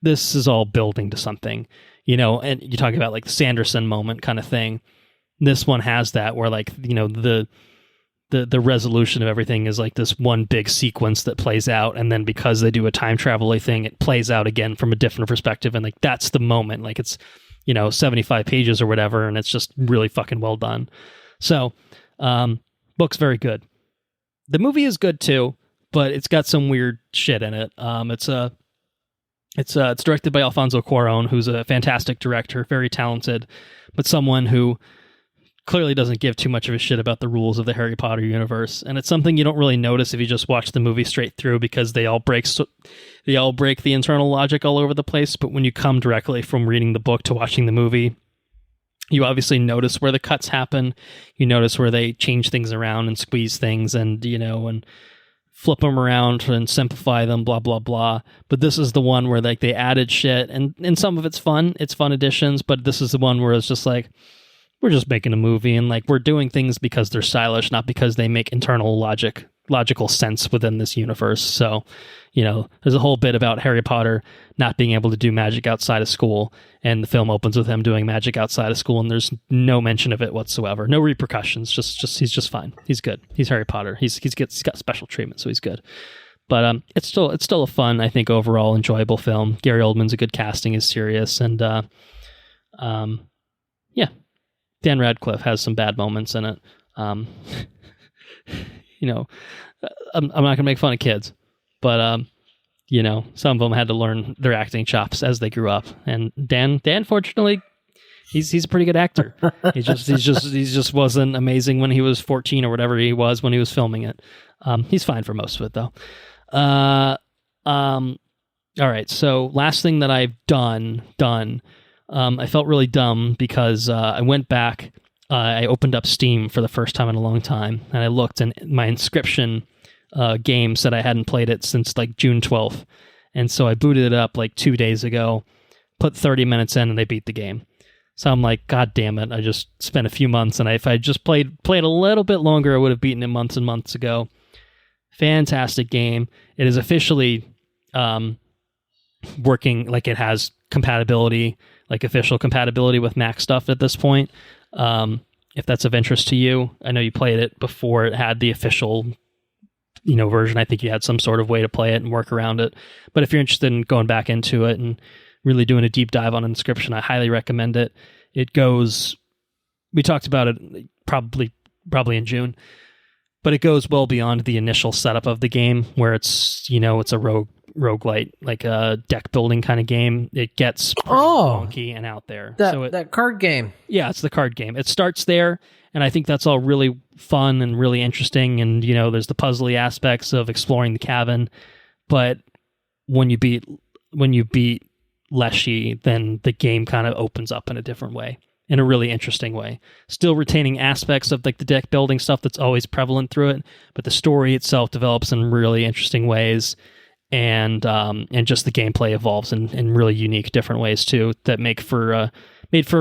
this is all building to something, and you talk about like the Sanderson moment kind of thing. This one has that, where like, the resolution of everything is like this one big sequence that plays out, and then because they do a time travel thing, it plays out again from a different perspective, and like that's the moment. Like it's 75 pages or whatever, and it's just really fucking well done. So book's very good. The movie is good too, but it's got some weird shit in it. It's directed by Alfonso Cuarón, who's a fantastic director, very talented, but someone who clearly doesn't give too much of a shit about the rules of the Harry Potter universe. And it's something you don't really notice if you just watch the movie straight through, because they all break the internal logic all over the place. But when you come directly from reading the book to watching the movie, you obviously notice where the cuts happen. You notice where they change things around and squeeze things and, and flip them around and simplify them, blah, blah, blah. But this is the one where like they added shit, and some of it's fun. It's fun additions, but this is the one where it's just like, we're just making a movie, and like we're doing things because they're stylish, not because they make internal logical sense within this universe. So, there's a whole bit about Harry Potter not being able to do magic outside of school, and the film opens with him doing magic outside of school, and there's no mention of it whatsoever. No repercussions. Just he's just fine. He's good. He's Harry Potter. He's got special treatment, so he's good. But it's still a fun, I think, overall enjoyable film. Gary Oldman's a good casting as Sirius, and yeah. Dan Radcliffe has some bad moments in it. I'm not going to make fun of kids, but some of them had to learn their acting chops as they grew up. And Dan, fortunately, he's a pretty good actor. He just wasn't amazing when he was 14 or whatever he was when he was filming it. He's fine for most of it though. All right. So last thing that I've done. I felt really dumb because I went back, I opened up Steam for the first time in a long time, and I looked, and my Inscryption game said I hadn't played it since like June 12th. And so I booted it up like 2 days ago, put 30 minutes in, and they beat the game. So I'm like, God damn it, I just spent a few months, and if I just played a little bit longer, I would have beaten it months and months ago. Fantastic game. It is officially working, like it has compatibility, like official compatibility with Mac stuff at this point. If that's of interest to you, I know you played it before it had the official, version. I think you had some sort of way to play it and work around it. But if you're interested in going back into it and really doing a deep dive on Inscryption, I highly recommend it. We talked about it probably in June, but it goes well beyond the initial setup of the game, where it's, it's a roguelite, like a deck building kind of game. It gets pretty wonky and out there. That card game. Yeah, it's the card game. It starts there, and I think that's all really fun and really interesting. And there's the puzzly aspects of exploring the cabin. But when you beat Leshy, then the game kind of opens up in a different way, in a really interesting way. Still retaining aspects of like the deck building stuff that's always prevalent through it, but the story itself develops in really interesting ways. And just the gameplay evolves in really unique, different ways too, that made for a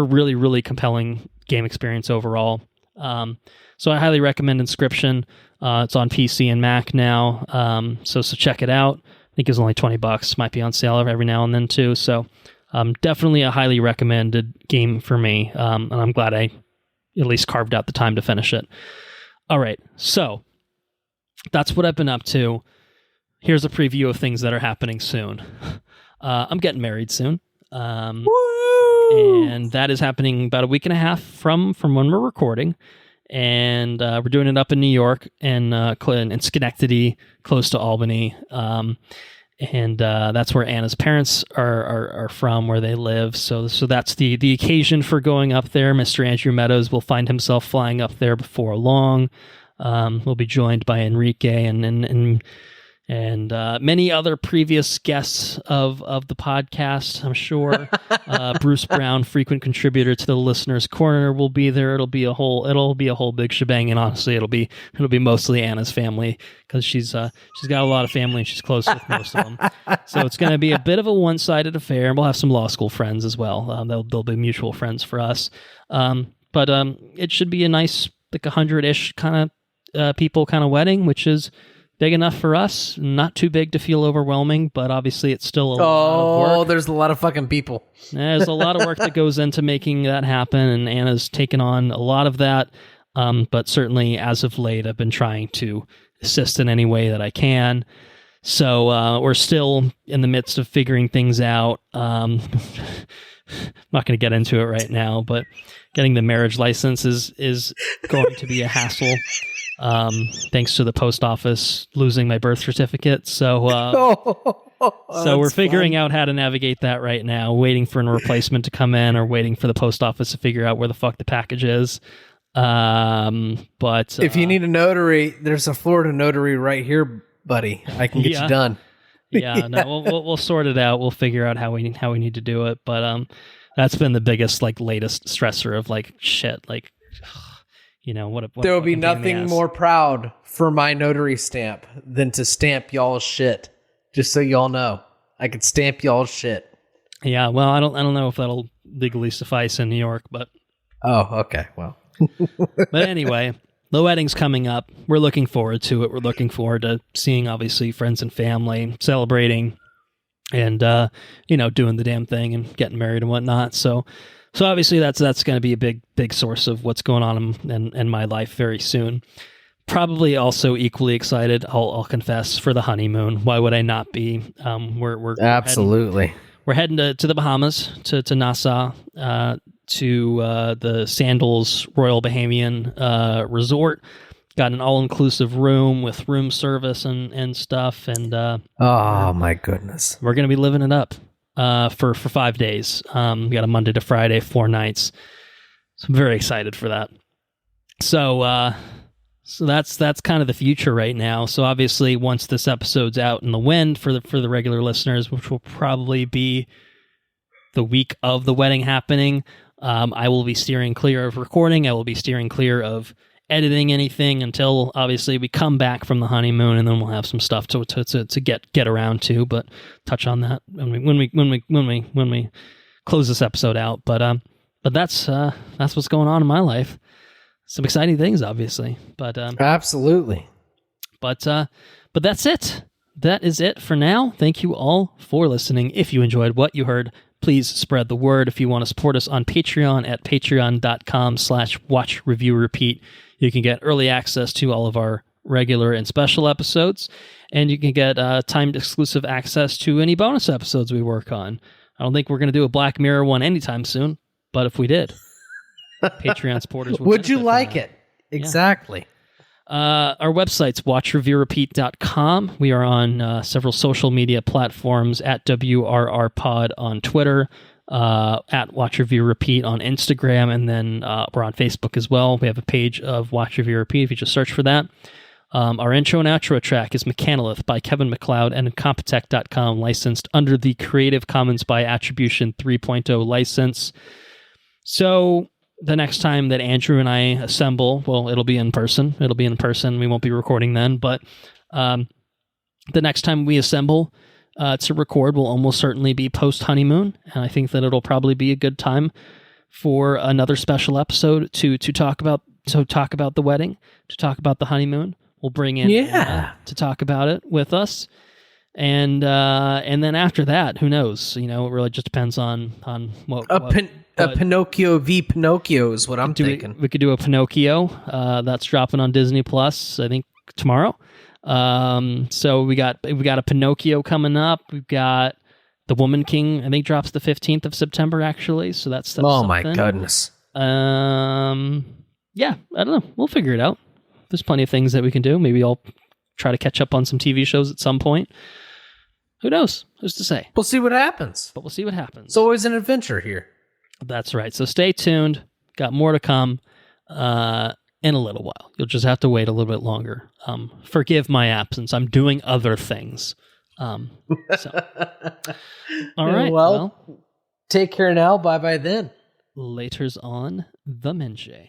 really, really compelling game experience overall. So I highly recommend Inscryption. It's on PC and Mac now, so check it out. think it was only $20. Might be on sale every now and then too. So definitely a highly recommended game for me. And I'm glad I at least carved out the time to finish it. All right, so that's what I've been up to. Here's a preview of things that are happening soon. I'm getting married soon. And that is happening about a week and a half from when we're recording. And we're doing it up in New York and in Schenectady, close to Albany. And that's where Anna's parents are from, where they live. So that's the occasion for going up there. Mr. Andrew Meadows will find himself flying up there before long. We'll be joined by Enrique and many other previous guests of the podcast, I'm sure. Bruce Brown, frequent contributor to the Listener's Corner, will be there. It'll be a whole big shebang, and honestly, it'll be mostly Anna's family because she's got a lot of family and she's close with most of them. So it's going to be a bit of a one-sided affair, and we'll have some law school friends as well. They'll be mutual friends for us. But it should be a nice, like 100-ish kind of people kind of wedding, which is big enough for us, not too big to feel overwhelming, but obviously it's still a lot of work. Oh, there's a lot of fucking people. There's a lot of work that goes into making that happen, and Anna's taken on a lot of that. But certainly, as of late, I've been trying to assist in any way that I can. So we're still in the midst of figuring things out. I'm not going to get into it right now, but getting the marriage license is going to be a hassle. Thanks to the post office losing my birth certificate. So we're figuring out how to navigate that right now, waiting for a replacement to come in or waiting for the post office to figure out where the fuck the package is. But if you need a notary, there's a Florida notary right here, buddy. I can get you done. Yeah, no, we'll sort it out. We'll figure out how we need to do it. But that's been the biggest, like, latest stressor of like shit, like. What there will be nothing more proud for my notary stamp than to stamp y'all's shit. Just so y'all know, I could stamp y'all's shit. Yeah, well, I don't know if that'll legally suffice in New York, but okay, well. But anyway, the wedding's coming up. We're looking forward to it. We're looking forward to seeing, obviously, friends and family, celebrating, and doing the damn thing and getting married and whatnot. So obviously that's going to be a big source of what's going on in my life very soon. Probably also equally excited, I'll confess, for the honeymoon. Why would I not be? We're absolutely we're heading to the Bahamas, to Nassau, to the Sandals Royal Bahamian Resort. Got an all-inclusive room with room service and stuff. And oh my goodness, we're going to be living it up. For 5 days. We got a Monday to Friday, 4 nights. So I'm very excited for that. So that's kind of the future right now. So obviously, once this episode's out in the wind for the regular listeners, which will probably be the week of the wedding happening, I will be steering clear of recording. I will be steering clear of editing anything until obviously we come back from the honeymoon, and then we'll have some stuff to get around to. But touch on that when we close this episode out. But that's what's going on in my life. Some exciting things, obviously. But absolutely. But that's it. That is it for now. Thank you all for listening. If you enjoyed what you heard, please spread the word. If you want to support us on Patreon at patreon.com/watchreviewrepeat, you can get early access to all of our regular and special episodes, and you can get timed exclusive access to any bonus episodes we work on. I don't think we're going to do a Black Mirror one anytime soon, but if we did, Patreon supporters would you like it? Exactly. Yeah. Our website's watchreviewrepeat.com. We are on several social media platforms at WRRPod on Twitter, at Watch Review Repeat on Instagram, and then we're on Facebook as well. We have a page of Watch Review Repeat if you just search for that. Our intro and outro track is Mechanolith by Kevin MacLeod and Incompetech.com, licensed under the Creative Commons by Attribution 3.0 license. So the next time that Andrew and I assemble, well, it'll be in person. We won't be recording then, but the next time we assemble to record will almost certainly be post-honeymoon, and I think that it'll probably be a good time for another special episode to talk about the wedding, to talk about the honeymoon. We'll bring in Anna to talk about it with us. And then after that, who knows? It really just depends on what. A Pinocchio v. Pinocchio is what I'm thinking. We could do a Pinocchio. That's dropping on Disney Plus, I think, tomorrow. So we got a Pinocchio coming up. We've got The Woman King. I think drops the 15th of September, actually. So that's oh something. My goodness. Yeah, I don't know. We'll figure it out. There's plenty of things that we can do. Maybe I'll try to catch up on some TV shows at some point. Who knows? Who's to say? We'll see what happens. But we'll see what happens. It's always an adventure here. That's right. So stay tuned. Got more to come in a little while. You'll just have to wait a little bit longer. Forgive my absence. I'm doing other things. All right. Well, take care now. Bye-bye then. Later's on the Menche.